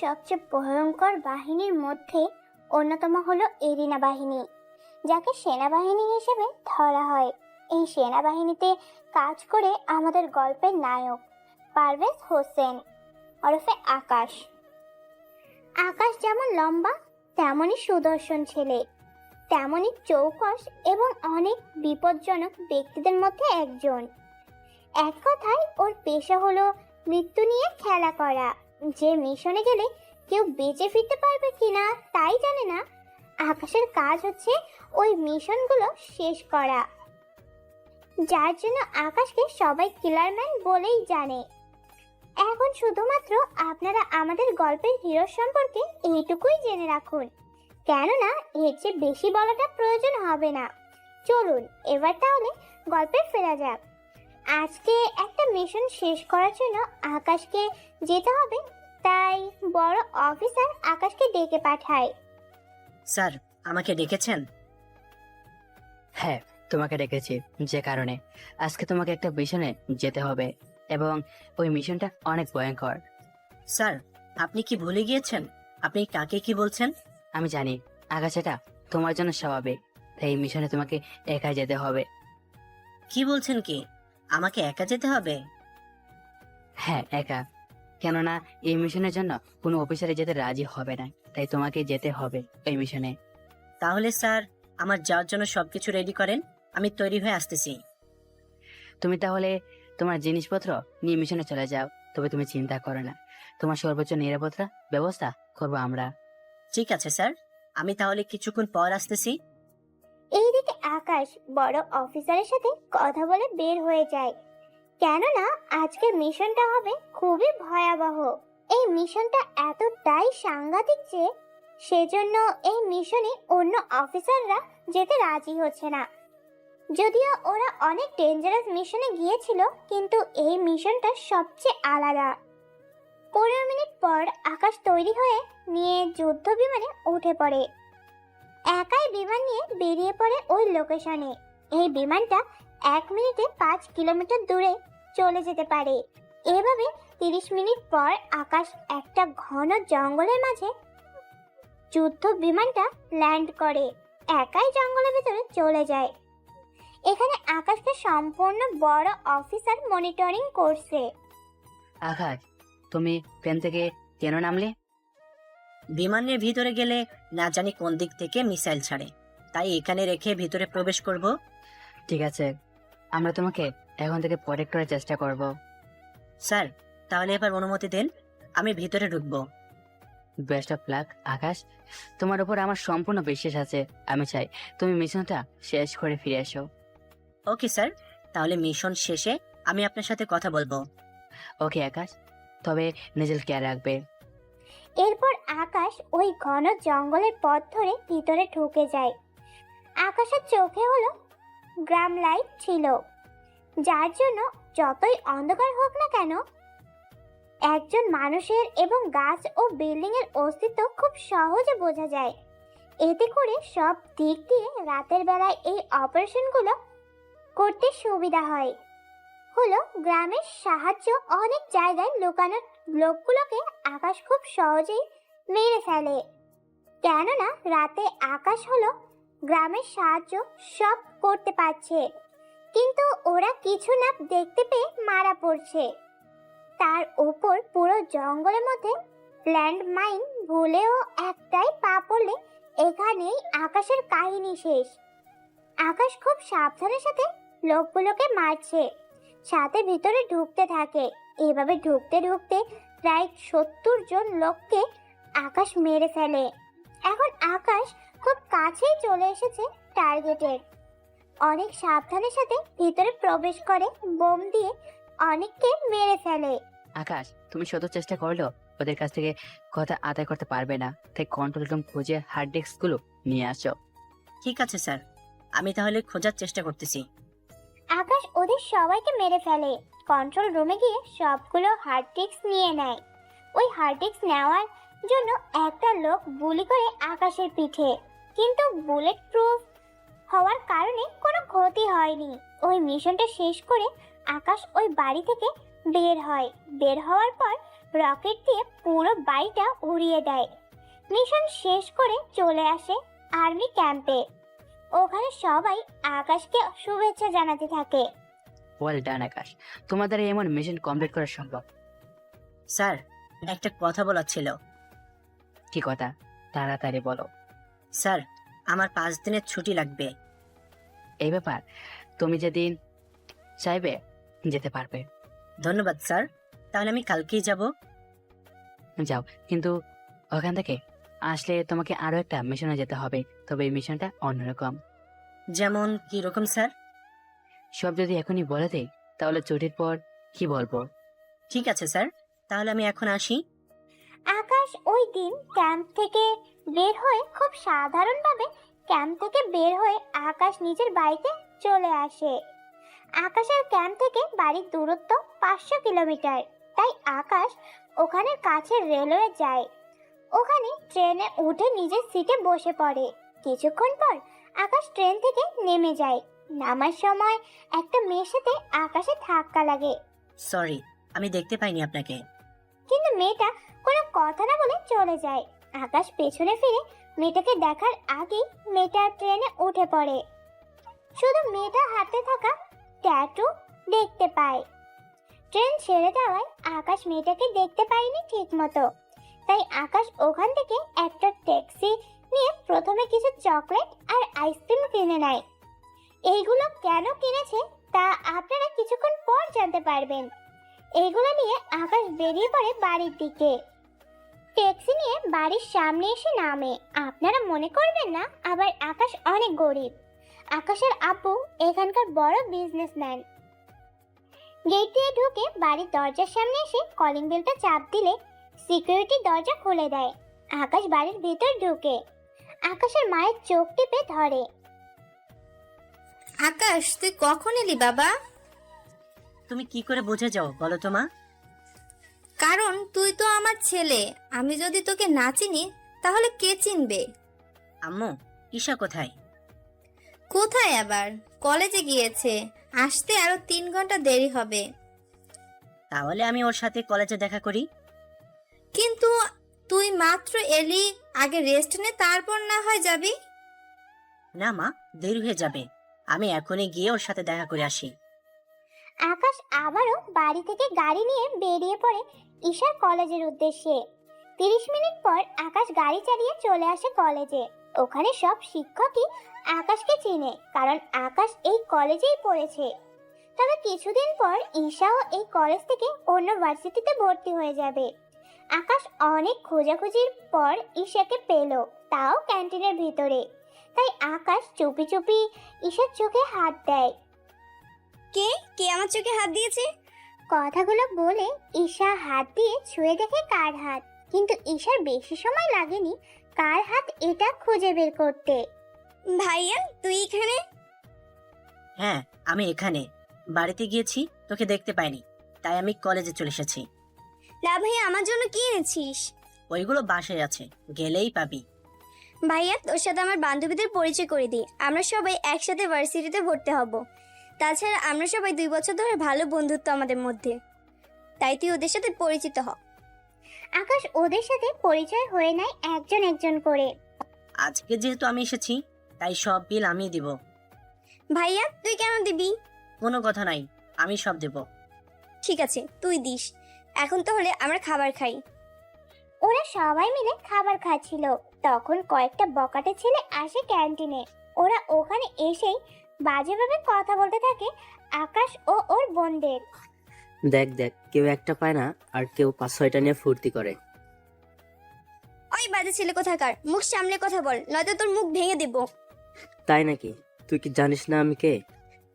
সবচেয়ে ভয়ঙ্কর বাহিনীর মধ্যে অন্যতম হলো এরিনা বাহিনী, যাকে সেনাবাহিনী হিসেবে ধরা হয়। এই সেনাবাহিনীতে কাজ করে আমাদের গল্পের নায়ক পারভেজ হোসেন ওরফে আকাশ। আকাশ যেমন লম্বা তেমনই সুদর্শন ছেলে, তেমনই চৌকস এবং অনেক বিপজ্জনক ব্যক্তিদের মধ্যে একজন। এক কথায় ওর পেশা হলো মৃত্যু নিয়ে খেলা করা। যে মিশনে গেলে কেউ বেঁচে ফিরতে পারবে কিনা তাই জানে না, আকাশের কাজ হচ্ছে ওই মিশনগুলো শেষ করা, যার জন্য আকাশকে সবাই কিলারম্যান বলেই জানে। এখন শুধুমাত্র আপনারা আমাদের গল্পের হিরো সম্পর্কে এইটুকুই জেনে রাখুন, কেননা এর চেয়ে বেশি বলাটা প্রয়োজন হবে না। চলুন এবার তাহলে গল্পে ফেরা যাক। আজকে একটা মিশন শেষ করার জন্য আকাশকে যেতে হবে, তাই বড় অফিসার আকাশকে ডেকে পাঠায়। স্যার, আমাকে ডেকেছেন? হ্যাঁ, তোমাকে ডেকেছি যে কারণে আজকে তোমাকে একটা মিশনে যেতে হবে, এবং ওই মিশনটা অনেক ভয়ঙ্কর। স্যার, আপনি কি ভুলে গিয়েছেন আপনি কাকে কি বলছেন? আমি জানি আকাশ, এটা তোমার জন্য স্বাভাবিক, তাই এই মিশনে তোমাকে একাই যেতে হবে। কি বলছেন কি? আমাকে একা যেতে হবে? হ্যাঁ, একা। কেননা এই মিশনের জন্য কোনো অফিসারে যেতে রাজি হবে না, তাই তোমাকে যেতে হবে এই মিশনে। তাহলে স্যার, আমার যাওয়ার জন্য সবকিছু রেডি করেন, আমি তৈরি হয়ে আসতেছি। তুমি তাহলে তোমার জিনিসপত্র নিয়ে মিশনে চলে যাও, তবে তুমি চিন্তা করো না, তোমার সর্বোচ্চ নিরাপত্তা ব্যবস্থা করবো আমরা। ঠিক আছে স্যার, আমি তাহলে কিছুক্ষণ পর আসতেছি। এইদিকে আকাশ বড় অফিসারের সাথে কথা বলে বের হয়ে যায়, কেননা আজকের মিশনটা হবে খুবই ভয়াবহ। এই মিশনটা এতটাই সাংঘাতিক যে সেজন্য এই মিশনে অন্য অফিসাররা যেতে রাজি হচ্ছে না। যদিও ওরা অনেক ডেঞ্জারাস মিশনে গিয়েছিল, কিন্তু এই মিশনটা সবচেয়ে আলাদা। 15 মিনিট পর আকাশ তৈরি হয়ে নিয়ে যুদ্ধ বিমানে উঠে পড়ে। একাই বিমান নিয়ে বেরিয়ে পড়ে ওই লোকেশনে। এই বিমানটা 1 মিনিটে 5 কিলোমিটার দূরে চলে যেতে পারে। এভাবে 30 মিনিট পর আকাশ একটা ঘন জঙ্গলের মাঝে যুদ্ধ বিমানটা ল্যান্ড করে একাই জঙ্গলের ভিতরে চলে যায়। এখানে আকাশকে সম্পূর্ণ বড় অফিসার মনিটরিং করছে। আকাশ, তুমি প্লেন থেকে কেন নামলে? বিমানের ভিতরে গেলে না জানি কোন দিক থেকে মিসাইল ছাড়ে, তাই এখানে রেখে ভিতরে প্রবেশ করব। ঠিক আছে, আমরা তোমাকে এখন থেকে প্রোটেক্ট করার চেষ্টা করব। স্যার, তাহলে এবার অনুমতি দেন, আমি ভিতরে ঢুকবো। বেস্ট অফ লাক আকাশ, তোমার উপর আমার সম্পূর্ণ বিশ্বাস আছে। আমি চাই তুমি মিশনটা শেষ করে ফিরে এসো। ওকে স্যার, তাহলে মিশন শেষে আমি আপনার সাথে কথা বলবো। ওকে আকাশ, তবে নিজের কেয়ার রাখবে। এরপর আকাশ ওই ঘন জঙ্গলের পথ ধরে ভিতরে ঢুকে যায়। আকাশের চোখে হলো গ্রাম লাইট ছিল, যার জন্য যতই অন্ধকার হোক না কেন একজন মানুষের এবং গাছ ও বিল্ডিং এর অস্তিত্ব খুব সহজে বোঝা যায়। এতে করে সব দিক দিয়ে রাতের বেলায় এই অপারেশনগুলো করতে সুবিধা হয়। হলো গ্রামের সাহায্য অনেক জায়গায় লুকানো লোকগুলোকে আকাশ খুব সহজেই মেরে ফেলে, কেননা রাতে আকাশ হলো গ্রামের সাহায্য সব করতে পারছে, কিন্তু ওরা কিছু না দেখতে পেয়ে মারা পড়ছে। তার উপর পুরো জঙ্গলের মধ্যে ল্যান্ড মাইন, ভুলেও একটাই পা পড়লে এখানেই আকাশের কাহিনী শেষ। আকাশ খুব সাবধানের সাথে লোকগুলোকে মারছে, সাথে ভিতরে ঢুকতে থাকে। এভাবে ঢুকতে ঢুকতে প্রায় 70 জন লোককে আকাশ মেরে ফেলে। এখন আকাশ খুব কাছেই চলে এসেছে টার্গেটের। অনেক সাবধানের সাথে ভিতরে প্রবেশ করে বোম দিয়ে অনেককে মেরে ফেলে। আকাশ, তুমি শত চেষ্টা করলেও ওদের কাছ থেকে কথা আদায় করতে পারবে না, তাই কন্ট্রোল রুম খুঁজে হার্ড ডিস্ক গুলো নিয়ে আসো। ঠিক আছে স্যার, আমি তাহলে খোঁজার চেষ্টা করতেছি। আকাশ ওদের সবাইকে মেরে ফেলে। কন্ট্রোল রুমে গিয়ে সবগুলো হার্ড ডিস্ক নিয়ে নেয়। ওই হার্ড ডিস্ক নেওয়ার জন্য একটা লোক গুলি করে আকাশের পিঠে, কিন্তু বুলেট প্রুফ হওয়ার কারণে কোনো ক্ষতি হয়নি। ওই মিশনটা শেষ করে আকাশ ওই বাড়ি থেকে বের হয়। বের হওয়ার পর রকেট দিয়ে পুরো বাড়িটা উড়িয়ে দেয়। মিশন শেষ করে চলে আসে আর্মি ক্যাম্পে। ওখানে সবাই আকাশকে শুভেচ্ছা জানাতে থাকে। ওয়েল ডান আকাশ, তোমাদের এই এমন মিশন কমপ্লিট করা সম্ভব। স্যার, একটা কথা বলার ছিল। কি কথা? তাড়াতাড়ি বলো। স্যার, আমার 5 দিনের ছুটি লাগবে। এই ব্যাপার, তুমি যেদিন চাইবে যেতে পারবে। ধন্যবাদ স্যার, তাহলে আমি কালকেই যাব। যাও, কিন্তু ওখান থেকে আসলে তোমাকে আরো একটা মিশনে যেতে হবে। তবে এই মিশনটা অন্যরকম। যেমন কি রকম স্যার? সব যদি এখনই বলে দেই তাহলে ছুটির পর কি বলবো। ঠিক আছে স্যার, তাহলে আমি এখন আসি। আকাশ ওই দিন ক্যাম্প থেকে বের হয়ে খুব সাধারণভাবে ক্যাম্প থেকে বের হয়ে আকাশ নিজের বাড়িতে চলে আসে। আকাশের ক্যাম্প থেকে বাড়ির দূরত্ব 500 কিলোমিটার। তাই আকাশ ওখানের কাছে রেলওয়ে যায়। ওখানে ট্রেনে উঠে নিজের সিটে বসে পড়ে। কিছুক্ষণ পর আকাশ ট্রেন থেকে নেমে যায়। নামার সময় একটা মেয়ের সাথে আকাশে ধাক্কা লাগে, সরি, আমি দেখতে পাইনি আপনাকে। কিন্তু মেয়েটা কোনো কথা না বলে চলে যায়। আকাশ পেছনে ফিরে মেয়েটাকে দেখার আগেই মেয়েটা ট্রেনে উঠে পড়ে। শুধু মেয়েটা হাতে থাকা ট্যাটু দেখতে পায়। ট্রেন ছেড়ে যাওয়ায় আকাশ মেয়েটাকে দেখতে পায়নি ঠিক মতো। তাই আকাশ ওখান থেকে একটা ট্যাক্সি নিয়ে প্রথমে কিছু চকলেট আর আইসক্রিম কিনে নেয়। এইগুলো কেন কিনেছে তা আপনারা কিছুক্ষণ পর জানতে পারবেন। এইগুলো নিয়ে আকাশ বেরিয়ে পড়ে বাড়ির দিকে। ট্যাক্সি নিয়ে বাড়ির সামনে এসে নামে। আপনারা মনে করবেন না আবার আকাশ অনেক গরিব। আকাশের আব্বু এখানকার বড় বিজনেসম্যান। গেট দিয়ে ঢুকে বাড়ির দরজার সামনে এসে কলিং বেলটা চাপ দিলে সিকিউরিটি দরজা খুলে দেয়। আকাশ বাড়ির ভেতর ঢুকে আকাশের মায়ের চোখ টিপে ধরে। আকাশ, তুই কখন এলি বাবা? তুমি কি করে বুঝে যাও বলো তো মা? কারণ তুই তো আমার ছেলে। আমি যদি তোকে না চিনি তাহলে কে চিনবে? আম্মু, ঈশা কোথায়? কোথায় আবার? কলেজে গিয়েছে। আসতে আরো 3 ঘন্টা দেরি হবে। তাহলে আমি ওর সাথে কলেজে দেখা করি। কিন্তু তুই মাত্র এলি, আগে রেস্ট নে, তারপর না হয় যাবি। না মা, দেরি হয়ে যাবে। আমি এখনই গিয়ে ওর সাথে দেখা করে আসি। আকাশ আবারও বাড়ি থেকে গাড়ি নিয়ে বেরিয়ে পড়ে ঈশার কলেজের উদ্দেশ্যে। 30 মিনিট পর আকাশ গাড়ি চালিয়ে চলে আসে কলেজে। ওখানে সব শিক্ষকই আকাশকে চিনে, কারণ আকাশ এই কলেজেই পড়েছে। তবে কিছুদিন পর ঈশাও এই কলেজ থেকে অন্য ভার্সিটিতে ভর্তি হয়ে যাবে। আকাশ অনেক খোঁজাখুঁজির পর ঈশাকে পেল, তাও ক্যান্টিনের ভিতরে। তাই আকাশ চুপি চুপি ঈশার চোখে হাত দেয়। কে কে আমার চোখে হাত দিয়েছে? কথাগুলো বলে ঈশা হাত দিয়ে ছুঁয়ে দেখে কার হাত। কিন্তু ঈশার বেশি সময় লাগেনি কার হাত এটা খুঁজে বের করতে। ভাইয়া, তুই এখানে? হ্যাঁ, আমি এখানে। বাড়িতে গিয়েছি, তোকে দেখতে পাইনি, তাই আমি কলেজে চলে এসেছি। না ভাইয়া, আমার জন্য কি এনেছিস? ওইগুলো বাসায় আছে, গেলেই পাবি। ভাইয়া, তোর সাথে আমার বান্ধবীদের পরিচয় করে দিই। আমরা সবাই একসাথে ভার্সিটিতে ভর্তি হব। তাছাড়া আমরা সবাই 2 বছর ধরে ভালো বন্ধুত্ব আমাদের মধ্যে। তাই তুই ওদের সাথে পরিচিত হ। আকাশ ওদের সাথে পরিচয় হয়ে নেয় একজন একজন করে। আজকে যেহেতু আমি এসেছি, তাই সব বিল আমি দিব। ভাইয়া, তুই কেন দিবি? কোনো কথা নাই, আমি সব দেব। ঠিক আছে, তুই দিস। এখন তাহলে আমরা খাবার খাই। ওরা সবাই মিলে খাবার খাচ্ছিল। তখন কয়েকটা বকাটে ছেলে আসে ক্যান্টিনে। ওরা ওখানে এসেই বাজেভাবে কথা বলতে থাকে আকাশ ও ওর বোনদের। দেখ দেখ, কেউ একটা পায় না আর কেউ 5-6টা নিয়ে ফুর্তি করে। ওই বাজে ছেলে কোথাকার, মুখ সামলে কথা বল, নয়তো তোর মুখ ভেঙে দেব। তাই নাকি? তুই কি জানিস না আমি কে,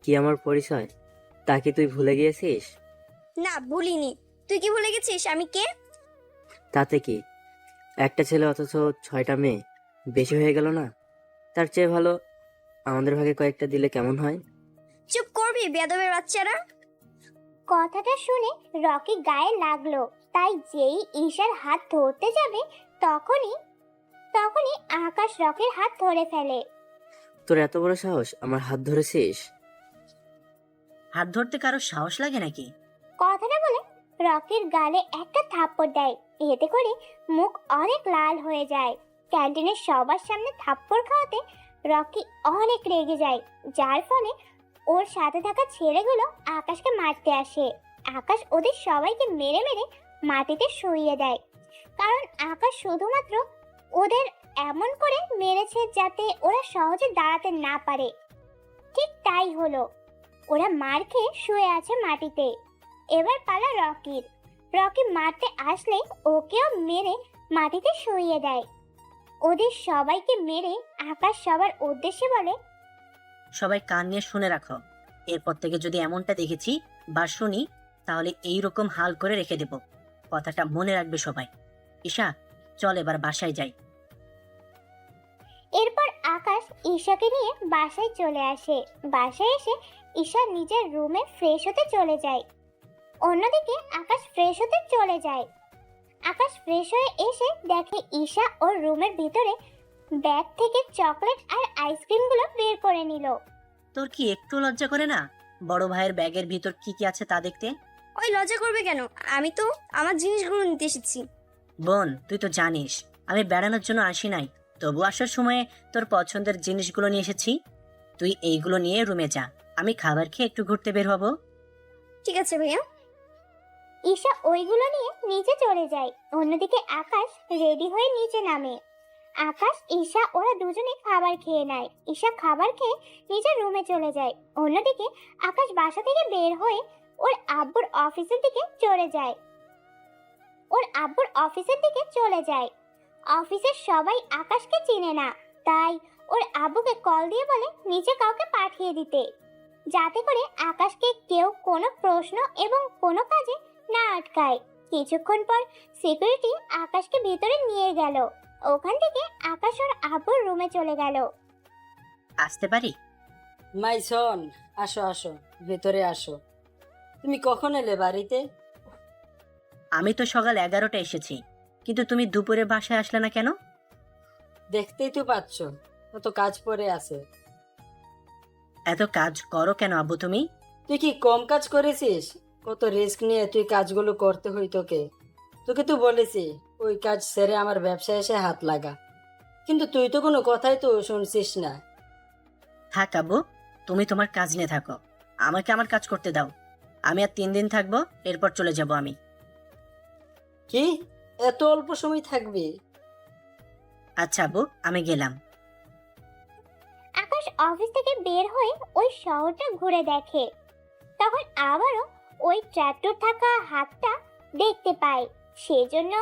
কি আমার পরিচয়? তা কি তুই ভুলে গিয়েছিস? না, ভুলিনি। তুই কি ভুলে গেছিস আমি কে? তাতে কি, একটা ছেলে অথচ 6টা মেয়ে, বেশি হয়ে গেল না? তার চেয়ে ভালো আমাদের ভাগে কয়েকটা দিলে কেমন হয়? চুপ করবি বেয়াদবের বাচ্চারা? কথাটা শুনে রকি গায়ে লাগলো। তাই যেই ঈশার হাত ধরতে যাবে তখনই তখনই আকাশ রকির হাত ধরে ফেলে। তোর এত বড় সাহস, আমার হাত ধরেছিস? হাত ধরতে কারো সাহস লাগে নাকি? কথাটা বলে রকির গালে একটা থাপ্পড় দেয়। এতে করে মুখ অনেক লাল হয়ে যায়। ক্যান্টিনের সবার সামনে থাপ্পড় খাওয়াতে রকি অনেক রেগে যায়, যার ফলে ওর সাথে থাকা ছেলেগুলো আকাশকে মারতে আসে। আকাশ ওদের সবাইকে মেরে মেরে মাটিতে শুইয়ে দেয়, কারণ আকাশ শুধুমাত্র ওদের এমন করে মেরেছে যাতে ওরা সহজে দাঁড়াতে না পারে। ঠিক তাই হলো, ওরা মার খেয়ে শুয়ে আছে মাটিতে। এবার পালা রকির। রকি মারতে আসলে ওকেও মেরে মাটিতে শুইয়ে দেয়। ওদের সবাইকে মেরে আকাশ সবার উদ্দেশ্যে বলে, সবাই কান নিয়ে শুনে রাখো, এরপর থেকে যদি এমনটা দেখেছি বা শুনি তাহলে এইরকম হাল করে রেখে দেব। কথাটা মনে রাখবে সবাই। ঈশা, চল এবার বাসায় যাই। এরপর আকাশ ঈশাকে নিয়ে বাসায় চলে আসে। বাসায় এসে ঈশা নিজের রুমে ফ্রেশ হতে চলে যায়। অন্যদিকে আকাশ ফ্রেশ হতে চলে যায়। আকাশ ফ্রেশ হয়ে এসে দেখে ঈশা ওর রুমের ভিতরে ব্যাগ থেকে চকলেট আর আইসক্রিমগুলো বের করে নিল। তোর কি একটু লজ্জা করে না বড় ভাইয়ের ব্যাগের ভিতর কি কি আছে তা দেখতে? ওই লজ্জা করবে কেন? আমি তো আমার জিনিসগুলো নিতে এসেছি। বোন, তুই তো জানিস আমি বেড়ানোর জন্য আসি নাই, তবু আসার সময় তোর পছন্দের জিনিসগুলো নিয়ে এসেছি। তুই এইগুলো নিয়ে রুমে যা, আমি খাবার খেয়ে একটু ঘুরতে বের হব। ঠিক আছে ভাইয়া। ঈশা ওইগুলো নিয়ে নিচে চলে যায়। অন্যদিকে আকাশ রেডি হয়ে নিচে নামে। আকাশ ঈশা ওরা দুজনে খাবার খেয়ে নেয়। ঈশা খাবার খেয়ে নিজের রুমে চলে যায়। অন্যদিকে আকাশ বাসা থেকে বের হয়ে ওর আব্বুর অফিসের দিকে চলে যায়। অফিসের সবাই আকাশকে চিনে না, তাই ওর আব্বুকে কল দিয়ে বলে নিচে কাউকে পাঠিয়ে দিতে, যাতে করে আকাশকে কেউ কোনো প্রশ্ন এবং কোনো কাজে না আটকায়। কিছুক্ষণ পর সিকিউরিটি আকাশকে ভিতরে নিয়ে গেল। ওখান থেকে আকাশ ওর আব্বুর রুমে চলে গেল। আসতে পারি? মাই সন, আসো আসো, ভেতরে আসো। তুমি কখন এলে বাড়িতে? আমি তো সকাল 11টা এসেছি, কিন্তু তুমি দুপুরে বাসায় আসলে না কেন? দেখতেই তো পাচ্ছ কত কাজ পড়ে আছে। এত কাজ করো কেন আব্বু তুমি? তুই কি কম কাজ করেছিস? কত রিস্ক নিয়ে তুই কাজগুলো করতে হই তোকে। তোকে তো বলেছি ওই কাজ সেরে আমার ব্যবসায় এসে হাত লাগা, কিন্তু তুই তো কোনো কথাই তো শুনছিস না। থাক আব্বু, তুমি তোমার কাজ নিয়ে থাকো, আমাকে আমার কাজ করতে দাও। আমি আর 3 দিন থাকবো, এরপর চলে যাব আমি। কি এত অল্প সময় থাকবি? আচ্ছা আব্বু, আমি গেলাম। আকাশ অফিস থেকে বের হয়ে ওই শহরটা ঘুরে দেখে। তখন আবারও ওই ট্র্যাক্টর থাকা হাতটা দেখতে পায়। সেজন্য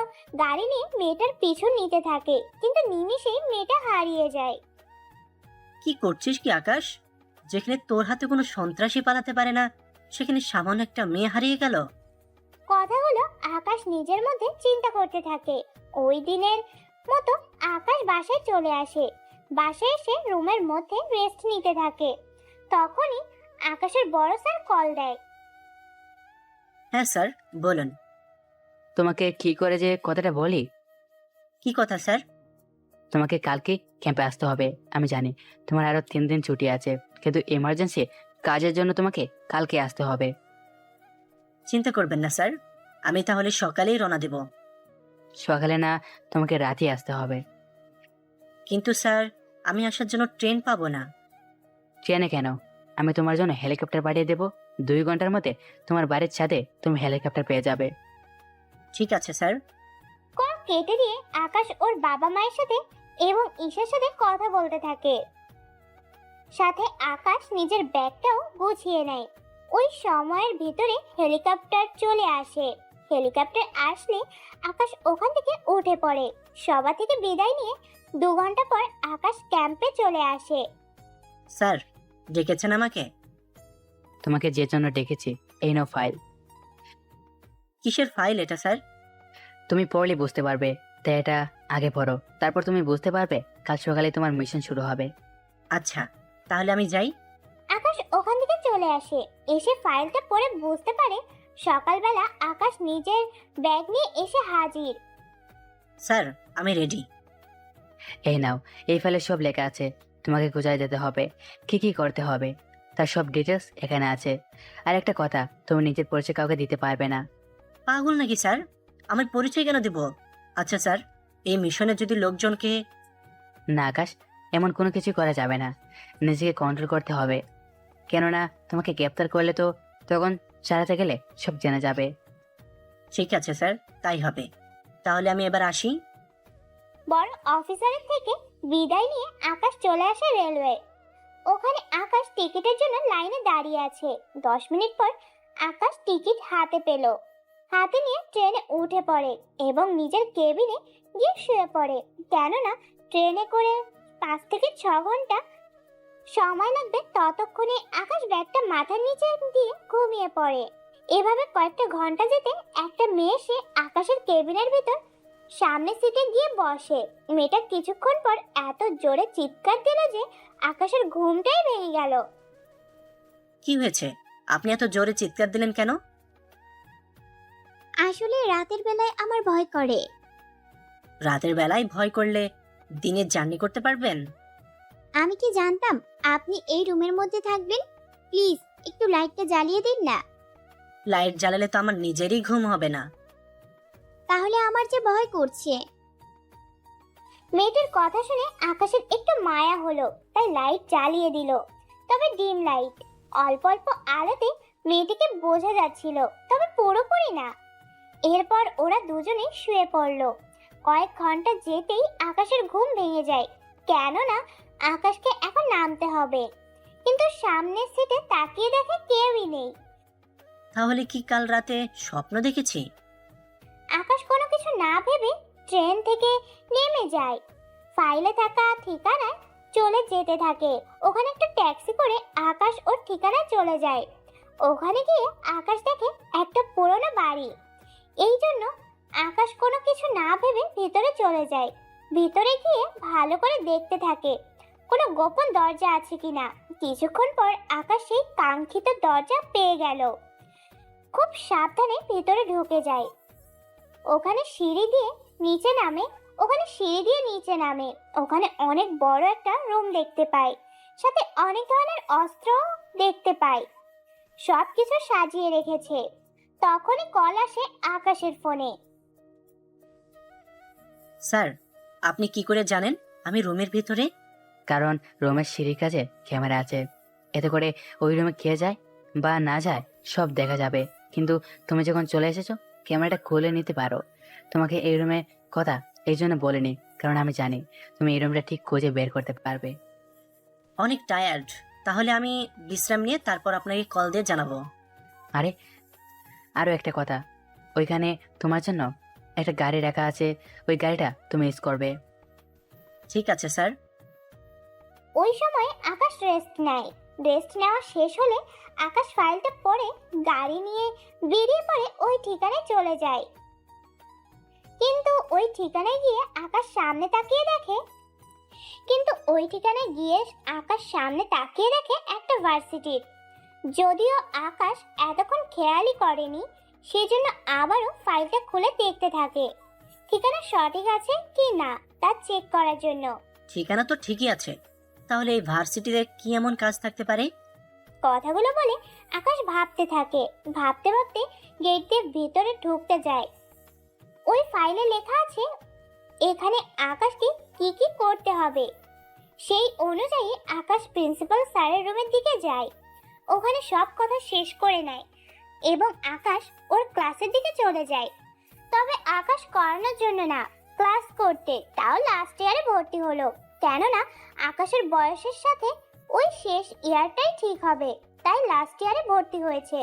গাড়ি নিয়ে মেয়েটার পিছু নিতে থাকে, কিন্তু নিমিষেই মেয়েটা হারিয়ে যায়। কি করছিস কি আকাশ? যেখানে তোর হাতে কোনো সন্ত্রাসী পালাতে পারে না, সেখানে সামান্য একটা মেয়ে হারিয়ে গেল। কথাগুলো আকাশ নিজের মধ্যে চিন্তা করতে থাকে। ওই দিনের মতো আকাশ বাসায় চলে আসে। বাসায় এসে রুমের মধ্যে রেস্ট নিতে থাকে। তখনই আকাশের বড় স্যার কল দেয়। হ্যাঁ স্যার, বলুন। তোমাকে কি করে যে কথাটা বলি। কি কথা স্যার? তোমাকে কালকে ক্যাম্পে আসতে হবে। আমি জানি তোমার আরো 3 দিন ছুটি আছে, কিন্তু এমার্জেন্সি কাজের জন্য তোমাকে কালকে আসতে হবে। চিন্তা করবেন না স্যার, আমি তাহলে সকালেই রওনা দেব। সকালে না, তোমাকে রাতে আসতে হবে। কিন্তু স্যার, আমি আসার জন্য ট্রেন পাবো না। ট্রেনে কেন? আমি তোমার জন্য হেলিকপ্টার পাঠিয়ে দেবো। 2 ঘন্টার মধ্যে তোমার বাড়ির ছাদে তুমি হেলিকপ্টার পেয়ে যাবে। ঠিক আছে স্যার। কল কেটে দিয়ে আকাশ ওর বাবা মায়ের সাথে এবং ঈশার সাথে কথা বলতে থাকে। সাথে আকাশ নিজের ব্যাগটাও গুছিয়ে নেয়। ওই সময়ের ভিতরে হেলিকপ্টার চলে আসে। হেলিকপ্টার আসলে আকাশ ওখান থেকে উঠে পড়ে। সবার থেকে বিদায় নিয়ে 2 ঘন্টা পর আকাশ ক্যাম্পে চলে আসে। স্যার, ডেকেছেন আমাকে? তোমাকে যে জন্য ডেকেছি, এই নাও ফাইল। কিসের ফাইল এটা স্যার? তুমি পড়লে বুঝতে পারবে, তাই এটা আগে পড়ো, তারপর তুমি বুঝতে পারবে কাল সকালে তোমার মিশন শুরু হবে। আচ্ছা, তাহলে আমি যাই। আকাশ ওখান থেকে চলে আসে। এসে ফাইলটা পড়ে বুঝতে পারে সকালবেলা আকাশ নিজের ব্যাগ নিয়ে এসে হাজির। স্যার, আমি রেডি। এই নাও, এই ফাইলে সব লেখা আছে। তোমাকে কোথায় যেতে হবে, কি কি করতে হবে। তার সব ডিটেলস এখানে আছে। আর একটা কথা, তুমি নিজের পরিচয় কাউকে দিতে পারবে না। পাগল নাকি স্যার? আমার পরিচয় কেন দিব? আচ্ছা স্যার, এই মিশনে যদি লোকজনকে... না আকাশ, এমন কোনো কিছু করা যাবে না। নিজেকে কন্ট্রোল করতে হবে, কেননা তোমাকে গ্রেপ্তার করলে তো তখন চালাতে গেলে সব জেনে যাবে। ঠিক আছে স্যার, তাই হবে। তাহলে আমি এবার আসি। বড় অফিসারের থেকে বিদায় নিয়ে আকাশ চলে আসে রেলওয়ে। ওখানে আকাশ টিকিটের জন্য লাইনে দাঁড়িয়ে আছে। 10 মিনিট পর আকাশ টিকিট হাতে পেল। হাতে নিয়ে ট্রেনে উঠে পড়ে এবং নিজের কেবিনে গিয়ে শুয়ে পড়ে। কেননা ট্রেনে করে 5 থেকে 6 ঘন্টা সময় লাগবে, ততক্ষণে আকাশ ব্যাগটা মাথার নিচে দিয়ে ঘুমিয়ে পড়ে। এভাবে কয়েকটা ঘন্টা যেতে একটা মেয়ে এসে আকাশের কেবিনের ভিতর সামনের সিটে গিয়ে বসে। মেয়েটা কিছুক্ষণ পর এত জোরে চিৎকার দিল যে আকাশের ঘুমটাই ভেঙে গেল। কি হয়েছে? আপনি এত জোরে চিৎকার দিলেন কেন? আসলে রাতের বেলায় আমার ভয় করে। রাতের বেলায় ভয় করলে দিনে জার্নি করতে পারবেন? আমি কি জানতাম আপনি এই রুমের মধ্যে থাকবেন? প্লিজ একটু লাইটটা জ্বালিয়ে দিন না। লাইট জ্বালালে তো আমার নিজেরই ঘুম হবে না। তাহলে আমার যে ভয় করছে। মেয়েটার কথা শুনে আকাশের একটু মায়া হলো, তাই লাইট জ্বালিয়ে দিল। তবে ডিম লাইট, অল্প অল্প আলোতে মেয়েটিকে বোঝা যাচ্ছিল, তবে পুরোপুরি না। এরপর ওরা দুজনে শুয়ে পড়ল। কয়েক ঘন্টা যেতেই আকাশের ঘুম ভেঙে যায়, কেননা আকাশকে এখন নামতে হবে। কিন্তু সামনের সিটে তাকিয়ে দেখে কেউই নেই। তাহলে কি কাল রাতে স্বপ্ন দেখেছি? আকাশ কোনো কিছু না ভেবে ট্রেন থেকে নেমে যায়। ফাইলে থাকা ঠিকানায় চলে যেতে থাকে। ওখানে একটা ট্যাক্সি করে আকাশ ওর ঠিকানায় চলে যায়। ওখানে গিয়ে আকাশ দেখে একটা পুরনো বাড়ি। এই জন্য আকাশ কোনো কিছু না ভেবে ভিতরে চলে যায়। ভিতরে গিয়ে ভালো করে দেখতে থাকে কোনো গোপন দরজা আছে কিনা। কিছুক্ষণ পর আকাশ সেই কাঙ্ক্ষিত দরজা পেয়ে গেল। খুব সাবধানে ভিতরে ঢুকে যায়। ওখানে সিঁড়ি দিয়ে নিচে নামে। ওখানে অনেক বড় একটা রুম দেখতে পায়, সাথে অনেক ধরনের অস্ত্র দেখতে পায়। সবকিছু সাজিয়ে রেখেছে। তখনই কল আসে আকাশের ফোনে। স্যার, আপনি কি করে জানেন আমি রুমের ভিতরে? কারণ রুমের সিঁড়ির কাছে ক্যামেরা আছে, এতে করে ওই রুমে কে যায় বা না যায় সব দেখা যাবে। কিন্তু তুমি যখন চলে এসেছো, ক্যামেরাটা খুলে নিতে পারো। তোমাকে এই রুমে কথা এই জন্য বলিনি, কারণ আমি জানি তুমি এই রুমটা ঠিক খুঁজে বের করতে পারবে। অনেক টায়ার্ড, তাহলে আমি বিশ্রাম নিয়ে তারপর আপনাকে কল দিয়ে জানাবো। আরে আরও একটা কথা, ওইখানে তোমার জন্য একটা গাড়ি রাখা আছে, ওই গাড়িটা তুমি ইউজ করবে। ঠিক আছে স্যার। ওই সময় আকাশ রেস্ট নেয়। রেস্ট নেওয়া শেষ হলে আকাশ ফাইলটা পড়ে গাড়ি নিয়ে বেরিয়ে পড়ে ওই ঠিকানায় চলে যায়। কিন্তু ওই ঠিকানায় গিয়ে আকাশ সামনে তাকিয়ে দেখে একটা ভার্সিটির। যদিও আকাশ এতক্ষণ খেয়ালই করেনি, সেজন্য আবারও ফাইলটা খুলে দেখতে থাকে ঠিকানা সঠিক আছে কি না তা চেক করার জন্য। ঠিকানা তো ঠিকই আছে, তাহলে এই ভার্সিটিতে কি এমন কাজ থাকতে পারে? কথাগুলো বলে আকাশ ভাবতে থাকে। ভাবতে ভাবতে গেট দিয়ে ভেতরে ঢুকতে যায়। ওই ফাইলে লেখা আছে এখানে আকাশকে কি কি করতে হবে। সেই অনুযায়ী আকাশ প্রিন্সিপাল স্যারের রুমের দিকে যায়। ওখানে সব কথা শেষ করে নেয় এবং আকাশ ওর ক্লাসের দিকে চলে যায়। তবে আকাশ করানোর জন্য না, ক্লাস করতে, তাও লাস্ট ইয়ারে ভর্তি হলো। কেননা আকাশের বয়সের সাথে ওই শেষ ইয়ারটাই ঠিক হবে, তাই লাস্ট ইয়ারে ভর্তি হয়েছে।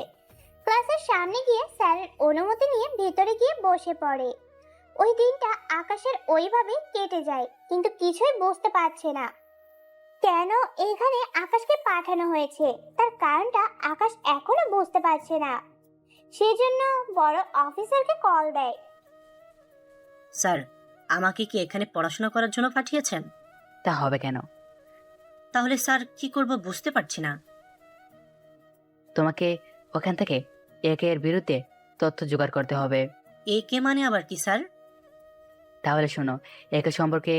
ক্লাসের সামনে গিয়ে স্যারের অনুমতি নিয়ে ভেতরে গিয়ে বসে পড়ে। ওই দিনটা আকাশের ওইভাবে কেটে যায়, কিন্তু কিছুই বুঝতে পারছে না কেন এখানে আকাশকে পাঠানো হয়েছে। তার কারণটা আকাশ এখনো বুঝতে পারছে না। সেজন্য বড় অফিসারকে কল দেয়। স্যার, আমাকে কি এখানে পড়াশোনা করার জন্য পাঠিয়েছেন? তা হবে কেন? তাহলে স্যার কি করব বুঝতে পারছি না। তোমাকে ওখান থেকে এর বিরুদ্ধে তথ্য জোগাড় করতে হবে। একে মানে আবার কি স্যার? তাহলে শোনো, একে সম্পর্কে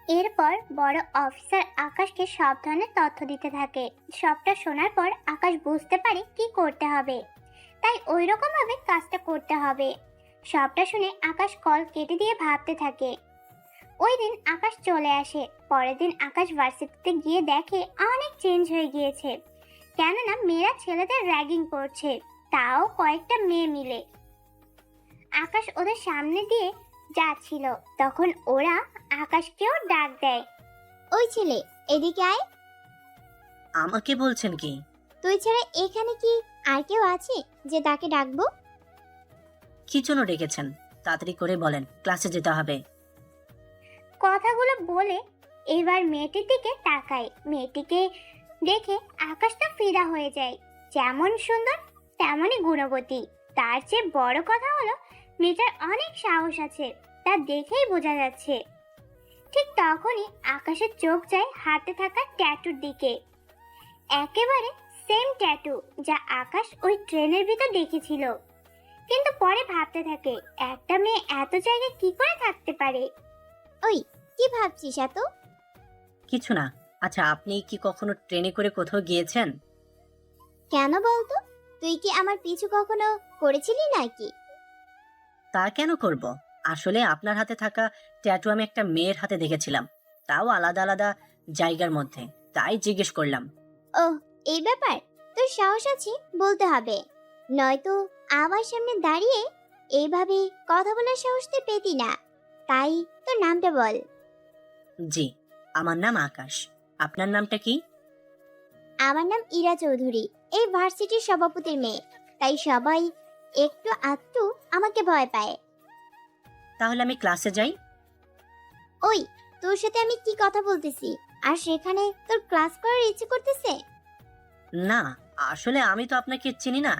এরপর বড় অফিসার আকাশকে সব ধরনের তথ্য দিতে থাকে। সবটা শোনার পর আকাশ বুঝতে পারে কি করতে হবে, তাই ওই রকম ভাবে কাজটা করতে হবে। সবটা শুনে আকাশ কল কেটে দিয়ে ভাবতে থাকে। ওই দিন আকাশ চলে আসে। পরের দিন আকাশ ভার্সিটিতে গিয়ে দেখে অনেক চেঞ্জ হয়ে গিয়েছে, কেননা মেয়েরা ছেলেদের র্যাগিং করছে, তাও কয়েকটা মেয়ে মিলে। আকাশ ওদের সামনে দিয়ে যাচ্ছিল, তখন ওরা আকাশকেও ডাক দেয়। ওই ছেলে, এদিকে আয়। আমাকে বলছেন কি? তুই ছাড়া এখানে কি আর কেউ আছে যে তাকে ডাকবো? কি জন্য ডেকেছেন? তাড়াতাড়ি করে বলেন, ক্লাসে যেতে হবে। কথাগুলো বলে এবার মেয়েটির দিকে তাকায়। মেয়েটিকে দেখে আকাশটা ফিদা হয়ে যায়। যেমন সুন্দর তেমনই গুণবতী। তার চেয়ে বড় কথা হলো মেয়েটার অনেক সাহস আছে, তা দেখেই বোঝা যাচ্ছে। ঠিক তখনই আকাশের চোখ যায় হাতে থাকা ট্যাটুর দিকে। একেবারে সেম ট্যাটু যা আকাশ ওই ট্রেনের ভিতর দেখেছিল। কিন্তু পরে ভাবতে থাকে, একটা মেয়ে এত জায়গায় কি করে থাকতে পারে। ওই, কি ভাবছিস এত? কিছু না। আচ্ছা, আপনি কি কখনো ট্রেনে করে কোথাও গিয়েছেন? কেন বলতো? তুই কি আমার পিছু কখনো করেছিলি নাকি? তা কেন করব? আসলে আপনার হাতে থাকা ট্যাটু আমি একটা মেয়ের হাতে দেখেছিলাম, তাও আলাদা আলাদা জায়গার মধ্যে, তাই জিজ্ঞেস করলাম। ও, এই ব্যাপার? তোর সাহস আছে বলতে হবে, নয়তো আমার সামনে দাঁড়িয়ে এইভাবে কথা বলার সাহস তুই পেতি না। তাই তোর নামটা বল। জি, আমার নাম আকাশ। আপনার নামটা কি? আমার নাম ইরা চৌধুরী, এই ভার্সিটির সভাপতির মেয়ে, তাই সবাই একটু আধটু আমাকে ভয় পায়। তাহলে আমি ক্লাসে যাই। ওই, তোর সাথে আমি কি কথা বলতেছি, আর সেখানে তোর ক্লাস করার ইচ্ছে করতেছে? না, আসলে আমি তো আপনাকে চিনি না,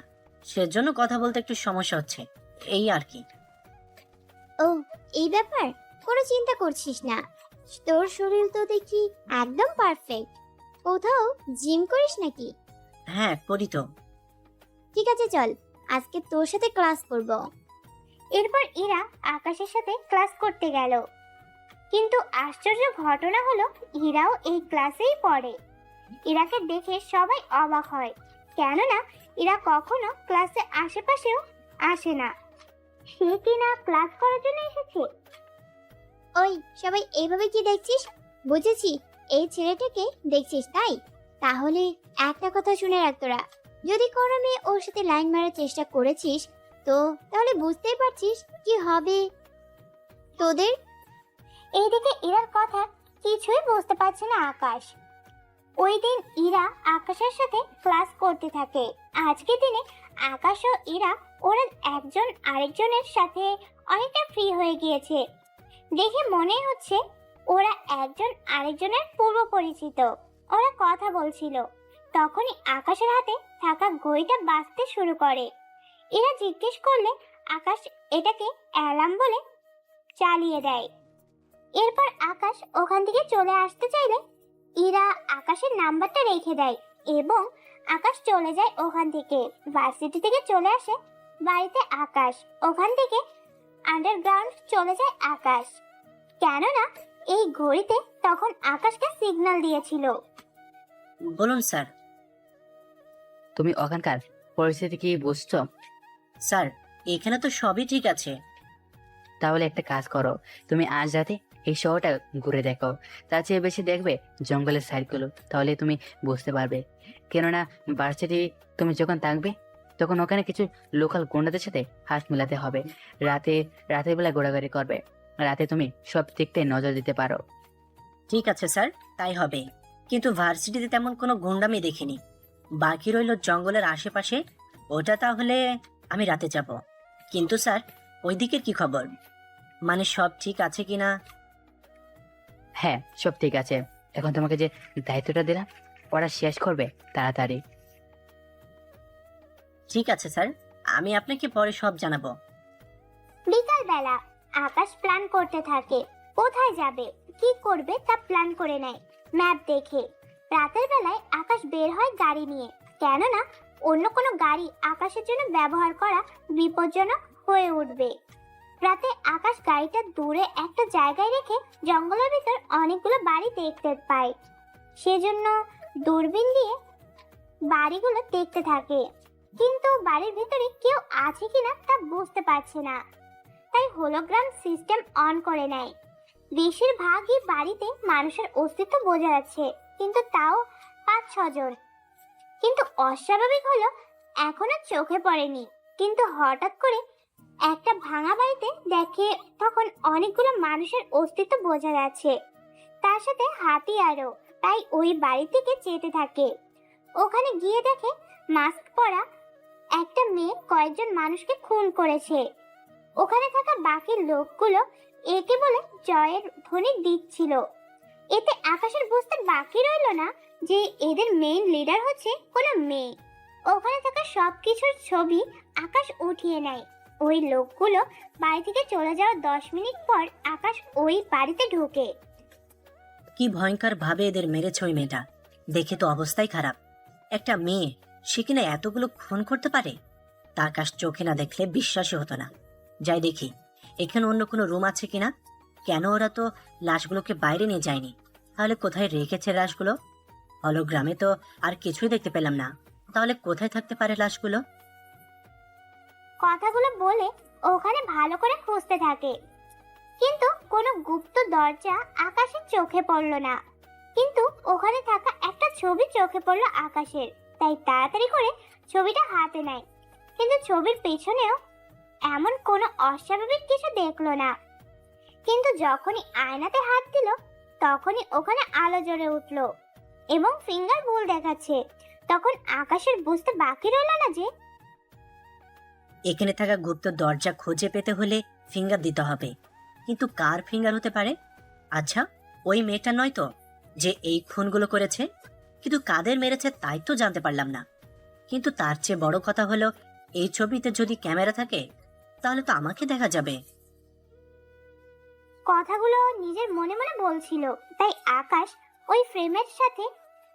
সেজন্য কথা বলতে একটু সমস্যা হচ্ছে, এই আর কি। ও, এই ব্যাপার? কোনো চিন্তা করছিস না, তোর শরীর তো দেখি একদম পারফেক্ট। কোথাও জিম করিস নাকি? হ্যাঁ, করি তো। ঠিক আছে, চল আজকে তোর সাথে ক্লাস করব। এরপর ইরা আকাশের সাথে ক্লাস করতে গেল। কিন্তু আশ্চর্য ঘটনা হলো, ইরাও এই ক্লাসেই পড়ে। ইরাকে দেখে সবাই অবাক হয়, কেননা ইরা কখনো ক্লাসের আশেপাশেও আসে না। সে কিনা ক্লাস করার জন্য এসেছে। ওই, সবাই এইভাবে কি দেখছিস? বুঝেছি, এই ছেলেটাকে দেখছিস তাই? তাহলে একটা কথা শুনে রাখ তোরা, যদি কোনো মেয়ে ওর সাথে লাইন মারার চেষ্টা করেছিস, তো তাহলে বুঝতেই পারছিস কি হবে তোদের। এইদিকে ইরার কথা কিছুই বুঝতে পারছে না আকাশ। ওই দিন ইরা আকাশের সাথে ক্লাস করতে থাকে। আজকে দিনে আকাশ ও ইরা ওরা একজন আরেকজনের সাথে অনেকটা ফ্রি হয়ে গিয়েছে। দেখে মনে হচ্ছে ওরা একজন আরেকজনের পূর্ব পরিচিত। ওরা কথা বলছিল, তখনই আকাশের হাতে থাকা ঘড়িটা বাজতে শুরু করে। এরা জিজ্ঞেস করলে আকাশ এটাকে অ্যালার্ম বলে চালিয়ে দেয়। এরপর আকাশ ওখান থেকে চলে আসতে চাইলে ইরা আকাশের নাম্বারটা রেখে দেয় এবং আকাশ চলে যায় ওখান থেকে। ভার্সিটি থেকে চলে আসে বাড়িতে আকাশ। ওখান থেকে আন্ডারগ্রাউন্ড চলে যায় আকাশ, কেননা এই ঘড়িতে তখন আকাশকে সিগন্যাল দিয়েছিল। বলুন স্যার। তুমি ওখানকার পরিস্থিতি কি বুঝছো? স্যার, এখানে তো সবই ঠিক আছে। তাহলে একটা কাজ করো, তুমি আজ রাতে এই শহরটা ঘুরে দেখো। তার চেয়ে বেশি দেখবে জঙ্গলের সাইডগুলো, তাহলে তুমি বুঝতে পারবে। কেননা ভার্সিটি তুমি যখন থাকবে তখন ওখানে কিছু লোকাল গুন্ডাদের সাথে হাত মিলাতে হবে। রাতের বেলা ঘোরাঘুরি করবে, রাতে তুমি সব দিকতে নজর দিতে পারো। ঠিক আছে স্যার, তাই হবে। কিন্তু ভার্সিটিতে তেমন কোনো গুন্ডামি দেখিনি। বাকি রইল জঙ্গলের আশেপাশে, ওটা তাহলে আমি রাতে যাব। কিন্তু স্যার, ওই দিকের কি খবর? মানে সব ঠিক আছে কিনা? হ্যাঁ, সব ঠিক আছে। এখন তোমাকে যে দায়িত্বটা দিলাম ওরা শেষ করবে তাড়াতাড়ি। ঠিক আছে স্যার, আমি আপনাকে পরে সব জানাবো। বিকাল বেলা আকাশ প্ল্যান করতে থাকে, কোথায় যাবে কি করবে তা প্ল্যান করে নেয় ম্যাপ দেখে। রাতের বেলায় আকাশ বের হয় গাড়ি নিয়ে, কেননা অন্য কোনো গাড়ি আকাশের জন্য ব্যবহার করা বিপজ্জনক হয়ে উঠবে। রাতে আকাশ গাড়িটা দূরে একটা জায়গায় রেখে জঙ্গলের ভিতর অনেকগুলো বাড়ি দেখতে পায়। সেজন্য দূরবীন দিয়ে বাড়িগুলো দেখতে থাকে, কিন্তু বাড়ির ভিতরে কেউ আছে কিনা তা বুঝতে পারছে না। তাই হোলোগ্রাম সিস্টেম অন করে নেয়। বেশিরভাগই বাড়িতে মানুষের অস্তিত্ব বোঝা যাচ্ছে, কিন্তু তাও 5-6 জন। কিন্তু অস্বাভাবিক হলো এখনো চোখে পড়েনি, কিন্তু হঠাৎ করে একটা ভাঙা বাড়িতে দেখে তখন অনেকগুলো মানুষের অস্তিত্ব বোঝা যাচ্ছে, তার সাথে হাতিয়ারও। তাই ওই বাড়ি থেকে যেতে থাকে। ওখানে গিয়ে দেখে মাস্ক পরা একটা মেয়ে কয়েকজন মানুষকে খুন করেছে। ওখানে থাকা বাকি লোকগুলো একে বলে জয়ের ধ্বনি দিচ্ছিল। এতে আকাশের বুঝতে বাকি রইল না যে এদের মেইন লিডার হচ্ছে কোনো মেয়ে। ওখানে থাকা সবকিছুর ছবি আকাশ উঠিয়ে নেয়। ওই লোকগুলো বাড়ি থেকে চলে যাওয়ার 10 মিনিট পর আকাশ ওই বাড়িতে ঢোকে। কি ভয়ঙ্কর ভাবে এদের মেরেছে ওই মেয়েটা, দেখে তো অবস্থাই খারাপ। একটা মেয়ে, সে কিনা এতগুলো খুন করতে পারে, তা আকাশ চোখে না দেখলে বিশ্বাসই হতো না। যাই দেখি এখানে অন্য কোনো রুম আছে কিনা। কেন ওরা তো লাশগুলোকে বাইরে নিয়ে যায়নি, তাহলে কোথায় রেখেছে লাশগুলো? হলোগ্রামে তো আর কিছুই দেখতে পেলাম না, তাহলে কোথায় থাকতে পারে লাশগুলো? কথাগুলো বলে ওখানে ভালো করে খুঁজতে থাকে, কিন্তু কোনো গুপ্ত দরজা আকাশের চোখে পড়ল না। কিন্তু ওখানে থাকা একটা ছবি চোখে পড়লো আকাশের, তাই তাড়াতাড়ি করে ছবিটা হাতে নেয়। কিন্তু ছবির পেছনেও এমন কোনো অস্বাভাবিক কিছু দেখলো না। কিন্তু যখনই আয়নাতে হাত দিল তখনই ওখানে আলো জ্বলে উঠল এবং ফিঙ্গার ভুল দেখাচ্ছে। তখন আকাশের বুঝতে বাকি রইল না যে এখানে থাকা গুপ্ত দরজা খুঁজে পেতে হলে ফিঙ্গার দিতে হবে, কিন্তু কার ফিঙ্গার হতে পারে? আচ্ছা, ওই মেয়েটা নয় তো যে এই খুনগুলো করেছে? কিন্তু কাদের মেরেছে তাই তো জানতে পারলাম না। কিন্তু তার চেয়ে বড় কথা হলো, এই ছবিতে যদি ক্যামেরা থাকে তাহলে তো আমাকে দেখা যাবে। কথাগুলো নিজের মনে মনে বলছিল, তাই আকাশ ওই ফ্রেমের সাথে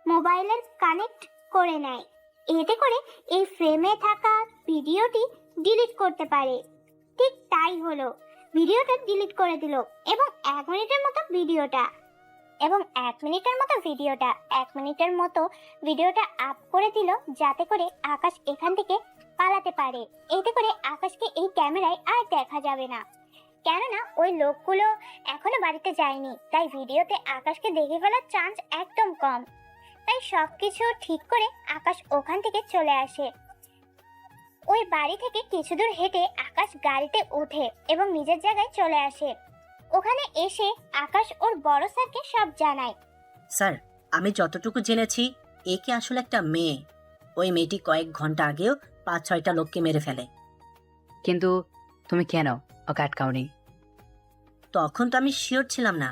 মোবাইলের কানেক্ট করে নেয়। এতে করে এই ফ্রেমে থাকা ভিডিওটি ডিলিট করতে পারে। ঠিক তাই হলো, ভিডিওটা ডিলিট করে দিল এবং 1 মিনিটের মতো ভিডিওটা আপ করে দিল, যাতে করে আকাশ এখান থেকে পালাতে পারে। এতে করে আকাশকে এই ক্যামেরায় আর দেখা যাবে না, কেননা ওই লোকগুলো এখনো বাড়িতে যায়নি। তাই ভিডিওতে আকাশকে দেখে ফেলার চান্স একদম কম। তাই সবকিছু ঠিক করে আকাশ ওখান থেকে চলে আসে। ওই বাড়ি থেকে কিছু দূর হেঁটে আকাশ গাড়িতে ওঠে এবং নিজের জায়গায় চলে আসে। ওখানে এসে আকাশ ওর বড় স্যারকে সব জানায়। স্যার, আমি যতটুকু জেনেছি একে আসলে একটা মেয়ে। ওই মেয়েটি কয়েক ঘন্টা আগেও 5-6টা লোককে মেরে ফেলে। কিন্তু তুমি কেন ওকে আটকাওনি? তখন তো আমি শিওর ছিলাম না,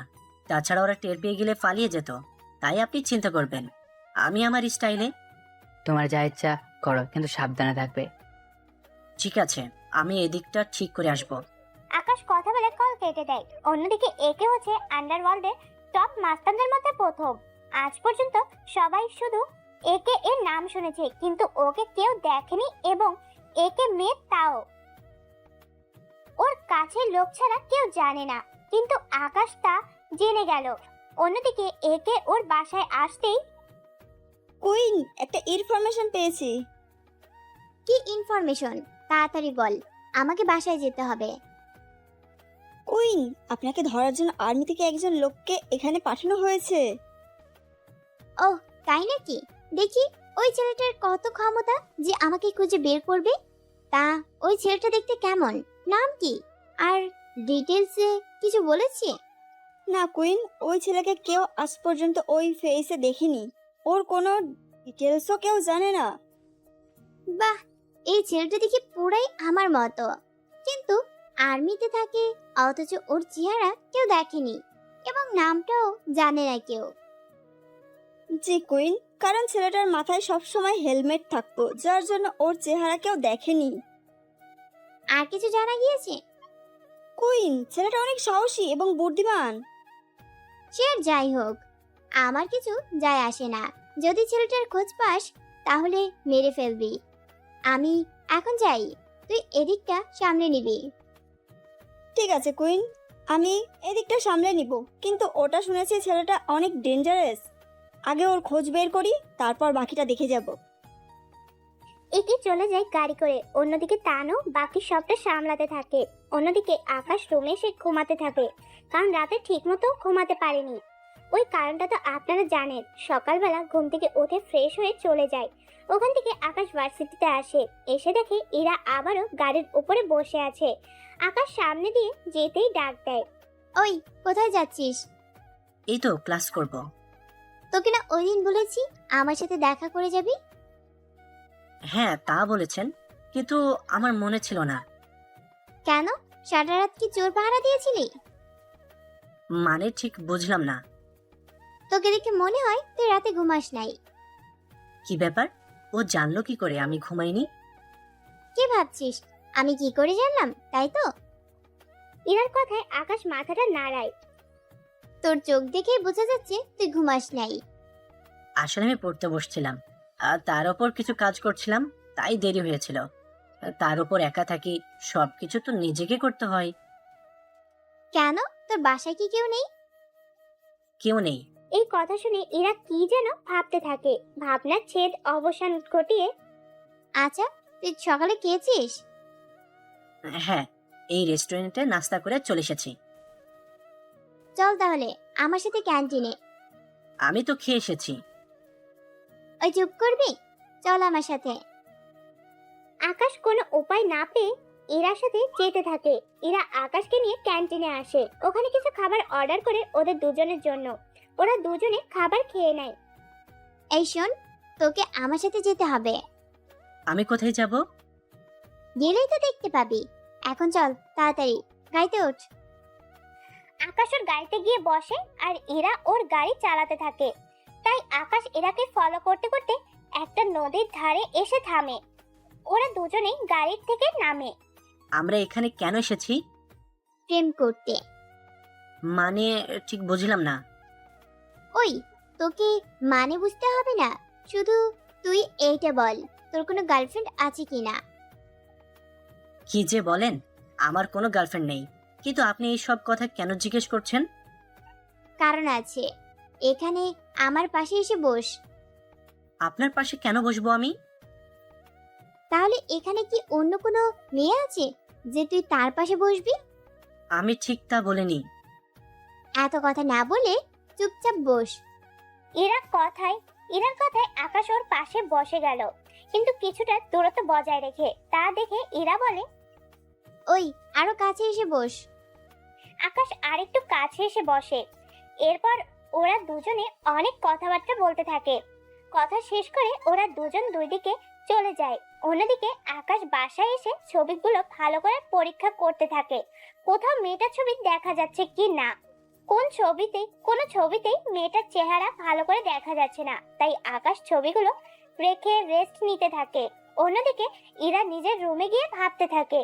তাছাড়া ওরা টের পেয়ে গেলে পালিয়ে যেত। তাই আপনি চিন্তা করবেন, আমি আমার স্টাইলে। তোমার যা ইচ্ছা করো, কিন্তু সাবধানে থাকবে। ঠিক আছে, আমি এদিকটা ঠিক করে আসব। আকাশ কথা বলে কল কেটে দেয়। অন্যদিকে একে হচ্ছে আন্ডারওয়ার্ল্ডের টপ মাস্তানদের মধ্যে প্রথম। আজ পর্যন্ত সবাই শুধু একে এর নাম শুনেছে, কিন্তু ওকে কেউ দেখেনি এবং একে মেয়ে তাও ওর কাছের লোক ছাড়া কেউ জানে না, কিন্তু আকাশ তা জেনে গেল। অন্যদিকে একে ওর বাসায় আসতেই, কুইন, একটা ইনফরমেশন পেয়েছি। কি ইনফরমেশন? তাড়াতাড়ি বল, আমাকে বাসায় যেতে হবে। কুইন, আপনাকে ধরার জন্য আর্মি থেকে একজন লোককে এখানে পাঠানো হয়েছে। ওহ, তাই নাকি? দেখি ওই ছেলেটার কত ক্ষমতা যে আমাকে খুঁজে বের করবে। তা ওই ছেলেটা দেখতে কেমন, নাম কি, আর ডিটেলসে কিছু বলেছে? না কুইন, ওই ছেলেকে কেউ আজ পর্যন্ত ওই ফেসে দেখেনি। ওর কোনো ডিটেলসও কেউ জানে না। বাহ, এই ছেলেটা দেখি পুরাই আমার মতো, কিন্তু আর্মিতে থাকে অথচ ওর চেহারা কেউ দেখেনি এবং নামটাও জানে না কেউ। জি কুইন, কারণ ছেলেটার মাথায় সবসময় হেলমেট থাকতো, যার জন্য ওর চেহারা কেউ দেখেনি। আর কিছু জানা গিয়েছে? কুইন, ছেলেটা অনেক সাহসী এবং বুদ্ধিমান। সে যাই হোক, আমার কিছু যায় আসে না। যদি ছেলেটার খোঁজ পাস তাহলে মেরে ফেলবি। আমি এখন যাই, তুই এদিকটা সামনে নিবি। ঠিক আছে কুইন, আমি এদিকটা সামলে নিব, কিন্তু ওটা শুনেছি ছেলেটা অনেক ডেঞ্জারাস। আগে ওর খোঁজ বের করি, তারপর বাকিটা দেখে যাব। একে চলে যায় গাড়ি করে। অন্যদিকে তানু বাকি সবটা সামলাতে থাকে। অন্যদিকে আকাশ রুমে এসে ঘুমাতে থাকে, কারণ রাতে ঠিকমতো ঘুমাতে পারেনি। ওই কারণটা তো আপনারা জানেন। সকালবেলা ঘুম থেকে উঠে ফ্রেশ হয়ে চলে যায়। ওখান থেকে আকাশ ভার্সিটিতে আসে। এসে দেখে এরা আবারও গাড়ির উপরে বসে আছে। আকাশ সামনে দিয়ে যেতেই ডাক দেয়। ওই, কোথায় যাচ্ছিস? এই তো ক্লাস করব। তোকে না ওই দিন বলেছি আমার সাথে দেখা করে যাবি। হ্যাঁ তা বলেছেন, কিন্তু আমার মনে ছিল না। কেন? সারা রাত কি চোর পাহারা দিয়েছিলি? মানে ঠিক বুঝলাম না। তোকে দেখে মনে হয় তুই রাতে ঘুমাস নাই। কি ব্যাপার? ও জানলো কি করে আমি ঘুমাইনি? কি ভাবছিস আমি কি করে জানলাম, তাই তো? ইরার কথায় আকাশ মাথাটা নাড়ায়। তোর চোখ দেখেই বোঝা যাচ্ছে তুই ঘুমাস নাই। আসলে আমি পড়তে বসছিলাম, আর তার উপর কিছু কাজ করছিলাম, তাই দেরি হয়েছিল। তার উপর একা থাকি, সবকিছু তো নিজেকে করতে হয়। কেন, তোর বাসায় কি কেউ নেই? কেউ নেই। এই কথা শুনে ইরা কি যেন ভাবতে থাকে। ভাবনার ছেদ অবসান ঘটিয়ে আচ্ছা, তুই সকালে খেয়েছিস? হ্যাঁ, এই রেস্টুরেন্টে নাস্তা করে চলে এসেছি। চল তাহলে আমার সাথে ক্যান্টিনে। আমি তো খেয়ে এসেছি। ওই চুপ করবি, চল আমার সাথে। আকাশ কোনো উপায় না পেয়ে ইরার সাথে যেতে থাকে। ইরা আকাশকে নিয়ে ক্যান্টিনে আসে। ওখানে কিছু খাবার অর্ডার করে ওদের দুজনের জন্য। ওরা দুজনে খাবার খেয়ে নেয়। এই শোন, তোকে আমার সাথে যেতে হবে। আমি কোথায় যাব? গেলেই তো দেখতে পাবি। এখন চল তাড়াতাড়ি, গাড়িতে ওঠ। আকাশ ওর গাড়িতে গিয়ে বসে আর ইরা ওর গাড়ি চালাতে থাকে। তাই আকাশ ইরাকে ফলো করতে করতে একটা নদীর ধারে এসে থামে। ওরা দুজনেই গাড়ির থেকে নামে। আমরা এখানে কেন এসেছি? প্রেম করতে। মানে ঠিক বুঝলাম না। ওই, তোকে মানে বুঝতে হবে না, শুধু তুই এইটা বল, তোর কোনো গার্লফ্রেন্ড আছে কিনা? কি যে বলেন, আমার কোনো গার্লফ্রেন্ড নেই। কিন্তু আপনি এই সব কথা কেন জিজ্ঞেস করছেন? কারণ আছে, এখানে আমার পাশে এসে বস। আপনার পাশে কেন বসবো আমি? তাহলে এখানে কি অন্য কোনো মেয়ে আছে যে তুই তার পাশে বসবি? আমি ঠিক তা বলিনি। এত কথা না বলে চুপচাপ বস। ইরার কথায় আকাশ ওর পাশে বসে গেল, কিন্তু কিছুটা দূরত্ব বজায় রেখে। তা দেখে ইরা বলে, ওই, আরো কাছে এসে বস। আকাশ আরেকটু কাছে এসে বসে। এরপর ওরা দুজনে অনেক কথাবার্তা বলতে থাকে। কথা শেষ করে ওরা দুজন দুই দিকে চলে যায়। অন্যদিকে আকাশ বাসায় এসে ছবিগুলো ভালো করে পরীক্ষা করতে থাকে। কোথাও মেয়েটার ছবি দেখা যাচ্ছে কি না। কোনো ছবিতেই মেয়েটার চেহারা ভালো করে দেখা যাচ্ছে না। তাই আকাশ ছবিগুলো রেখে রেস্ট নিতে থাকে। অন্যদিকে ইরা নিজের রুমে গিয়ে ভাবতে থাকে।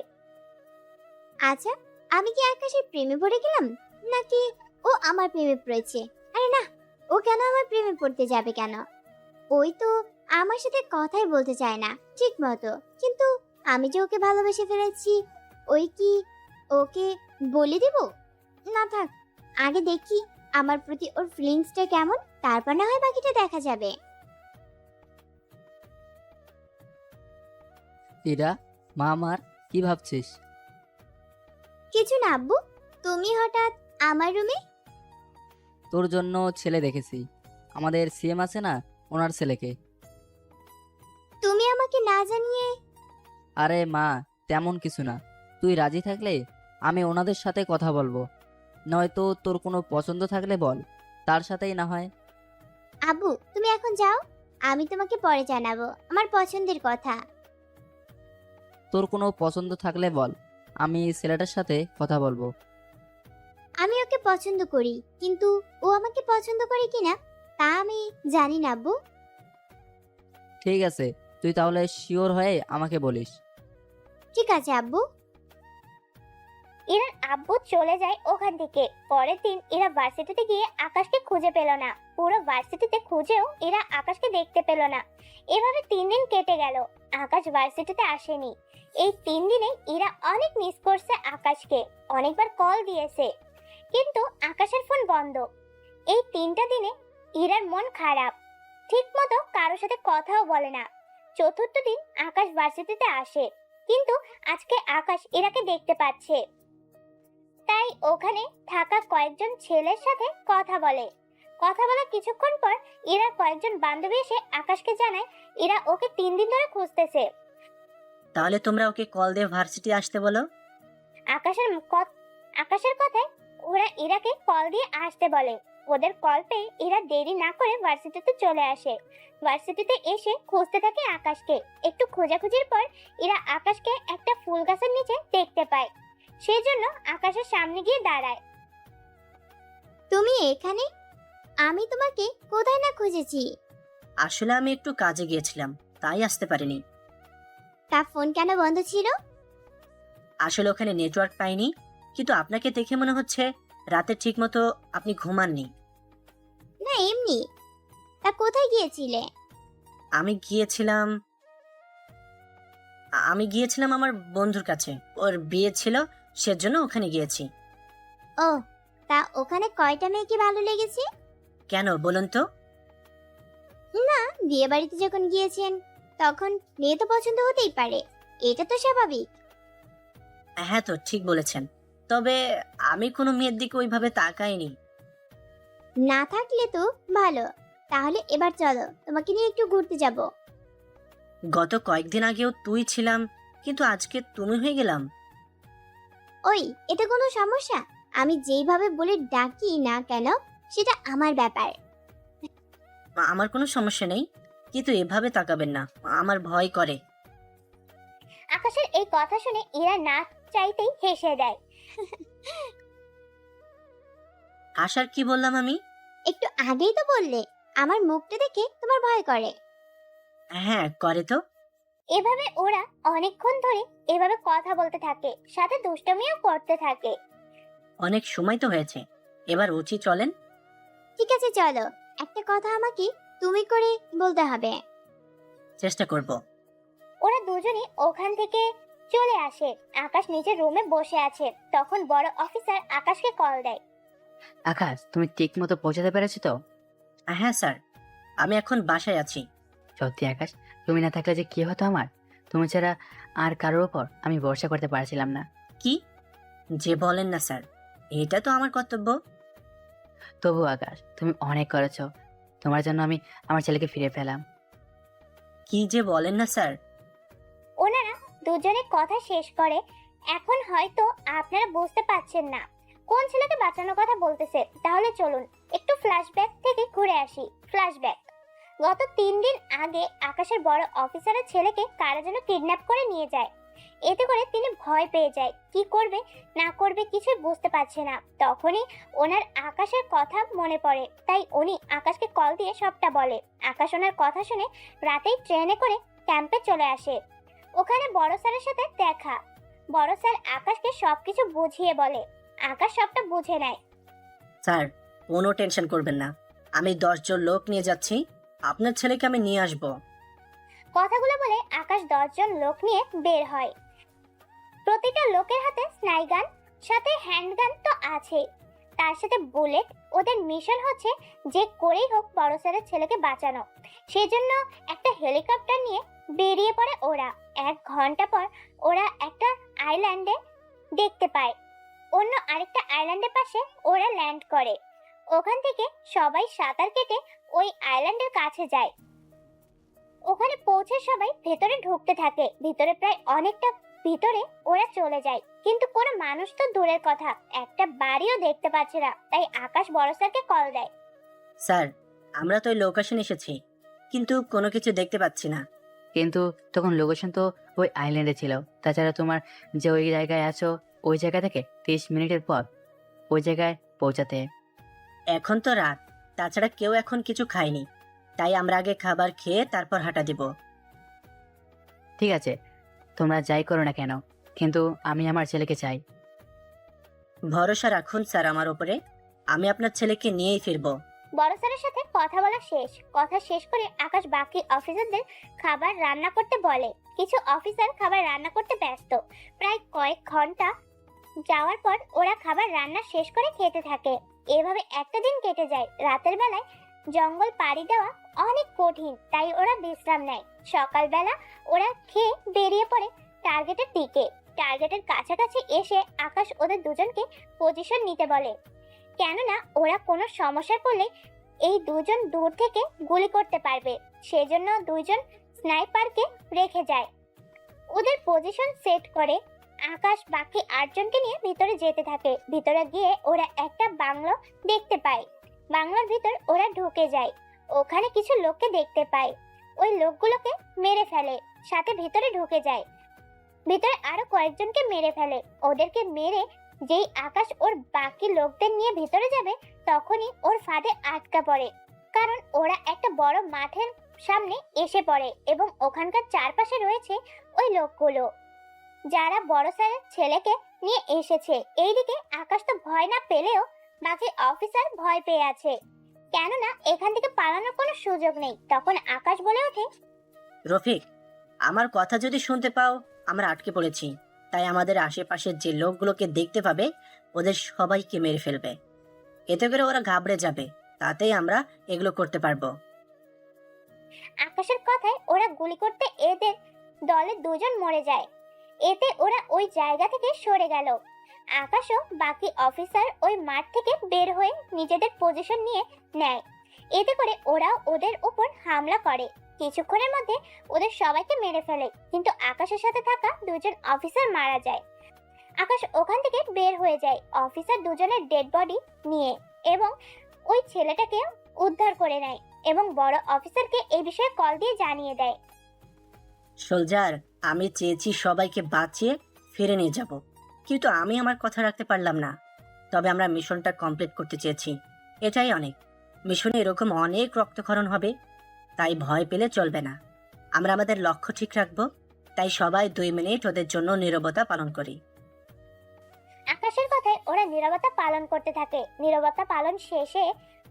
আচ্ছা, আমি কি আকাশের প্রেমে পড়ে গেলাম, নাকি ও আমার প্রেমে পড়েছে? আরে না, ও কেন আমার প্রেমে পড়তে যাবে কেন? ওই তো আমার সাথে কথাই বলতে চায় না ঠিক মতো, কিন্তু আমি যে ওকে ভালোবেসে ফেলেছি, ওই কি ওকে বলে দেব? না থাক, আগে দেখি আমার প্রতি ওর ফিলিংসটা কেমন, তারপর না হয় বাকিটা দেখা যাবে। ইরা, মা আমার, কি ভাবছিস? কিছু না আব্বু, তুমি হঠাৎ আমার রুমে? তোর জন্য ছেলে দেখেছি, আমাদের সিএম আছে না, ওনার ছেলেকে। তুমি আমাকে না জানিয়ে? আরে মা, তেমন কিছু না, তুই রাজি থাকলে আমি ওনাদের সাথে কথা বলবো, নয়তো তোর কোনো পছন্দ থাকলে বল, তার সাথেই না হয়। আব্বু তুমি এখন যাও, আমি তোমাকে পরে জানাবো আমার পছন্দের কথা। তোর কোনো পছন্দ থাকলে বল, আমি ছেলেটার সাথে কথা বলবো। আমি ওকে পছন্দ করি, কিন্তু ও আমাকে পছন্দ করে কিনা তা আমি জানি না আব্বু। ঠিক আছে, তুই তাহলে শিওর হয়ে আমাকে বলিস। ঠিক আছে আব্বু। ইরার আব্বু চলে যায় ওখান থেকে। পরের দিন ইরা ভার্সিটিতে গিয়ে আকাশকে খুঁজে পেল না। পুরো ভার্সিটিতে খুঁজেও ইরা আকাশকে দেখতে পেল না। এভাবে 3 দিন কেটে গেল, আকাশ ভার্সিটিতে আসেনি। এই 3 দিনে ইরা অনেক মিস করছে আকাশকে, অনেকবার কল দিয়েছে, কিন্তু আকাশের ফোন বন্ধ। এই 3টা দিনে ইরার মন খারাপ, ঠিক মতো কারোর সাথে কথাও বলে না। চতুর্থ দিন আকাশ ভার্সিটিতে আসে, কিন্তু আজকে আকাশ ইরাকে দেখতে পাচ্ছে, তাই ওখানে থাকা কয়েকজন ছেলের সাথে কথা বলে। কথা বলার কিছুক্ষণ পর ইরার কয়েকজন বান্ধবী এসে আকাশকে জানায় ইরা ওকে 3 দিন ধরে খুঁজতেছে। তাহলে তোমরা ওকে কল দিয়ে ভার্সিটি আসতে বলো। আকাশের কথায় ওরা ইরাকে কল দিয়ে আসতে বলে। ওদের কল পেয়ে ইরা দেরি না করে ভার্সিটিতে চলে আসে। ভার্সিটিতে এসে খুঁজতে থাকে আকাশকে। একটু খোঁজাখুঁজির পর ইরা আকাশকে একটা ফুল গাছের নিচে দেখতে পায়। সেই জন্য আকাশের সামনে গিয়ে দাঁড়ায়। তুমি এখানে? আমি তোমাকে কোথায় না খুঁজেছি। আসলে আমি একটু কাজে গিয়েছিলাম, তাই আসতে পারিনি। তা ফোন কেন বন্ধ ছিল? আসলে ওখানে নেটওয়ার্ক পাইনি, কিন্তু আপনাকে দেখে মনে হচ্ছে রাতে ঠিক মতো আপনি ঘুমাননি। না এমনি। তা কোথায় গিয়েছিলে? আমি গিয়েছিলাম আমার বন্ধুর কাছে, ওর বিয়ে ছিল, সেজন্য ওখানে গিয়েছি। ও, তা ওখানে কয়টা মেয়েকে ভালো লেগেছে? কেন বলুন তো? না, বিয়ে বাড়িতে যখন গিয়েছেন তখন মেয়ে তো পছন্দ হতেই পারে, এটা তো স্বাভাবিক। হ্যাঁ তো ঠিক বলেছেন, তবে আমি কোনো মেয়ের দিকে ওইভাবে তাকাইনি। না থাকলে তো ভালো। তাহলে এবার চলো, তোমাকে নিয়ে একটু ঘুরতে যাব। গত কয়েকদিন আগেও তুই ছিলাম, কিন্তু আজকে তুমি হয়ে গেলাম। ওই, এটা কোনো সমস্যা? আমি যেইভাবে বলে ডাকি না কেন সেটা আমার ব্যাপার। আমার কোনো সমস্যা নেই, কিন্তু এভাবে তাকাবেন না, আমার ভয় করে। আকাশের এই কথা শুনে ইরা না চাইতেই হেসে দেয়। আশার কি বললাম আমি? একটু আগেই তো বললে আমার মুখটা দেখে তোমার ভয় করে। হ্যাঁ করে তো। এভাবে ওরা অনেকক্ষণ ধরে এভাবে কথা বলতে থাকে, সাথে দুষ্টমিও করতে থাকে। অনেক সময় তো হয়েছে, এবার উচিত চলেন। ঠিক আছে চলো, একটা কথা আমাকে তুমি করে বলতে হবে। চেষ্টা করব। ওরা দুজনই ওখান থেকে চলে আসে। আকাশ নিজের রুমে বসে আছে, তখন বড় অফিসার আকাশকে কল দেয়। আকাশ, তুমি ঠিক মতো পৌঁছাতে পেরেছো তো? হ্যাঁ স্যার, আমি এখন বাসায় আছি। সত্যি আকাশ, তুমি না থাকলে যে কি হতো আমার। তুমি ছাড়া আর কারোর ওপর আমি ভরসা করতে পারছিলাম না। কি যে বলেন না স্যার, এটা তো আমার কর্তব্য। তবু আকাশ, তুমি অনেক করেছো। তোমার জন্য আমি আমার ছেলেকে ফিরে পেলাম। কি যে বলেন না স্যার। ওনারা দুজনে কথা শেষ করে। এখন হয়তো আপনারা বুঝতে পারছেন না কোন ছেলেকে বাঁচানোর কথা বলতেছে। তাহলে চলুন একটু ফ্ল্যাশব্যাক থেকে ঘুরে আসি। ফ্ল্যাশব্যাক, গত 3 দিন আগে আকাশের বড় অফিসারের ছেলেকে কারা যেন কিডন্যাপ করে নিয়ে যায়। এতে করে তিনি ভয় পেয়ে যায়, কি করবে না করবে কিছুই বুঝতে পারছে না। তখনই ওনার আকাশের কথা মনে পড়ে, তাই উনি আকাশকে কল দিয়ে সবটা বলে। আকাশ ওনার কথা শুনে রাতেই ট্রেনে করে ক্যাম্পে চলে আসে। ওখানে বড় স্যারের সাথে দেখা। বড় স্যার আকাশকে সবকিছু বুঝিয়ে বলে। আকাশ সবটা বুঝে নেয়। স্যার কোনো টেনশন করবেন না, আমি 10 জন লোক নিয়ে যাচ্ছি, আপনার ছেলেকে আমি নিয়ে আসব। কথাগুলো বলে আকাশ 10 জন লোক নিয়ে বের হয়। প্রতিটা লোকের হাতে স্নাইগান, সাথে হ্যান্ডগান তো আছে, তার সাথে বুলেট। ওদের মিশন হচ্ছে যে করেই হোক বড় স্যারের ছেলেকে বাঁচানো। সেজন্য একটা হেলিকপ্টার নিয়ে বেরিয়ে পড়ে ওরা। 1 ঘন্টা পর ওরা একটা আইল্যান্ডে দেখতে পায়। অন্য আরেকটা আইল্যান্ডের পাশে ওরা ল্যান্ড করে। ওখান থেকে সবাই সাঁতার কেটে ওই আইল্যান্ডের কাছে যায়। ওখানে পৌঁছে সবাই ভেতরে ঢুকতে থাকে। ভিতরে প্রায় অনেকটা ভিতরে ওরা চলে যায়, কিন্তু কোনো মানুষ তো দূরের কথা, একটা বাড়িও দেখতে পাচ্ছে না। তাই আকাশ বড় স্যারকে কল দেয়। স্যার আমরা তো ওই লোকেশন এসেছি, কিন্তু কোনো কিছু দেখতে পাচ্ছি না। কিন্তু তখন লোকেশন তো ওই আইল্যান্ডে ছিল। তাছাড়া তোমার যে ওই জায়গায় আছো, ওই জায়গা থেকে 30 মিনিটের পথ ওই জায়গায় পৌঁছাতে। এখন তো রাত, তাছাড়া কেউ এখন কিছু খায়নি, তাই আমরা আগে খাবার খেয়ে তারপর হাঁটা দিব। ঠিক আছে, তোমরা যাই করো না কেন, কিন্তু আমি আমার ছেলেকে চাই। ভরসা রাখুন স্যার আমার উপরে, আমি আপনার ছেলেকে নিয়েই ফিরবো। বড় স্যারের সাথে কথা বলা শেষ। কথা শেষ করে আকাশ বাকি অফিসারদের খাবার রান্না করতে বলে। কিছু অফিসার খাবার রান্না করতে ব্যস্ত। প্রায় কয়েক ঘন্টা যাওয়ার পর ওরা খাবার রান্না শেষ করে খেতে থাকে। এভাবে একটা দিন কেটে যায়। রাতের বেলায় জঙ্গল পাড়ি দেওয়া অনেক কঠিন, তাই ওরা বিশ্রাম নেয়। সকালবেলা ওরা খেয়ে বেরিয়ে পড়ে টার্গেটের দিকে। টার্গেটের কাছাকাছি এসে আকাশ ওদের দুজনকে পজিশন নিতে বলে, কেননা ওরা কোনো সমস্যায় পড়লে এই দুজন দূর থেকে গুলি করতে পারবে। সেজন্য দুইজন স্নাইপারকে রেখে যায়। ওদের পজিশন সেট করে আকাশ বাকি 8 জনকে নিয়ে ভিতরে যেতে থাকে। ভিতরে গিয়ে ওরা একটা বাংলো দেখতে পায়। বাংলোর ভিতর ওরা ঢুকে যায়। ওখানে কিছু লোককে দেখতে পায়। ওই লোকগুলোকে মেরে ফেলে, সাথে ভিতরে ঢুকে যায়। ভিতরে আরো কয়েকজনকে মেরে ফেলে। ওদেরকে মেরে যেই আকাশ ওর বাকি লোকদের নিয়ে ভিতরে যাবে, তখনই ওর ফাঁদে আটকা পড়ে। কারণ ওরা একটা বড় মাঠের সামনে এসে পড়ে এবং ওখানকার চারপাশে রয়েছে ওই লোকগুলো, যারা বড় স্যারের ছেলেকে নিয়ে এসেছে। এইদিকে আকাশ তো ভয় না পেলেও বাকি অফিসার ভয় পেয়ে আছে, কেননা এখান থেকে পালানোর কোনো সুযোগ নেই। তখন আকাশ বলে ওঠে, রফিক, আমার কথা যদি শুনতে পাও, আমরা আটকে পড়েছি, তাই আমাদের আশেপাশের যে লোকগুলোকে দেখতে পাবে ওদের সবাইকে মেরে ফেলবে। এতে করে ওরা ঘাবড়ে যাবে, তাতেই আমরা এগুলো করতে পারবো। আকাশের কথায় ওরা গুলি করতে এদের দলে 2 জন মরে যায়। এতে ওরা ওই জায়গা থেকে সরে গেল। আকাশও বাকি অফিসার ওই মাঠ থেকে বের হয়ে নিজেদের পজিশন নিয়ে নেয়। এতে করে ওরাও ওদের উপর হামলা করে। কিছুক্ষণের মধ্যে ওদের সবাইকে মেরে ফেলে, কিন্তু আকাশের সাথে থাকা 2 জন অফিসার মারা যায়। আকাশ ওখান থেকে বের হয়ে যায় অফিসার 2 জনের ডেড বডি নিয়ে, এবং ওই ছেলেটাকে উদ্ধার করে নেয় এবং বড় অফিসারকে এই বিষয়ে কল দিয়ে জানিয়ে দেয়। সোলজার, আমি চেয়েছি সবাইকে বাঁচিয়ে ফিরে নিয়ে যাব, কিন্তু আমি আমার কথা রাখতে পারলাম না। তবে আমরা মিশনটা কমপ্লিট করতে চেয়েছি, এটাই অনেক। মিশনে এরকম অনেক রক্তক্ষরণ হবে, তাই ভয় পেলে চলবে না। আমরা আমাদের লক্ষ্য ঠিক রাখবো, তাই সবাই 2 মিনিট ওদের জন্য নীরবতা পালন করি। আকাশের কথায় ওরা নীরবতা পালন করতে থাকে। নীরবতা পালন শেষে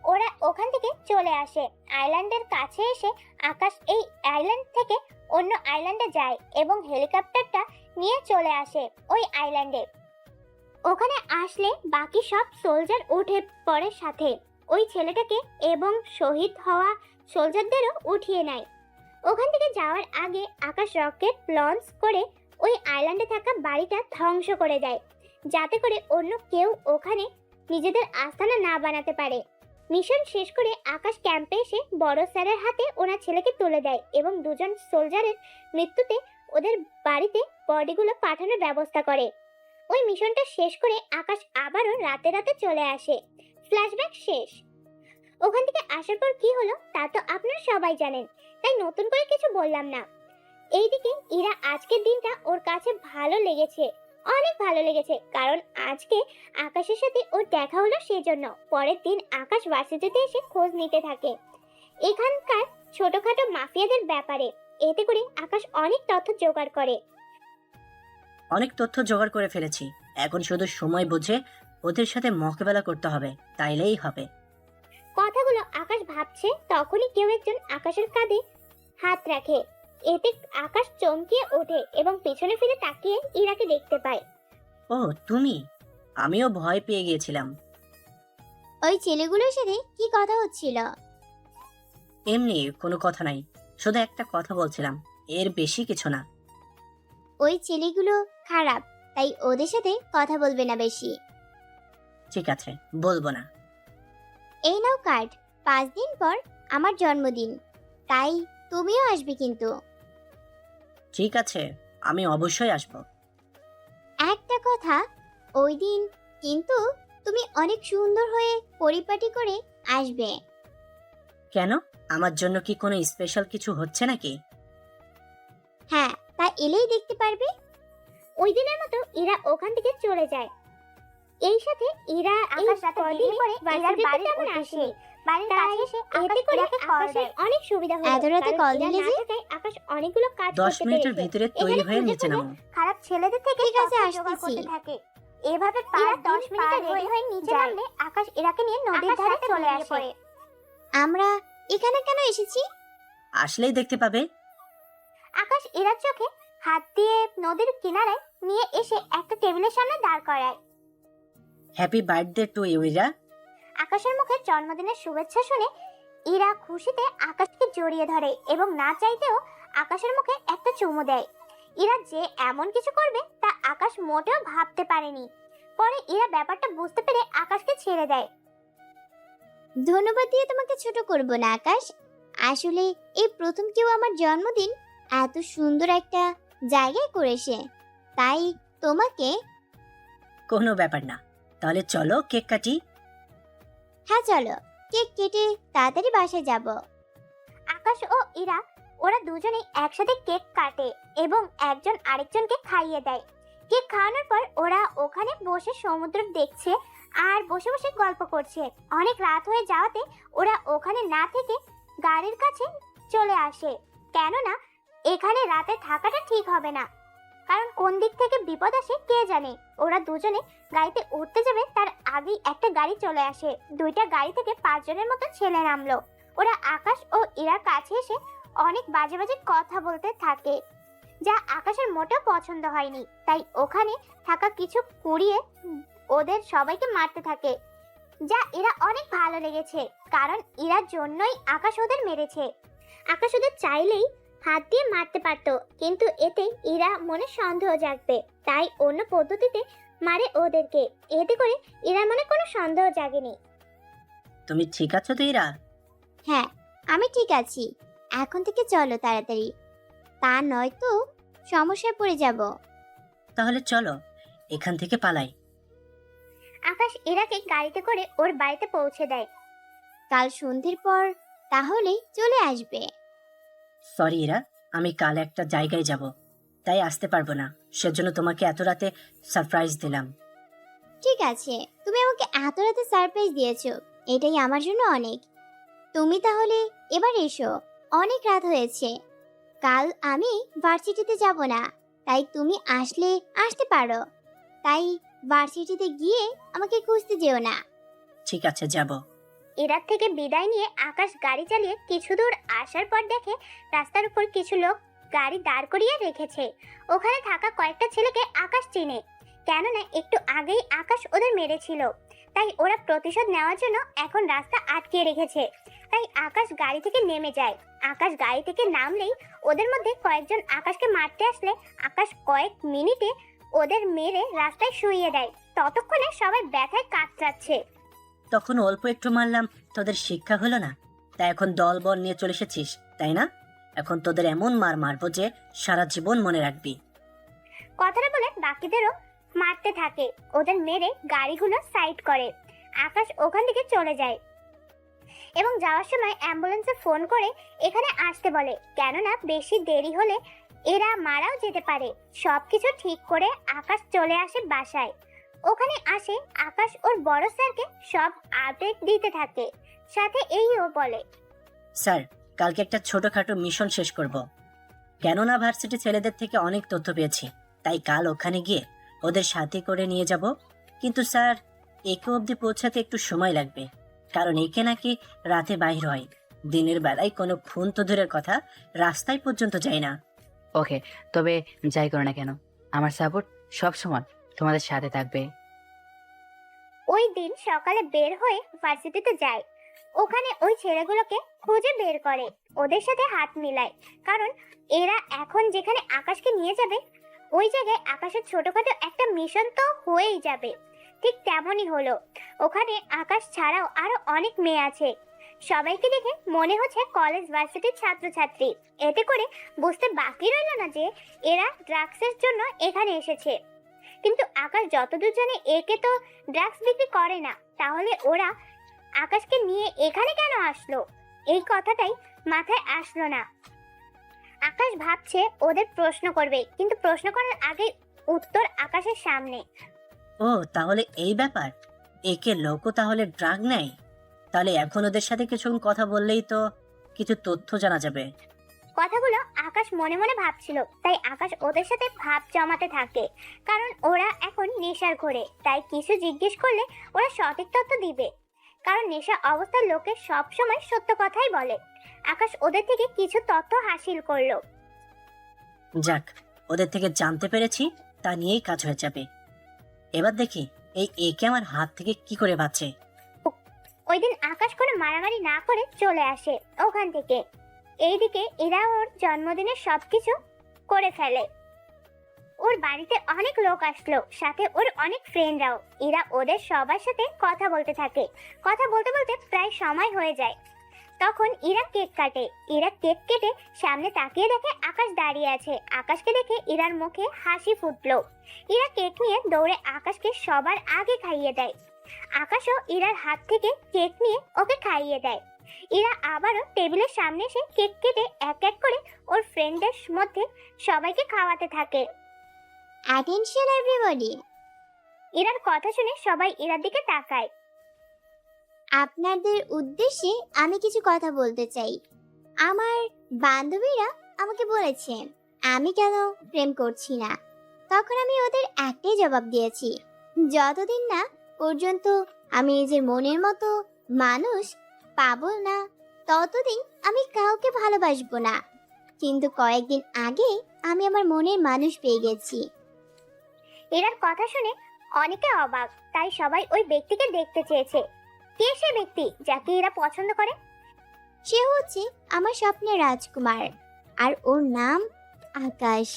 ওরা ওখান থেকে চলে আসে। আইল্যান্ডের কাছে এসে আকাশ এই আইল্যান্ড থেকে অন্য আইল্যান্ডে যায় এবং হেলিকপ্টারটা নিয়ে চলে আসে ওই আইল্যান্ডে। ওখানে আসলে বাকি সব সোলজার উঠে পড়ে সাথে। ওই ছেলেটাকে এবং শহীদ হওয়া সোলজারদেরও উঠিয়ে নেয়। ওখান থেকে যাওয়ার আগে আকাশ রকেট লঞ্চ করে ওই আইল্যান্ডে থাকা বাড়িটা ধ্বংস করে দেয়, যাতে করে অন্য কেউ ওখানে নিজেদের আস্তানা না বানাতে পারে। মিশন শেষ করে আকাশ ক্যাম্পে এসে বড় স্যারের হাতে ওনার ছেলেকে তুলে দেয় এবং 2 জন সোলজারের মৃত্যুতে ওদের বাড়িতে বডিগুলো পাঠানোর ব্যবস্থা করে। ওই মিশনটা শেষ করে আকাশ আবারও রাতে রাতে চলে আসে। ফ্ল্যাশব্যাক শেষ। ওখান থেকে আসার পর কি হলো তা তো আপনারা সবাই জানেন, তাই নতুন করে কিছু বললাম না। এইদিকে ইরা আজকের দিনটা ওর কাছে ভালো লেগেছে, অনেক ভালো লেগেছে, কারণ আজকে আকাশের সাথে ওর দেখা হলো। সেই জন্য পরের দিন আকাশ ভার্সিটিতে এসে খোঁজ নিতে থাকে এখানকার ছোটখাটো মাফিয়াদের ব্যাপারে। এতে করে আকাশ অনেক তথ্য জোগাড় করে। অনেক তথ্য জোগাড় করে ফেলেছি, এখন শুধু সময় বুঝে ওদের সাথে মোকাবেলা করতে হবে, তাইলেই হবে। কথাগুলো আকাশ ভাবছে, তখনই কেউ একজন আকাশের কাঁধে হাত রাখে। এতে আকাশ চমকিয়ে ওঠে এবং পেছনে ফিরে তাকিয়ে ইরাকে দেখতে পায়। ও তুমি, আমিও ভয় পেয়ে গিয়েছিলাম। ওই ছেলেগুলোর সাথে কি কথা হচ্ছিল? এমনি কোনো কথা নাই, শুধু একটা কথা বলছিলাম, এর বেশি কিছু না। ওই ছেলেগুলো খারাপ, তাই ওদের সাথে কথা বলবে না বেশি। ঠিক আছে, বলবো না। এই নাও কার্ড, 5 দিন পর আমার জন্মদিন, তাই তুমিও আসবে কিন্তু। ঠিক আছে, আমি অবশ্যই আসবো। একটা কথা, ওই দিন কিন্তু তুমি অনেক সুন্দর হয়ে পরিপাটি করে আসবে। কেন, আমার জন্য কি কোনো স্পেশাল কিছু হচ্ছে নাকি? হ্যাঁ, তা এলেই দেখতে পারবে। ওই দিনের মতো ইরা ওখান থেকে চলে যায়। এই সাথে ইরা কদিন পরে ইরার বাড়ির তেমন আসেনি। বাড়ির কাছে এসে এতে করে আকাশের অনেক সুবিধা হলো। এত রাতে কল দিলে যে আকাশ অনেকগুলো কাজ 10 করতে মিনিটের পেরেছে। ভিতরে তৈরি হয়ে নিচে নামো। খারাপ ছেলেদের থেকে ঠিক আছে আসতেছি। এভাবে 10 মিনিটে রেডি হয়ে নিচে নামলে আকাশ ইরাকে নিয়ে নদীর ধারে চলে আসে। আমরা এখানে কেন এসেছি? আসলেই দেখতে পাবে। আকাশ ইরার চোখে হাত দিয়ে নদীর কিনারায় নিয়ে এসে একটা টেবিলের সামনে দাঁড় করায়। Happy birthday to you Ira. আকাশের মুখে জন্মদিনের শুভেচ্ছা শুনে ইরা খুশিতে আকাশকে জড়িয়ে ধরে এবং না চাইতেও আকাশের মুখে একটা চুমু দেয়। ইরা যে এমন কিছু করবে তা আকাশ মোটেও ভাবতে পারেনি। পরে ইরা ব্যাপারটা বুঝতে পেরে আকাশকে ছেড়ে দেয়। ধন্যবাদ দিয়ে তোমাকে ছোট করব না আকাশ। আসলে এই প্রথম কেউ আমার জন্মদিন এত সুন্দর একটা জায়গায় করেছে, তাই তোমাকে। কোনো ব্যাপার না, তাহলে চলো কেক কাটি। হ্যাঁ চলো, কেক কেটে তাড়াতাড়ি বাসায় যাব। আকাশ ও ইরা ওরা দুজনেই একসাথে কেক কাটে এবং একজন আরেকজনকে খাইয়ে দেয়। কেক খাওয়ানোর পর ওরা ওখানে বসে সমুদ্র দেখছে আর বসে বসে গল্প করছে। অনেক রাত হয়ে যাওয়াতে ওরা ওখানে না থেকে গাড়ির কাছে চলে আসে, কেননা এখানে রাতে থাকাটা ঠিক হবে না, কারণ কোন দিক থেকে বিপদ আসে কে জানে। ওরা দুজনে গাড়িতে উঠতে যাবে তার আগেই একটা গাড়ি চলে আসে। দুইটা গাড়ি থেকে 5 জনের মতো ছেলে নামলো। ওরা আকাশ ও ইরার কাছে এসে অনেক বাজে বাজে কথা বলতে থাকে, যা আকাশের মোটেও পছন্দ হয়নি। তাই ওখানে থাকা কিছু কুড়িয়ে ওদের সবাইকে মারতে থাকে, যা এরা অনেক ভালো লেগেছে, কারণ ইরার জন্যই আকাশ ওদের মেরেছে। আকাশ ওদের চাইলেই হাত দিয়ে মারতে পারত, কিন্তু এতে ইরা মনে সন্দেহ জাগবে, তাই অন্য পদ্ধতিতে মারে ওদেরকে। এতে করে ইরার মনে কোনো সন্দেহ জাগেনি। তুমি ঠিক আছো তো ইরা? হ্যাঁ, আমি ঠিক আছি। এখন থেকে চলো তাড়াতাড়ি, তা নয়তো সমস্যায় পড়ে যাব। তাহলে চলো এখান থেকে পালাই। আকাশ ইরাকে গাড়িতে করে ওর বাড়িতে পৌঁছে দেয়। কাল সন্ধ্যের পর তাহলে চলে আসবে। সরি ইরা, আমি কাল একটা জায়গায় যাব, তাই আসতে পারবো না। সেজন্য তোমাকে এত রাতে সারপ্রাইজ দিলাম। ঠিক আছে, তুমি আমাকে এত রাতে সারপ্রাইজ দিয়েছো, এটাই আমার জন্য অনেক। তুমি তাহলে এবার এসো, অনেক রাত হয়েছে। কাল আমি ভার্সিটিতে যাব না, তাই তুমি আসলে আসতে পারো। তাই ভার্সিটিতে গিয়ে আমাকে খুঁজতে যেও না। ঠিক আছে, যাব। ইরার থেকে বিদায় নিয়ে আকাশ গাড়ি চালিয়ে কিছু দূর আসার পর দেখে রাস্তার উপর কিছু লোক গাড়ি দাঁড় করিয়ে রেখেছে। ওখানে থাকা কয়েকটা ছেলেকে আকাশ চেনে, কেননা একটু আগেই আকাশ ওদের মেরেছিল। তাই ওরা প্রতিশোধ নেওয়ার জন্য এখন রাস্তা আটকিয়ে রেখেছে। তাই আকাশ গাড়ি থেকে নেমে যায়। আকাশ গাড়ি থেকে নামলেই ওদের মধ্যে কয়েকজন আকাশকে মারতে আসলে আকাশ কয়েক মিনিটে ওদের মেরে রাস্তায় শুইয়ে দেয়। ততক্ষণে সবাই ব্যথায় কাতরাচ্ছে। তখন অল্প একটু মারলাম, তোদের শিক্ষা হলো না? তাই এখন দল বল নিয়ে চলে এসেছিস, তাই না? এখন তোদের এমন মার মারবো যে সারা জীবন মনে রাখবি। কথাটা বলে বাকিদেরও মারতে থাকে। ওদের মেরে গাড়িগুলো সাইড করে আকাশ ওখান থেকে চলে যায় এবং যাওয়ার সময় অ্যাম্বুলেন্সে ফোন করে এখানে আসতে বলে, কেননা বেশি দেরি হলে এরা মারাও যেতে পারে। সবকিছু ঠিক করে আকাশ চলে আসে বাসায়। ওখানে আসে আকাশ ওর বড় স্যারকে সব আপডেট দিতে থাকে, সাথে এইও বলে, স্যার, কালকে একটা ছোটখাটো মিশন শেষ করব। কেননা ভার্সিটি ছেলেদের থেকে অনেক তথ্য পেয়েছি, তাই কাল ওখানে গিয়ে ওদের সাথে করে নিয়ে যাব। কিন্তু স্যার, একে অবধি পৌঁছাতে একটু সময় লাগবে, কারণ একে নাকি রাতে বাইর হয়। দিনের বেলায় কোনো খুন তো দূরের কথা, রাস্তায় পর্যন্ত যায় না। ওকে, তবে যাই করো না কেন, আমার সাপোর্ট সব সময় তোমাদের সাথে থাকবে। ওই দিন সকালে বের হয়ে ভার্সিটিতে যায়। ওখানে ওই ছেলেগুলোকে খুঁজে বের করে, ওদের সাথে হাত মিলায়, কারণ এরা এখন যেখানে আকাশকে নিয়ে যাবে ওই জায়গায় আকাশের ছোটখাটো একটা মিশন তো হয়েই যাবে। ঠিক তেমনই হলো। ওখানে আকাশ ছাড়াও আরো অনেক মেয়ে আছে। সবাইকে দেখে মনে হচ্ছে কলেজ ভার্সিটির ছাত্রছাত্রী। এতে করে বুঝতে বাকি রইল না যে এরা ড্রাগসের জন্য এখানে এসেছে। কিন্তু আকাশ যতদূর জানে একে তো ড্রাগস বিক্রি করে না, তাহলে ওরা আকাশকে নিয়ে এখানে কেন আসলো? এই কথাটাই মাথায় আসলো না। আকাশ ভাবছে ওদের প্রশ্ন করবে, কিন্তু প্রশ্ন করার আগে উত্তর আকাশের সামনে। ও, তাহলে এই ব্যাপার। একে লোকও তাহলে ড্রাগ নেয়। তাহলে এখন ওদের সাথে কিছুক্ষণ কথা বললেই তো কিছু তথ্য জানা যাবে। কথাগুলো আকাশ মনে মনে ভাবছিল, তাই আকাশ ওদের সাথে ভাব জমাতে থাকে। কারণ ওরা এখন নেশার ঘোরে, তাই কিছু জিজ্ঞেস করলে ওরা সঠিক তথ্য দিবে। কারণ নেশা অবস্থার লোকে সবসময় সত্য কথাই বলে। আকাশ ওদের থেকে কিছু তথ্য হাসিল করলো। যাক, ওদের থেকে জানতে পেরেছি, তা নিয়েই কাজ হয়ে যাবে। এবার দেখি এই একে আমার হাত থেকে কি করে বাঁচে। ওই দিন আকাশ কোনো মারামারি না করে চলে আসে ওখান থেকে। এইদিকে এরা ওর জন্মদিনের সবকিছু করে ফেলে। ওর বাড়িতে অনেক লোক আসলো, সাথে ওর অনেক ফ্রেন্ডরাও। এরা ওদের সবার সাথে কথা বলতে থাকে। কথা বলতে বলতে প্রায় সময় হয়ে যায়। তখন ইরা কেক কাটে। ইরা কেক কেটে সামনে তাকিয়ে দেখে আকাশ দাঁড়িয়ে আছে। আকাশকে দেখে ইরার মুখে হাসি ফুটলো। ইরা কেক নিয়ে দৌড়ে আকাশকে সবার আগে খাইয়ে দেয়। আকাশও ইরার হাত থেকে কেক নিয়ে ওকে খাইয়ে দেয়। ইরা আবারও টেবিলের সামনে এসে কেক কেটে এক এক করে ওর ফ্রেন্ডদের মধ্যে সবাইকে খাওয়াতে থাকে। অ্যাটেনশন এভরিবডি, ইরার কথা শুনে সবাই ইরার দিকে তাকায়। আপনাদের উদ্দেশ্যে আমি কিছু কথা বলতে চাই। আমার বান্ধবীরা আমাকে বলেছে আমি কেন প্রেম করছি না। তখন আমি ওদের একটাই জবাব দিয়েছি, যতদিন না পর্যন্ত আমি নিজের মনের মতো মানুষ পাবো না, ততদিন আমি কাউকে ভালোবাসবো না। কিন্তু কয়েকদিন আগে আমি আমার মনের মানুষ পেয়ে গেছি। ইরার কথা শুনে অনেকে অবাক, তাই সবাই ওই ব্যক্তিকে দেখতে চেয়েছে। কে সে ব্যক্তি যাকে ইরা পছন্দ করে? সে হচ্ছে আমার স্বপ্নের রাজকুমার, আর ওর নাম আকাশ।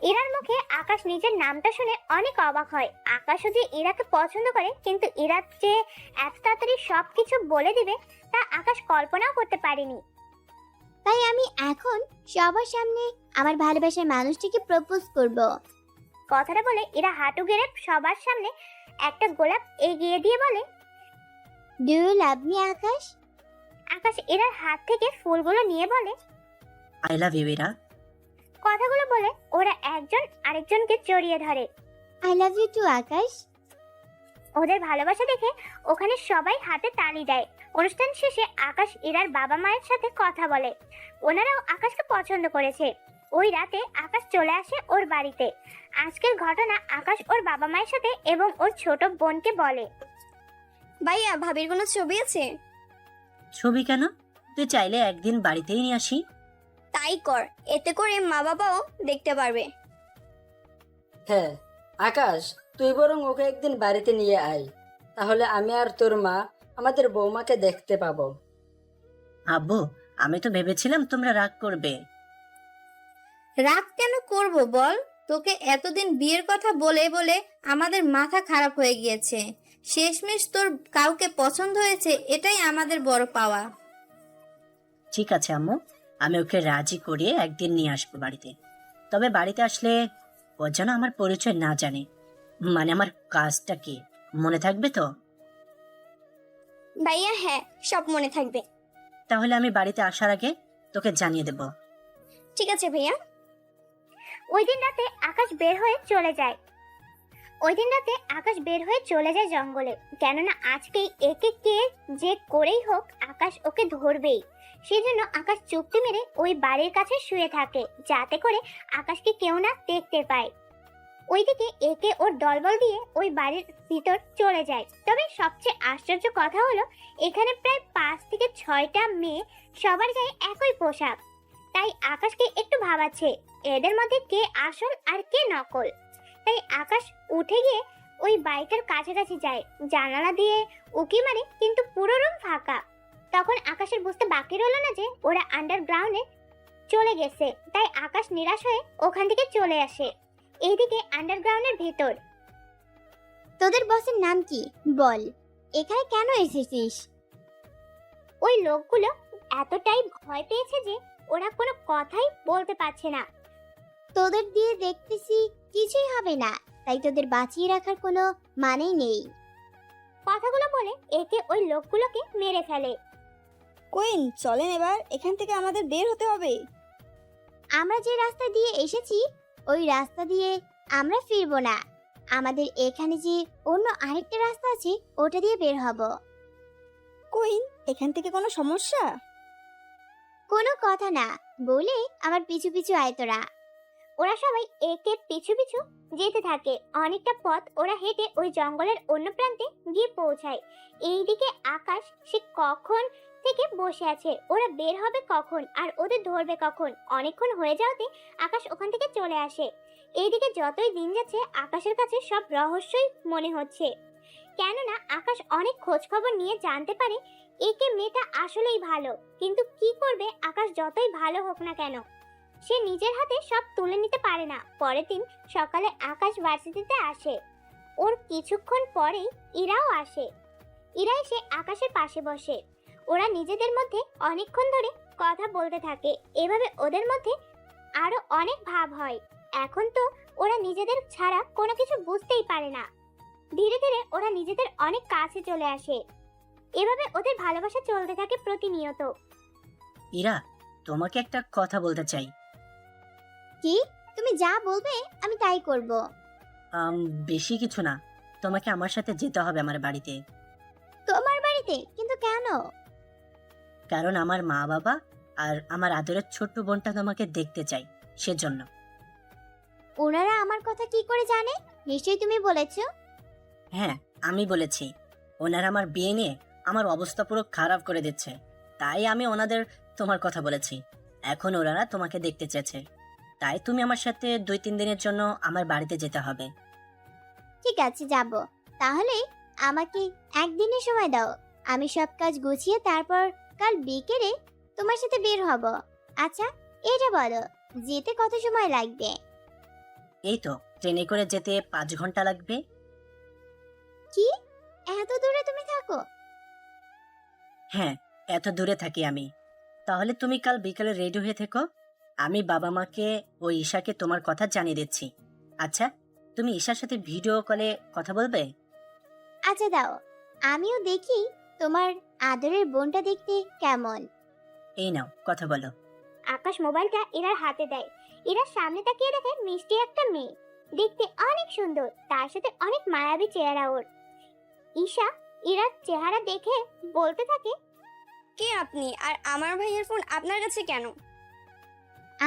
ইরার মুখে আকাশ নিজের নামটা শুনে অনেক অবাক হয়। আকাশও যে ইরাকে পছন্দ করে, কিন্তু ইরার যে এত তাড়াতাড়ি সবকিছু বলে দিবে তা আকাশ কল্পনাও করতে পারেনি। তাই আমি এখন সবার সামনে আমার ভালোবাসার মানুষটিকে প্রপোজ করব। কথাটা বলে ইরা হাঁটু গেড়ে সবার সামনে একটা গোলাপ এগিয়ে দিয়ে বলে, ডু ইউ লাভ মি আকাশ? আকাশ ইরার হাত থেকে ফুলগুলো নিয়ে বলে, আই লাভ ইউ ইরা। কথাগুলো বলে ওরা একজন আরেকজনকে জড়িয়ে ধরে। আই লাভ ইউ টু আকাশ। ওদের ভালোবাসা দেখে ওখানে সবাই হাতে তালি দেয়। অনুষ্ঠান শেষে আকাশ ইরার বাবা মায়ের সাথে কথা বলে। ওনারাও আকাশকে পছন্দ করেছে। ওই রাতে আকাশ চলে আসে ওর বাড়িতে। আজকের ঘটনা আকাশ ওর বাবা মায়ের সাথে এবং ওর ছোট বোনকে বলে। ভাইয়া, ভাবির কোনো ছবি আছে? ছবি কেন? তুই চাইলে একদিন বাড়িতেই নিয়ে আসি। তাই কর, এতে করে মা বাবাও দেখতে পারবে। হ্যাঁ আকাশ, তুই বরং ওকে একদিন বাড়িতে নিয়ে আয়, তাহলে আমি আর তোর মা আমাদের বৌমাকে দেখতে পাবো। আব্বু, আমি তো ভেবেছিলাম তোমরা রাগ করবে। রাগ কেন করব বল? তোকে এতদিন বিয়ের কথা বলে বলে আমাদের মাথা খারাপ হয়ে গিয়েছে। শেষমেশ তোর কাউকে পছন্দ হয়েছে, এটাই আমাদের বড় পাওয়া। ঠিক আছে আম্মু, আমি ওকে রাজি করিয়ে একদিন নিয়ে আসবো বাড়িতে। তবে বাড়িতে আসলে ও যেন আমার পরিচয় না জানে, মানে আমার কাজটা কি, মনে থাকবে তো? ভাইয়া হ্যাঁ, সব মনে থাকবে। তাহলে আমি বাড়িতে আসার আগে তোকে জানিয়ে দেব। ঠিক আছে ভাইয়া। ওই দিন রাতে আকাশ বের হয়ে চলে যায় জঙ্গলে। কেননা আজকেই একে কে যে করেই হোক আকাশ ওকে ধরবেই। সেজন্য আকাশ চুক্তি মেরে ওই বাড়ির কাছে শুয়ে থাকে, যাতে করে আকাশকে কেউ না দেখতে পায়। ওইদিকে একে ওর দলবল দিয়ে ওই বাড়ির ভিতর চলে যায়। তবে সবচেয়ে আশ্চর্য কথা হলো, এখানে প্রায় 5 থেকে 6টা মেয়ে, সবার গায়ে একই পোশাক। তাই আকাশকে একটু ভাবাচ্ছে এদের মধ্যে কে আসল আর কে নকল। তাই আকাশ উঠে গিয়ে ওই বাড়িটার কাছাকাছি যায়, জানালা দিয়ে উকি মারে, কিন্তু পুরো রুম ফাঁকা। তখন আকাশের বুঝতে বাকি রইল না যে ওরা আন্ডারগ্রাউন্ডে চলে গেছে। তাই আকাশ নিরাশ হয়ে ওখান থেকে চলে আসে। এইদিকে আন্ডারগ্রাউন্ডের ভেতর। তোদের বসের নাম কি বল, এখানে কেন এসেছিস? ওই লোকগুলো এতটাই ভয় পেয়েছে যে ওরা কোনো কথাই বলতে পারছে না। তোদের দিয়ে দেখতেছি কিছুই হবে না, তাই তোদের বাঁচিয়ে রাখার কোনো মানেই নেই। কথাগুলো বলে একে ওই লোকগুলোকে মেরে ফেলে। কুইন, চলেন এবার এখান থেকে আমাদের বের হতে হবে। আমরা যে রাস্তা দিয়ে এসেছি ওই রাস্তা দিয়ে আমরা ফিরবো না। আমাদের এখানে যে অন্য আরেকটা রাস্তা আছে ওটা দিয়ে বের হব। কুইন, এখান থেকে কোনো সমস্যা? কোনো কথা না বলে আমার পিছু পিছু আয় তোরা। ওরা সবাই একে পিছু পিছু যেতে থাকে। অনেকটা পথ ওরা হেঁটে ওই জঙ্গলের অন্য প্রান্তে গিয়ে পৌঁছায়। এইদিকে আকাশ সে কখন থেকে বসে আছে, ওরা বের হবে কখন আর ওদের ধরবে কখন। অনেকক্ষণ হয়ে যাওয়াতে আকাশ ওখান থেকে চলে আসে। এইদিকে যতই দিন যাচ্ছে আকাশের কাছে সব রহস্যই মনে হচ্ছে, কেননা আকাশ অনেক খোঁজ খবর নিয়ে জানতে পারে একে মেয়েটা আসলেই ভালো। কিন্তু কি করবে, আকাশ যতই ভালো হোক না কেন সে নিজের হাতে সব তুলে নিতে পারে না। পরের দিন সকালে আকাশ ভার্সিটিতে আসে। ওর কিছুক্ষণ পরেই ইরাও আসে। ইরা এসে আকাশের পাশে বসে। ওরা নিজেদের মধ্যে অনেকক্ষণ ধরে কথা বলতে থাকে। এভাবে ওদের মধ্যে আরো অনেক ভাব হয়। এখন তো ওরা নিজেদের ছাড়া কোনো কিছু বুঝতেই পারে না। ধীরে ধীরে ওরা নিজেদের অনেক কাছে চলে আসে। এভাবে ওদের ভালোবাসা চলতে থাকে প্রতিনিয়ত। ইরা, তোমাকে একটা কথা বলতে চাই। কি? তুমি যা বলবে আমি তাই করব। বেশি কিছু না, তোমাকে আমার সাথে যেতে হবে আমার বাড়িতে। তোমার বাড়িতে? কিন্তু কেন? কারণ আমার মা বাবা আর আমার আদরের ছোট্ট বোনটা তোমাকে দেখতে চাই, সেজন্য। ওনারা আমার কথা কি করে জানে? নিশ্চয়ই তুমি বলেছো। হ্যাঁ, আমি বলেছি। ওনারা আমার বিয়ে নিয়ে আমার অবস্থা পুরো খারাপ করে দিচ্ছে, তাই আমি ওনাদের তোমার কথা বলেছি। এখন ওনারা তোমাকে দেখতে চেয়েছে, তাই তুমি আমার সাথে 2-3 দিনের জন্য আমার বাড়িতে যেতে হবে। ঠিক আছে, যাব। তাহলে আমাকে একদিনের সময় দাও, আমি সব কাজ গুছিয়ে তারপর কাল বিকেলে তোমার সাথে বের হব। আচ্ছা, এটা বলো, যেতে কত সময় লাগবে? এই তো ট্রেনে করে যেতে 5 ঘন্টা লাগবে। কি? এত দূরে তুমি থাকো? হ্যাঁ, এত দূরে থাকি আমি। তাহলে তুমি কাল বিকেলে রেডি হয়ে থেকো। আমি বাবা মাকে ও ঈশাকে তোমার কথা জানিয়ে দিচ্ছি। আচ্ছা, তুমি ঈশার সাথে ভিডিও কলে কথা বলবে? আচ্ছা দাও, আমিও দেখি তোমার আদরের বোনটা দেখতে কেমন। এই নাও, কথা বলো। আকাশ মোবাইলটা ইরার হাতে দেয়। ইরার সামনে তাকিয়ে দেখে মিষ্টি একটা মেয়ে, দেখতে অনেক সুন্দর, তার সাথে অনেক মায়াবী চেহারা ওর। ঈশা ইরার চেহারা দেখে বলতে থাকে, কে আপনি আর আমার ভাইয়ের ফোন আপনার কাছে কেন?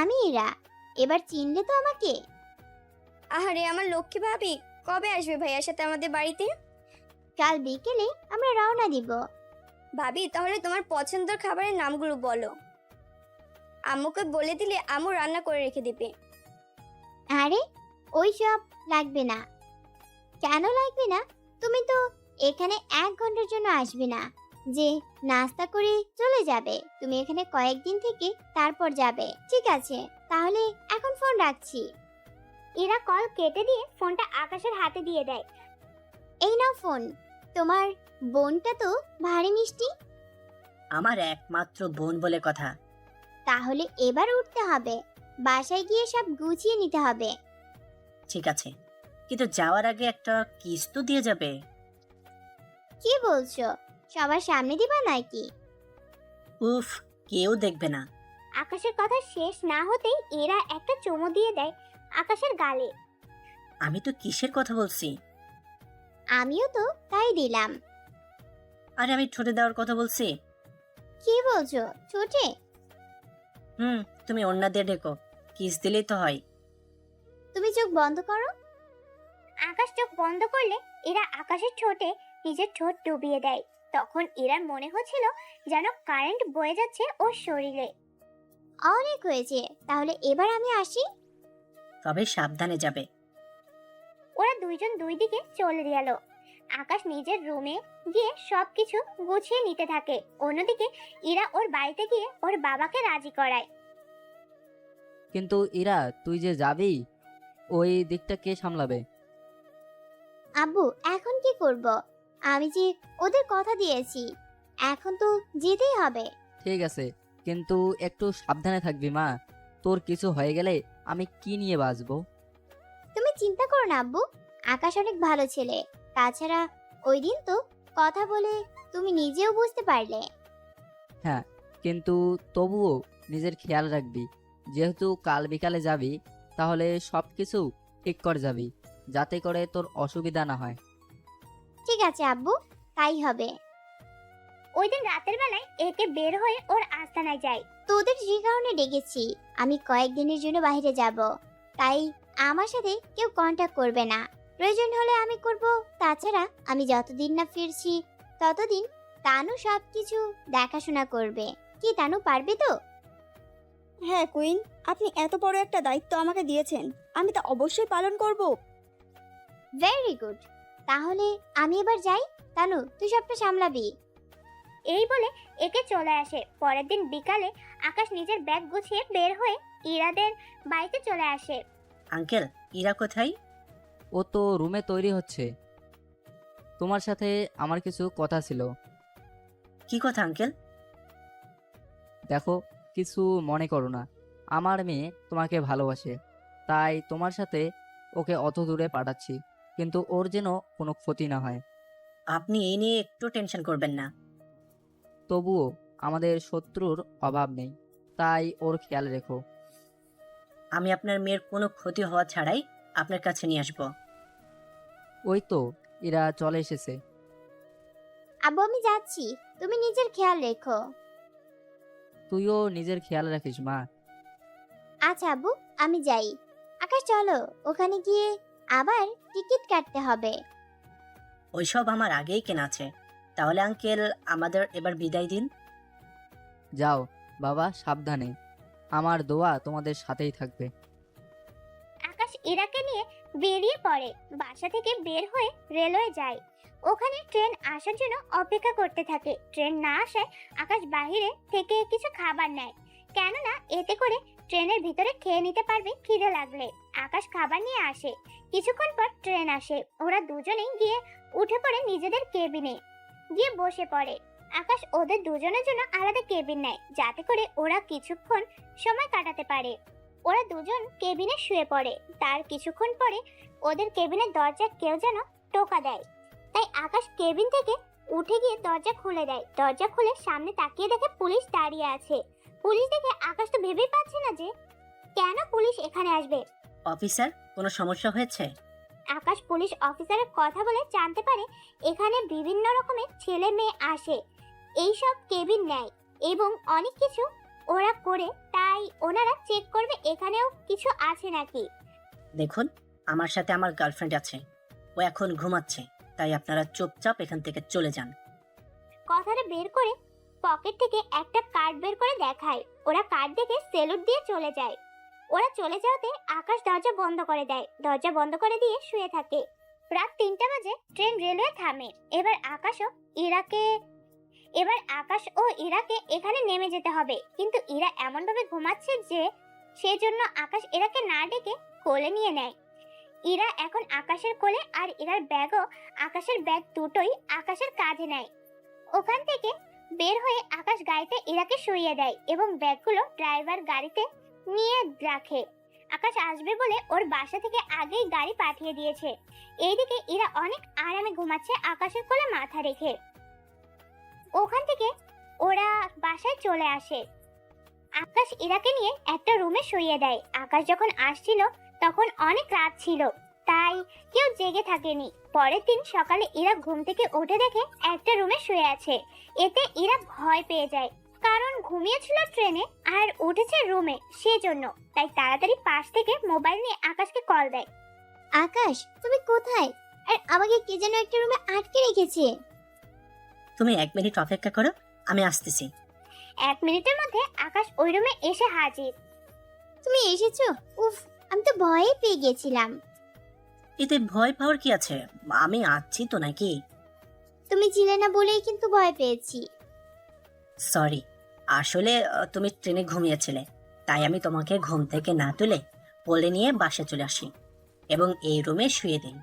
আমি ইরা, এবার চিনলে তো আমাকে? আহারে আমার লক্ষ্মী ভাবি, কবে আসবে ভাইয়ার সাথে আমাদের বাড়িতে? কাল বিকেলে আমরা রওনা দিব। ভাবি তাহলে তোমার পছন্দের খাবারের নামগুলো বলো, আম্মুকে বলে দিলে আম্মু রান্না করে রেখে দিবে। আরে ওই সব লাগবে না। কেন লাগবে না? তুমি তো এখানে 1 ঘন্টার জন্য আসবে না যে নাস্তা করে চলে যাবে। তুমি এখানে কয়েকদিন থেকে তারপর যাবে। ঠিক আছে, তাহলে এখন ফোন রাখছি। ইরা কল কেটে দিয়ে ফোনটা আকাশের হাতে দিয়ে দেয়। এই নাও ফোন। তোমার বোনটা তো ভারী মিষ্টি। আমার একমাত্র বোন বলে কথা। তাহলে এবার উঠতে হবে, বাসায় গিয়ে সব গুছিয়ে নিতে হবে। ঠিক আছে, কিন্তু যাওয়ার আগে একটা কিস তো দিয়ে যাবে। কি বলছো? সবার সামনে দিবা নাকি? উফ, কেউ দেখবে না। আকাশের কথা শেষ না হতেই এরা একটা চুমু দিয়ে দেয় আকাশের গালে। আমি তো কিসের কথা বলছি? আমিও তো তাই দিলাম। আরে আমি ঠোঁটে দেওয়ার কথা বলছি। কি বলছো? ছোটে? তুমি অন্য দিয়ে ডেকো, কিস দিলেই তো হয়। তুমি চোখ বন্ধ করো। আকাশ চোখ বন্ধ করলে এরা আকাশের ঠোঁটে নিজের ঠোঁট ডুবিয়ে দেয়। তখন এরার মনে হচ্ছিল যেন কারেন্ট বয়ে যাচ্ছে ওর শরীরে। অনেক হয়েছে, তাহলে এবার আমি আসি। তবে সাবধানে যাবে। ওরা দুইজন দুই দিকে চলে গেল। আকাশ নিজের রুমে গিয়ে সবকিছু গুছিয়ে নিতে থাকে। অন্যদিকে ইরা ওর বাড়িতে গিয়ে ওর বাবাকে রাজি করায়। কিন্তু ইরা, তুই যে যাবি, ওই দিকটা কে সামলাবে? আব্বু, এখন কি করব? আমি যে ওদের কথা দিয়েছি, এখন তো যেতেই হবে। ঠিক আছে, কিন্তু একটু সাবধানে থাকবি মা। তোর কিছু হয়ে গেলে আমি কি নিয়ে বাঁচবো? তুমি চিন্তা করো না আব্বু, আকাশ অনেক ভালো ছেলে। তাছাড়া ওই দিন তো কথা বলে তুমি নিজেও বুঝতে পারলে। হ্যাঁ, কিন্তু তবুও নিজের খেয়াল রাখবি। যেহেতু কাল বিকালে যাবি, তাহলে সব কিছু ঠিক করে যাবি, যাতে করে তোর অসুবিধা না হয়। ঠিক আছে আব্বু, তাই হবে। ওই দিন রাতের বেলায় একে বের হয়ে ওর আস্তানায় যায়। তোদের যে কারণে ডেকেছি, আমি কয়েকদিনের জন্য বাইরে যাব, তাই আমার সাথে কেউ কন্ট্যাক্ট করবে না। প্রয়োজন হলে আমি করব, তাছাড়া আমি যতদিন না ফিরছি ততদিন তানু সবকিছু দেখাশোনা করবে। কি তানু, পারবে তো? হ্যাঁ কুইন, আপনি এত বড় একটা দায়িত্ব আমাকে দিয়েছেন, আমি তা অবশ্যই পালন করব। ভেরি গুড, তাহলে আমি এবার যাই। তানু, তুই সবটা সামলাবি। এই বলে একে চলে আসে। পরের দিন বিকালে আকাশ নিজের ব্যাগ গুছিয়ে বের হয়ে ইরাদের বাড়িতে চলে আসে। আঙ্কেল, ইরা কোথায়? ও তো রুমে তৈরি হচ্ছে। তোমার সাথে আমার কিছু কথা ছিল। কি কথা আঙ্কেল? দেখো, কিছু মনে করো না। আমার মেয়ে তোমাকে ভালোবাসে, তাই তোমার সাথে ওকে অত দূরে পাঠাচ্ছি, কিন্তু ওর যেন কোনো ক্ষতি না হয়। আপনি এই নিয়ে একটু টেনশন করবেন না। তবুও আমাদের শত্রুর অভাব নেই, তাই ওর খেয়াল রেখো। আমি আপনার মেয়ের কোনো ক্ষতি হওয়া ছাড়াই আপনার কাছে নিয়ে আসবো। ওই তো এরা চলে এসেছে। আব্বু, আমি যাচ্ছি, তুমি নিজের খেয়াল রেখো। তুইও নিজের খেয়াল রাখিস মা। আচ্ছা আব্বু, আমি যাই। আকাশ চলো, ওখানে গিয়ে আবার টিকিট কাটতে হবে। ওইসব আমার আগেই কেনা আছে। তাহলে আঙ্কেল, আমাদের এবার বিদায় দিন। যাও বাবা, সাবধানে। আমার দোয়া তোমাদের সাথেই থাকবে। আকাশ ইরাকে নিয়ে বেরিয়ে পড়ে। বাসা থেকে বের হয়ে রেলওয়ে যায়। ওখানে ট্রেন আসার জন্য অপেক্ষা করতে থাকে। ট্রেন না আসায় আকাশ বাইরে থেকে কিছু খাবার নেয়, কেননা এতে করে ট্রেনের ভিতরে খেয়ে নিতে পারবে খিদে লাগলে। আকাশ খাবার নিয়ে আসে। কিছুক্ষণ পর ট্রেন আসে। ওরা দুজনেই গিয়ে উঠে পড়ে নিজেদের কেবিনে গিয়ে বসে পড়ে। আকাশ ওদের দুজনের জন্য আলাদা কেবিন নেয়, যাতে করে ওরা কিছুক্ষণ সময় কাটাতে পারে। ওরা দুজন কেবিনে শুয়ে পড়ে। তার কিছুক্ষণ পরে ওদের কেবিনের দরজা কেউ যেন টোকা দেয়। তাই আকাশ কেবিন থেকে উঠে গিয়ে দরজা খুলে দেয়। দরজা খুলে সামনে তাকিয়ে দেখে পুলিশ দাঁড়িয়ে আছে। পুলিশ দেখে আকাশ তো ভেবেই পাচ্ছে না যে কেন পুলিশ এখানে আসবে। অফিসার, কোনো সমস্যা হয়েছে? আকাশ পুলিশ অফিসারের কথা বলে জানতে পারে এখানে বিভিন্ন রকমের ছেলে মেয়ে আসে, এইসব কেবিন নেয় এবং অনেক কিছু ওরা করে, তাই ওনারা চেক করবে এখানেও কিছু আছে নাকি। দেখুন, আমার সাথে আমার গার্লফ্রেন্ড আছে, ও এখন ঘুমাচ্ছে, তাই আপনারা চুপচাপ এখান থেকে চলে যান। কথাটা বের করে পকেট থেকে একটা কার্ড বের করে দেখায়। ওরা কার্ড দেখে সেলুট দিয়ে চলে যায়। ওরা চলে যাওয়াতে আকাশ দরজা বন্ধ করে দেয়। দরজা বন্ধ করে দিয়ে শুয়ে থাকে। রাত 3টা বাজে ট্রেন রেলওয়ে থামে। এবার আকাশ ও ইরাকে এখানে নেমে যেতে হবে, কিন্তু ইরা এমন ভাবে ঘুমাচ্ছে যে সেজন্য আকাশ ইরাকে না ডেকে কোলে নিয়ে নেয়। ইরা এখন আকাশের কোলে, আর ইরার ব্যাগও আকাশের ব্যাগ দুটোই আকাশের কাঁধে নেয়। ওখান থেকে বের হয়ে আকাশ গাড়িতে ইরাকে শুইয়ে দেয় এবং ব্যাগগুলো ড্রাইভার গাড়িতে নিয়ে রাখে। আকাশ আসবে বলে ওর বাসা থেকে আগেই গাড়ি পাঠিয়ে দিয়েছে। এইদিকে ইরা অনেক আরামে ঘুমাচ্ছে আকাশের কোলে মাথা রেখে। ওখান থেকে ওরা বাসায় চলে আসে। আকাশ ইরাকে নিয়ে একটা রুমে শুইয়ে দেয়। আকাশ যখন আসছিল তখন অনেক রাত ছিল, তাই কেউ জেগে থাকেনি। পরের দিন সকালে ইরা ঘুম থেকে উঠে দেখে একটা রুমে শুয়ে আছে। এতে ইরা ভয় পেয়ে যায়, কারণ ঘুমিয়েছিল ট্রেনে আর উঠেছে রুমে, সেজন্য। তাই তাড়াতাড়ি পাশ থেকে মোবাইল নিয়ে আকাশকে কল দেয়। আকাশ, তুমি কোথায়? আর আমাকে কে যেন একটা রুমে আটকে রেখেছে। তুমি 1 মিনিট অপেক্ষা করো, আমি আসতেছি। 1 মিনিটের মধ্যে আকাশ ওই রুমে এসে হাজির। তুমি এসেছো? উফ, আমি তো ভয়ে পেয়ে গেছিলাম। এতে ভয় পাওয়ার কি আছে? আমি আছি তো নাকি? তুমি ছিলে না বলেই কিন্তু ভয় পেয়েছি। সরি, আসলে তুমি ট্রেনে ঘুমিয়েছিলে, তাই আমি তোমাকে ঘুম থেকে না তুলে কোলে নিয়ে বাসে চলে আসি এবং এই রুমে শুয়ে দিই।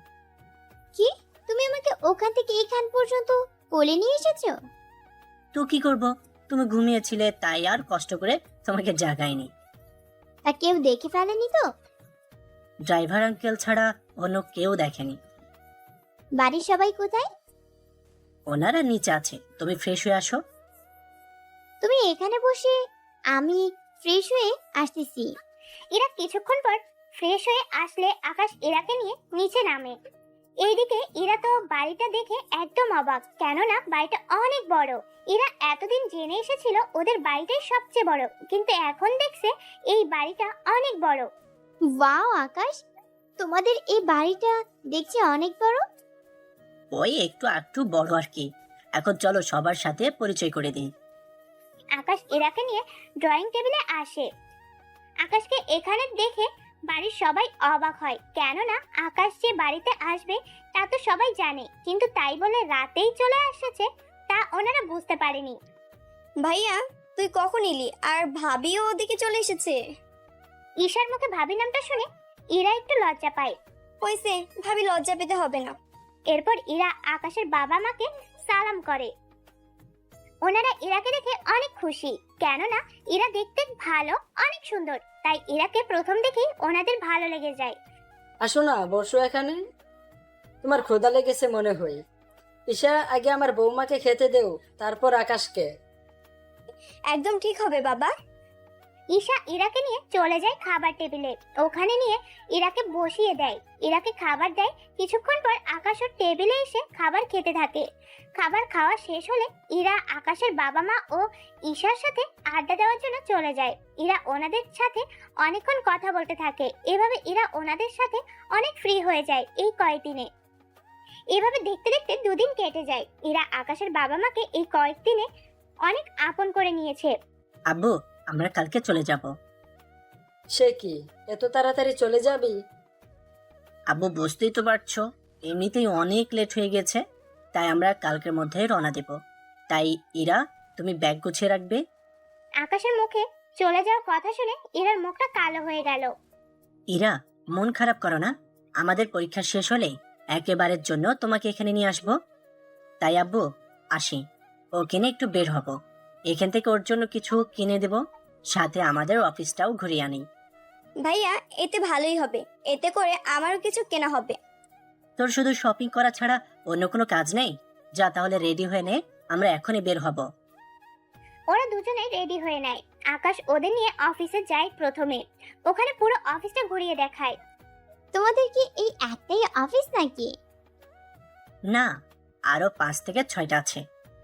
কি, তুমি আমাকে ওখান থেকে এখান পর্যন্ত কোলে নিয়ে এসেছো? তো কি করব, তুমি ঘুমিয়েছিলে তাই আর কষ্ট করে তোমাকে জাগাইনি। তা কেউ দেখে ফেলেনি তো? ড্রাইভার আঙ্কেল ছাড়া অন্য কেউ দেখেনি। বাড়ির সবাই কোথায়? ওনারা নিচে আছে, তুমি ফ্রেশ হয়ে আসো। তুমি এখানে বসে, আমি ফ্রেশ হয়ে আসতেছি। ইরা কিছুক্ষণ পর ফ্রেশ হয়ে আসলে আকাশ ইরাকে নিয়ে নিচে নামে। এইদিকে ইরা তো বাড়িটা দেখে একদম অবাক, কেননা বাড়িটা অনেক বড়। ইরা এতদিন জেনে এসেছিল ওদের বাড়িটাই সবচেয়ে বড়, কিন্তু এখন দেখছে এই বাড়িটা অনেক বড়। ওয়াও আকাশ, তোমাদের এই বাড়িটা দেখছি অনেক বড়। ওই একটু একটু বড় আর কি। এখন চলো সবার সাথে পরিচয় করে দিই। আকাশ ইরাকে নিয়ে ড্রয়িং টেবিলে আসে। আকাশকে এখানে দেখে বাড়ির সবাই অবাক হয়, কেননা আকাশ যে বাড়িতে আসবে তা তো সবাই জানে, কিন্তু তাই বলে রাতেই চলে এসেছে তা ওনারা বুঝতে পারেনি। ভাইয়া তুই কখন এলি? আর ভাবিও ওদিকে চলে এসেছে। ঈশার মুখে ভাবি নামটা শুনে ইরা একটু লজ্জা পায়। হয়েছে, ভাবি লজ্জা পেতে হবে না। এরপর ইরা আকাশের বাবা মাকে সালাম করে। ওনারা ইরাকে দেখে অনেক খুশি, কেননা ইরা দেখতে ভালো, অনেক সুন্দর, তাই ইরাকে প্রথম দেখেই ওনাদের ভালো লেগে যায়। আসো না, বসো এখানে। তোমার ক্ষুধা লেগেছে মনে হয়। ঈশা, আগে আমার বৌমাকে খেতে দেও, তারপর আকাশকে। একদম ঠিক হবে বাবা। ঈশা ইরাকে নিয়ে চলে যায় খাবার টেবিলে। ওখানে নিয়ে ইরাকে বসিয়ে দেয়, ইরাকে খাবার দেয়। কিছুক্ষণ পর আকাশ ওর টেবিলে এসে খাবার খেতে থাকে। খাবার খাওয়া শেষ হলে ইরা আকাশের বাবা মা ও ঈশার সাথে আড্ডা দেওয়ার জন্য চলে যায়। ইরা ওনাদের সাথে অনেকক্ষণ কথা বলতে থাকে। এভাবে ইরা ওনাদের সাথে অনেক ফ্রি হয়ে যায় এই কয়েকদিনে। এভাবে দেখতে দেখতে দুদিন কেটে যায়। ইরা আকাশের বাবা মাকে এই কয়েকদিনে অনেক আপন করে নিয়েছে। আব্বু, আমরা কালকে চলে যাব। সে কি, এত তাড়াতাড়ি চলে যাবি? আব্বু, বুঝতেই তো পারছো, এমনিতেই অনেক লেট হয়ে গেছে, তাই আমরা কালকের মধ্যেই রওনা দেব। তাই ইরা, তুমি ব্যাগ গুছিয়ে রাখবে। আকাশের মুখে চলে যাওয়ার কথা শুনে ইরার মুখটা কালো হয়ে গেল। ইরা, মন খারাপ করো না। আমাদের পরীক্ষা শেষ হলে একেবারের জন্য তোমাকে এখানে নিয়ে আসবো। তাই আব্বু, আসি, ও কিনে একটু বের হব। এখান থেকে ওর জন্য কিছু কিনে দেব, সাথে আমাদের অফিসটাও ঘুরিয়ে আনি। ভাইয়া এতে ভালোই হবে, এতে করে আমারও কিছু কেনা হবে। তোর শুধু শপিং করা ছাড়া অন্য কোনো কাজ নেই? যা তাহলে রেডি হয়ে নে, আমরা এখনই বের হব। ওরা দুজনে রেডি হয়ে নেয়। আকাশ ওদের নিয়ে অফিসে যায় প্রথমে। ওখানে পুরো অফিসটা ঘুরিয়ে দেখায়। তোমাদের কি এই একটাই অফিস নাকি? না, আরো 5 থেকে 6টা আছে,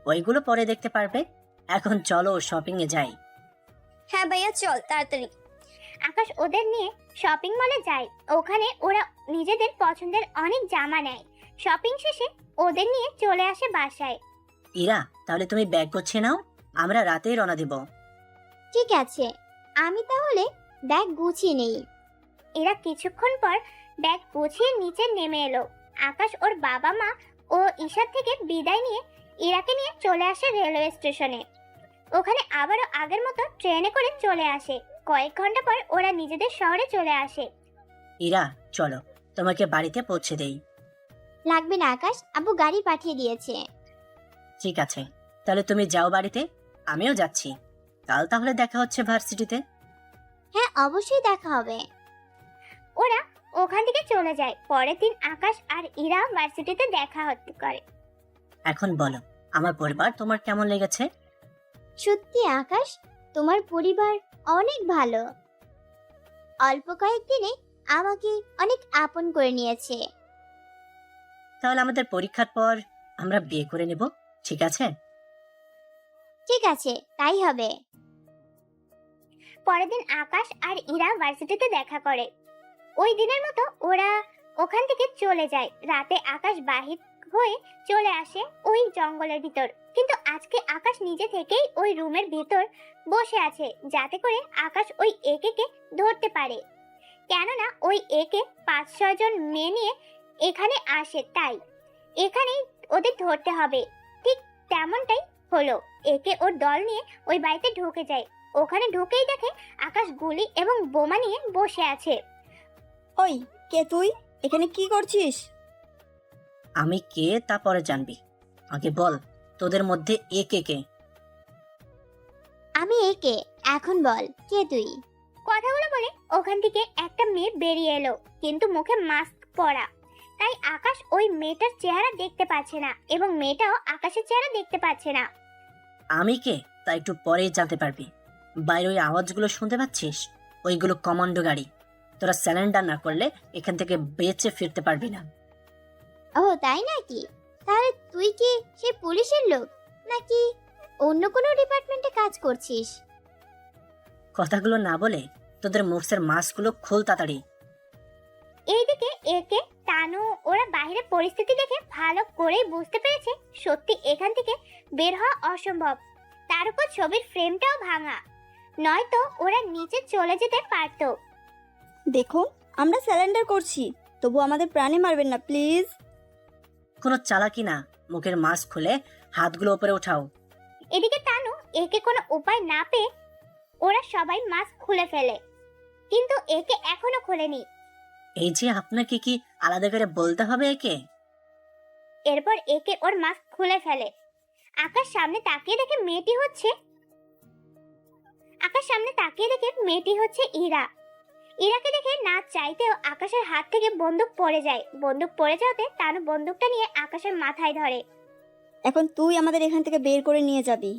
ওইগুলো পরে দেখতে পারবে। এখন চলো শপিং এ যাই। হ্যাঁ ভাইয়া চল তাড়াতাড়ি। আকাশ ওদের নিয়ে শপিং মলে যায়। ওখানে ওরা নিজেদের পছন্দের অনেক জামা নেয়। শপিং শেষে ওদের নিয়ে চলে আসে বাসায়। ইরা, তাহলে তুমি ব্যাগ গুছিয়ে নাও, আমরা রাতেই রওনা দেব। ঠিক আছে, আমি তাহলে ব্যাগ গুছিয়ে নেই। এরা কিছুক্ষণ পর ব্যাগ গুছিয়ে নিচে নেমে এলো। আকাশ ওর বাবা মা ও ঈশার থেকে বিদায় নিয়ে ইরাকে নিয়ে চলে আসে রেলওয়ে স্টেশনে। ওখানে আবারও আগের মতো ট্রেনে করে চলে আসে। কয়েক ঘন্টা পর ওরা নিজেদের শহরে চলে আসে। ইরা, চলো তোমাকে বাড়িতে পৌঁছে দেই। লাগবে না আকাশ, আব্বু গাড়ি পাঠিয়ে দিয়েছে। ঠিক আছে, তাহলে তুমি যাও বাড়িতে, আমিও যাচ্ছি। কাল তাহলে দেখা হচ্ছে ভার্সিটিতে। হ্যাঁ অবশ্যই দেখা হবে। ওরা ওখান থেকে চলে যায়। পরের দিন আকাশ আর ইরা ভার্সিটিতে দেখা করে। এখন বলো, আমার পরিবার তোমার কেমন লেগেছে? সত্যি আকাশ, তোমার পরিবার অনেক ভালো। অল্প কয়েকদিনে আমাকে অনেক আপন করে নিয়েছে। তাহলে আমাদের পরীক্ষার পর আমরা বিয়ে করে নেব, ঠিক আছে? ঠিক আছে, তাই হবে। পরের দিন আকাশ আর ইরা ভার্সিটিতে দেখা করে। ওই দিনের মতো ওরা ওখান থেকে চলে যায়। রাতে আকাশ বাহির হয়ে চলে আসে ওই জঙ্গলের ভিতর, কিন্তু আজকে আকাশ নিজে থেকেই ওই রুমের ভিতর বসে আছে, যাতে করে আকাশ ওই একে ধরতে পারে। কেননা ওই একে 5-6 জন মেয়ে নিয়ে এখানে আসে, তাই এখানেই ওদের ধরতে হবে। ঠিক তেমনটাই হলো। একে ওর দল নিয়ে ওই বাড়িতে ঢুকে যায়। ওখানে ঢুকেই দেখে আকাশ গুলি এবং বোমা নিয়ে বসে আছে। ওই কে তুই? এখানে কি করছিস? আমি কে তা পরে জানবি, আগে বল তোদের মধ্যে এ কে কে? আমি একে, এখন বল কে তুই? কথাগুলো বলে ওখান থেকে একটা মেয়ে বেরিয়ে এলো, কিন্তু মুখে মাস্ক পরা, তাই আকাশ ওই মেয়েটার চেহারা দেখতে পাচ্ছে না এবং মেয়েটাও আকাশের চেহারা দেখতে পাচ্ছে না। আমি কে তা একটু পরেই জানতে পারবি। বাইরে ওই আওয়াজগুলো শুনতে পাচ্ছিস? ওইগুলো কমান্ডো গাড়ি। তোরা স্যালেন্ডার না করলে এখান থেকে বেঁচে ফিরতে পারবি না। ও তাই নাকি? তাহলে তুই কি সেই পুলিশের লোক নাকি অন্য কোনো ডিপার্টমেন্টে কাজ করছিস? কথাগুলো না বলে তোদের মুখের মাস্কগুলো খোল তাড়াতাড়ি। এইদিকে একে তানু ওরা বাইরে পরিস্থিতি দেখে ভালো করেই বুঝতে পেরেছে সত্যি এখান থেকে বের হওয়া অসম্ভব। তার উপর ছবির ফ্রেমটাও ভাঙা, নয়তো ওরা নিচে চলে যেতে পারতো। দেখুন, আমরা স্যালেন্ডার করছি, তবু আমাদের প্রাণে মারবেন না প্লিজ। কোনো চালাকি না, মুখের মাস্ক খুলে হাতগুলো উপরে উঠাও। এদিকে তানু একে কোনো উপায় না পেয়ে ওরা সবাই মাস্ক খুলে ফেলে, কিন্তু একে এখনো খোলেনি। এই যে আপনাকে কি আলাদা করে বলতে হবে একে? এরপর একে ওর মাস্ক খুলে ফেলে। আকাশ সামনে তাকিয়ে দেখে মেয়েটি হচ্ছে ইরা। ইরাকে দেখে না চাইতেও আকাশের হাত থেকে বন্দুক পড়ে যায়। বন্দুক পড়ে যাওয়াতে তানু বন্দুকটা নিয়ে আকাশের মাথায় ধরে। এখন তুই আমাদের এখান থেকে বের করে নিয়ে যাবি।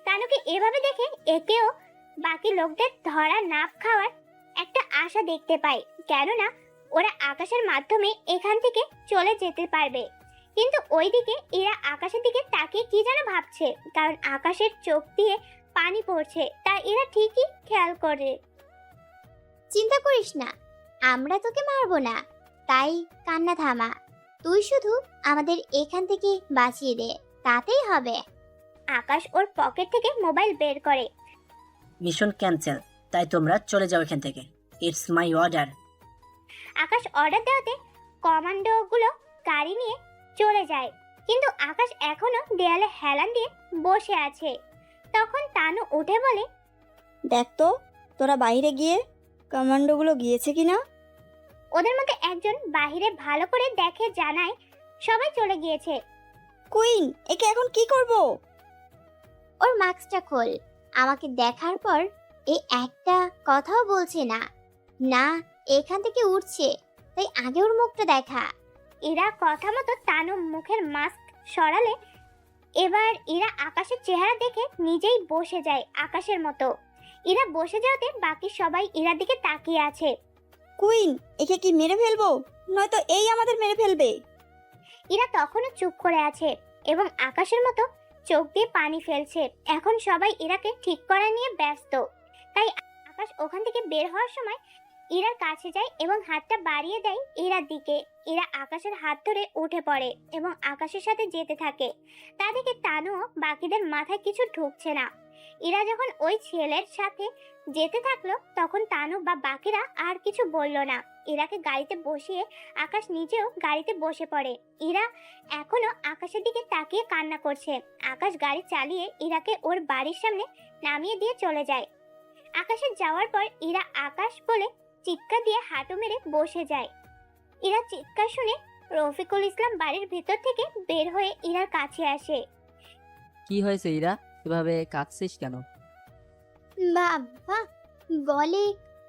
তানুকে এভাবে দেখে একেও বাকি লোকদের ধরা নাপ খাওয়ার একটা আশা দেখতে পায়, কেননা ওরা আকাশের মাধ্যমে এখান থেকে চলে যেতে পারবে। কিন্তু ওইদিকে এরা আকাশের দিকে তাকিয়ে কি যেন ভাবছে, কারণ আকাশের চোখ দিয়ে পানি পড়ছে, তা এরা ঠিকই খেয়াল করে। চিন্তা করিস না, আমরা তোকে মারবো না, তাই কান্না থামা। তুই শুধু আমাদের এখান থেকে বাঁচিয়ে দে, তাতেই হবে। আকাশ ওর পকেট থেকে মোবাইল বের করে। মিশন ক্যান্সেল, তাই তোমরা চলে যাও এখান থেকে। It's my order. Akash order দেওয়াতে কমান্ডোগুলো গাড়ি নিয়ে চলে যায়, কিন্তু আকাশ এখনো দেয়ালে হেলান দিয়ে বসে আছে। তখন তানু উঠে বলে, দেখ তো তোরা বাইরে গিয়ে কমান্ডোগুলো গিয়েছে কিনা। ওদের মধ্যে একজন বাইরে ভালো করে দেখে জানায় সবাই চলে গিয়েছে। কুইন, একে এখন কি করব? ওর মাস্কটা খোল। আমাকে দেখার পর এই একটা কথাও বলছে না, না এখান থেকে উঠছে, তাই আগে ওর মুখটা দেখা। এরা কথা মতো তানু মুখের মাস্ক সরালে এবার এরা আকাশের চেহারা দেখে নিজেই বসে যায় আকাশের মতো। এরা বসে যাওয়াতে বাকি সবাই এরার দিকে তাকিয়ে আছে। কুইন, একে কি মেরে ফেলবো, নয়তো এই আমাদের মেরে ফেলবে। এরা তখনও চুপ করে আছে এবং আকাশের মতো চোখ দিয়ে পানি ফেলছে। এখন সবাই ইরাকে ঠিক করা নিয়ে ব্যস্ত, তাই আকাশ ওখান থেকে বের হওয়ার সময় ইরার কাছে যায় এবং হাতটা বাড়িয়ে দেয় ইরার দিকে। ইরা আকাশের হাত ধরে উঠে পড়ে এবং আকাশের সাথে যেতে থাকে। তা দেখে তানুও বাকিদের মাথায় কিছু ঢুকছে না। ইরা যখন ওই ছেলের সাথে যেতে থাকলো তখন তানু বা বাকিরা আর কিছু বলল না। ইরাকে গাড়িতে বসিয়ে আকাশ নিজেও গাড়িতে বসে পড়ে। ইরা এখনো আকাশের দিকে তাকিয়ে কান্না করছে। আকাশ গাড়ি চালিয়ে ইরাকে ওর বাড়ির সামনে নামিয়ে দিয়ে চলে যায়। আকাশের যাওয়ার পর ইরা আকাশ বলে চিৎকার দিয়ে হাঁটু মেরে বসে যায়। ইরা চিৎকার শুনে রফিকুল ইসলাম বাড়ির ভিতর থেকে বের হয়ে ইরার কাছে আসে। কি হয়েছে ইরা, এভাবে কাঁদছিস কেন? বাবা বলে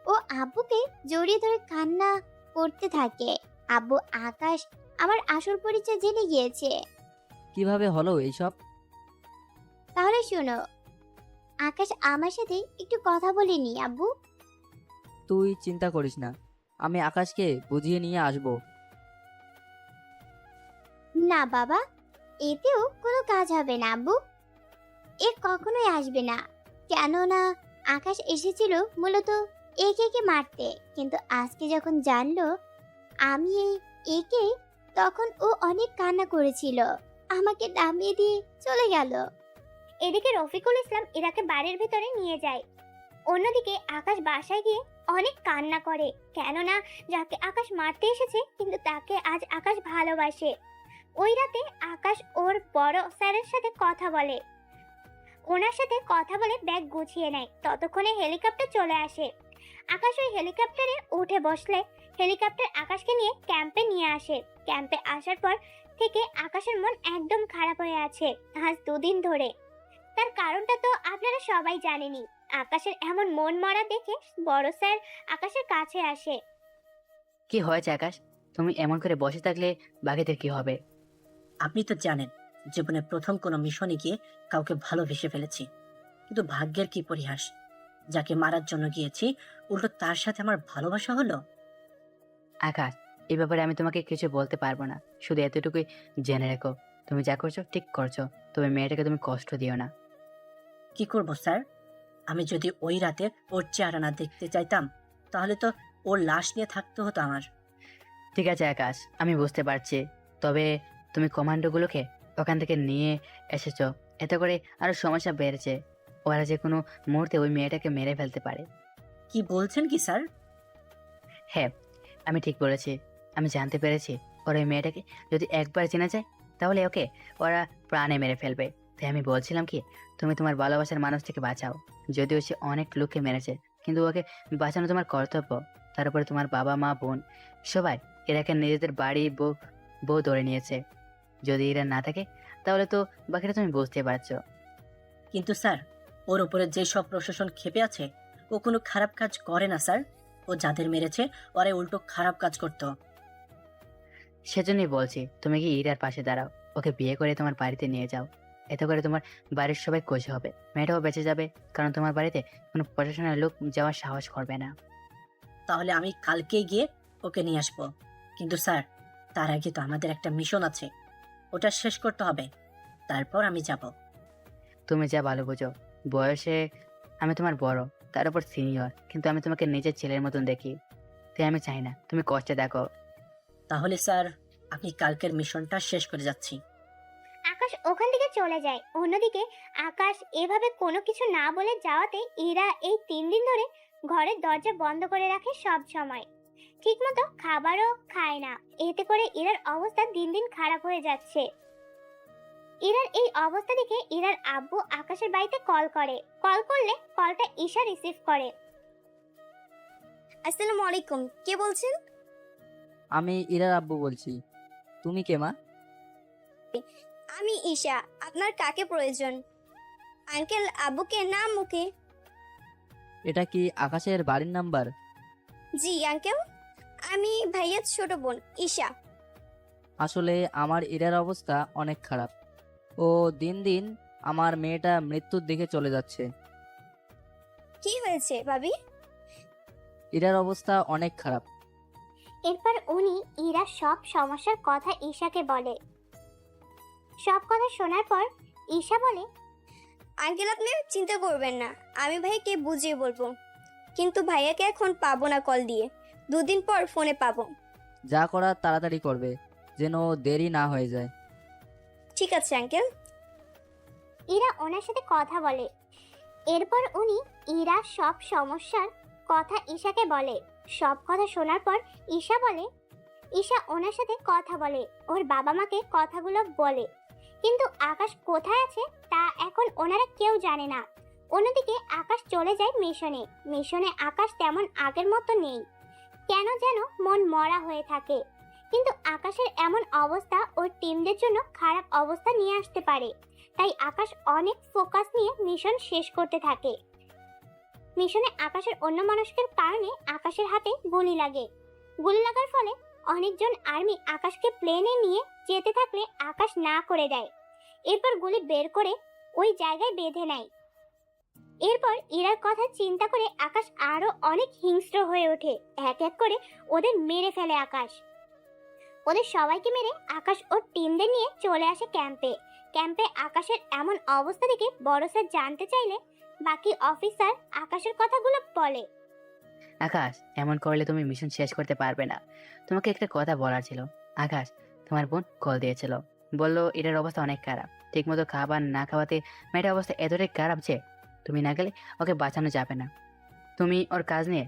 ও আব্বুকে জড়িয়ে ধরে কান্না করতে থাকে। আব্বু আকাশ আমার আসল পরিচয় জেনে গিয়েছে। কিভাবে হলো এইসব? তাহলে শোনো, আকাশ আমার সাথে একটু কথা বলেনি আব্বু। তুই চিন্তা করিস না, আমি আকাশকে বুঝিয়ে নিয়ে আসবো। না বাবা, এতেও কোনো কাজ হবে না আব্বু, এ কখনোই আসবে না। কেননা আকাশ এসেছিল মূলত একে মারতে, কিন্তু আজকে যখন জানলো আমি একে, তখন ও অনেক কান্না করেছিল, আমাকে নামিয়ে দিয়ে চলে গেল। এদিকে রফিকুল ইসলাম ইরাকে বাড়ির ভিতরে নিয়ে যায়। অন্যদিকে আকাশ বাসায় গিয়ে অনেক কান্না করে, কেননা যাকে আকাশ মারতে এসেছে কিন্তু তাকে আজ আকাশ ভালোবাসে। ওই রাতে আকাশ ওর বড় স্যারের সাথে কথা বলে, ওনার সাথে কথা বলে ব্যাগ গুছিয়ে নেয়। ততক্ষণে হেলিকপ্টার চলে আসে। আকাশ ওই হেলিকপ্টারে উঠে বসলে হেলিকপ্টার আকাশকে নিয়ে ক্যাম্পে নিয়ে আসে। ক্যাম্পে আসার পর থেকে আকাশের মন একদম খারাপ হয়ে আছে আজ 2 দিন ধরে। তার কারণটা তো আপনারা সবাই জানেনই। আকাশের এমন মন মরা দেখে বড় স্যার আকাশের কাছে আসে। কি হয়েছে আকাশ? তুমি এমন করে বসে থাকলে বাকিদের কি হবে? আপনি তো জানেন জীবনে প্রথম কোনো মিশনে গিয়ে কাউকে ভালোবেসে ফেলেছি, কিন্তু ভাগ্যের কি পরিহাস, যাকে মারার জন্য গিয়েছি উল্টো তার সাথে আমার ভালোবাসা হলো। আকাশ, এই ব্যাপারে আমি তোমাকে কিছু বলতে পারবো না, শুধু এতটুকুই জেনে রেখো, তুমি যা করছো ঠিক করছো, তবে মেয়েটাকে তুমি কষ্ট দিও না। কি করব স্যার? আমি যদি ওই রাতে ওর চেহারা না দেখতে চাইতাম, তাহলে তো ওর লাশ নিয়ে থাকতে হতো আমার। ঠিক আছে আকাশ, আমি বুঝতে পারছি, তবে তুমি কমান্ডোগুলোকে ওখান থেকে নিয়ে এসেছো, এতে করে আরো সমস্যা বেড়েছে। ওরা যে কোনো মুহূর্তে ওই মেয়েটাকে মেরে ফেলতে পারে। কি বলছেন কি স্যার? হ্যাঁ, আমি ঠিক বলেছি। আমি জানতে পেরেছি ওর ওই মেয়েটাকে যদি একবার চেনা যায়, তাহলে ওকে ওরা প্রাণে মেরে ফেলবে। তাই আমি বলছিলাম কি, তুমি তোমার ভালোবাসার মানুষটাকে বাঁচাও। যদিও সে অনেক লোককে মেরেছে, কিন্তু ওকে বাঁচানো তোমার কর্তব্য। তার উপরে তোমার বাবা মা বোন সবাই এরাকে নিজেদের বাড়ি বউ বউ ধরে নিয়েছে। যদি এরা না থাকে, তাহলে তো বাকিটা তুমি বুঝতে পারছো। কিন্তু স্যার, ওর উপরে যে সব প্রশাসন ক্ষেপে আছে, ও কোনো খারাপ কাজ করে না স্যার। ও যাদের মেরেছে ওরা উল্টো খারাপ কাজ করতো। সেজন্যই বলছি, তুমি কি ইরার পাশে দাঁড়াও, ওকে বিয়ে করে তোমার বাড়িতে নিয়ে যাও। এতে করে তোমার বাড়ির সবাই খুশি হবে, মেয়েটাও বেঁচে যাবে, কারণ তোমার বাড়িতে কোনো প্রশাসনের লোক যাওয়ার সাহস করবে না। তাহলে আমি কালকেই গিয়ে ওকে নিয়ে আসবো। কিন্তু স্যার, তার আগে তো আমাদের একটা মিশন আছে, ওটা শেষ করতে হবে, তারপর আমি যাব। তুমি যা ভালো বোঝো। বয়সে আমি তোমার বড়, তার উপর সিনিয়র, কিন্তু আমি তোমাকে নিজের ছেলের মতন দেখি। তাই আমি চাই না তুমি কষ্টে দেখো। তাহলে স্যার, আপনি কালকের মিশনটা শেষ করে যাচ্ছি। আকাশ ওখান থেকে চলে যায়। অন্যদিকে আকাশ এভাবে কোনো কিছু না বলে যাওয়াতে ইরা এই 3 দিন ধরে ঘরের দরজা বন্ধ করে রাখে সব সময়। ঠিকমতো খাবারও খায় না। এতে করে ইরার অবস্থা দিন দিন খারাপ হয়ে যাচ্ছে। ইরার এই অবস্থা দেখে ইরার আব্বু আকাশের বাড়িতে কল করে। কল করলে কলটা ঈশা রিসিভ করে। আসসালামু আলাইকুম, কে বলছেন? আমি ইরার আব্বু বলছি। তুমি কে মা? আমি ঈশা। আপনার কাকে প্রয়োজন? আঙ্কেল, আব্বুকে না মুখে? এটা কি আকাশের বাড়ির নাম্বার? জি আঙ্কেল, আমি ভাইয়ার ছোট বোন ঈশা। আসলে আমার ইরার অবস্থা অনেক খারাপ। ও দিন দিন আমার মেয়েটা মৃত্যুর দিকে চলে যাচ্ছে। কি হয়েছে ভাবি? ইরার অবস্থা অনেক খারাপ। এরপর উনি ইরা সব সমস্যার কথা ঈশাকে বলে। সব কথা শোনার পর ঈশা বলে, আঙ্কেল আপনি চিন্তা করবেন না, আমি ভাইকে বুঝিয়ে বলবো। কিন্তু ভাইয়াকে এখন পাবো না কল দিয়ে, 2 দিন পর ফোনে পাবো। যা করার তাড়াতাড়ি করবে, যেন দেরি না হয়ে যায়। ঠিক আছে আঙ্কেল। ইরা ওনার সাথে কথা বলে। এরপর উনি ইরা সব সমস্যার কথা ঈশাকে বলে। সব কথা শোনার পর ঈশা বলে, ঈশা ওনার সাথে কথা বলে, ওর বাবা মাকে কথাগুলো বলে। কিন্তু আকাশ কোথায় আছে তা এখন ওনারা কেউ জানে না। অন্যদিকে আকাশ চলে যায় মিশনে। মিশনে আকাশ তেমন আগের মতো নেই, কেন যেন মন মরা হয়ে থাকে। কিন্তু আকাশের এমন অবস্থা ওর টিমদের জন্য খারাপ অবস্থা নিয়ে আসতে পারে। তাই আকাশ অনেক ফোকাস নিয়ে মিশন শেষ করতে থাকে। মিশনে আকাশের অন্যমনস্কের কারণে আকাশের হাতে গুলি লাগে। গুলি লাগার ফলে অনেকজন আর্মি আকাশকে প্লেনে নিয়ে যেতে থাকলে আকাশ না করে দেয়। এরপর গুলি বের করে ওই জায়গায় বেঁধে নেয়। এরপর ইরার কথা চিন্তা করে আকাশ আরো অনেক হিংস্র হয়ে ওঠে। এক এক করে ওদের মেরে ফেলে আকাশ। ওদের সবাইকে মেরে আকাশ ওর টিমদের নিয়ে চলে আসে ক্যাম্পে। ক্যাম্পে আকাশের এমন অবস্থা দেখে বড় স্যার জানতে চাইলে বাকি অফিসার আকাশের কথাগুলো বলে। আকাশ, এমন করলে তুমি মিশন শেষ করতে পারবে না। তোমাকে একটা কথা বলার ছিল। আকাশ, তোমার বোন কল দিয়েছিল, বললো এটার অবস্থা অনেক খারাপ। ঠিকমতো খাবার না খাওয়াতে মেয়েটার অবস্থা এতটাই খারাপ যে তুমি না গেলে ওকে বাঁচানো যাবে না। তুমি ওর কাজ নিয়ে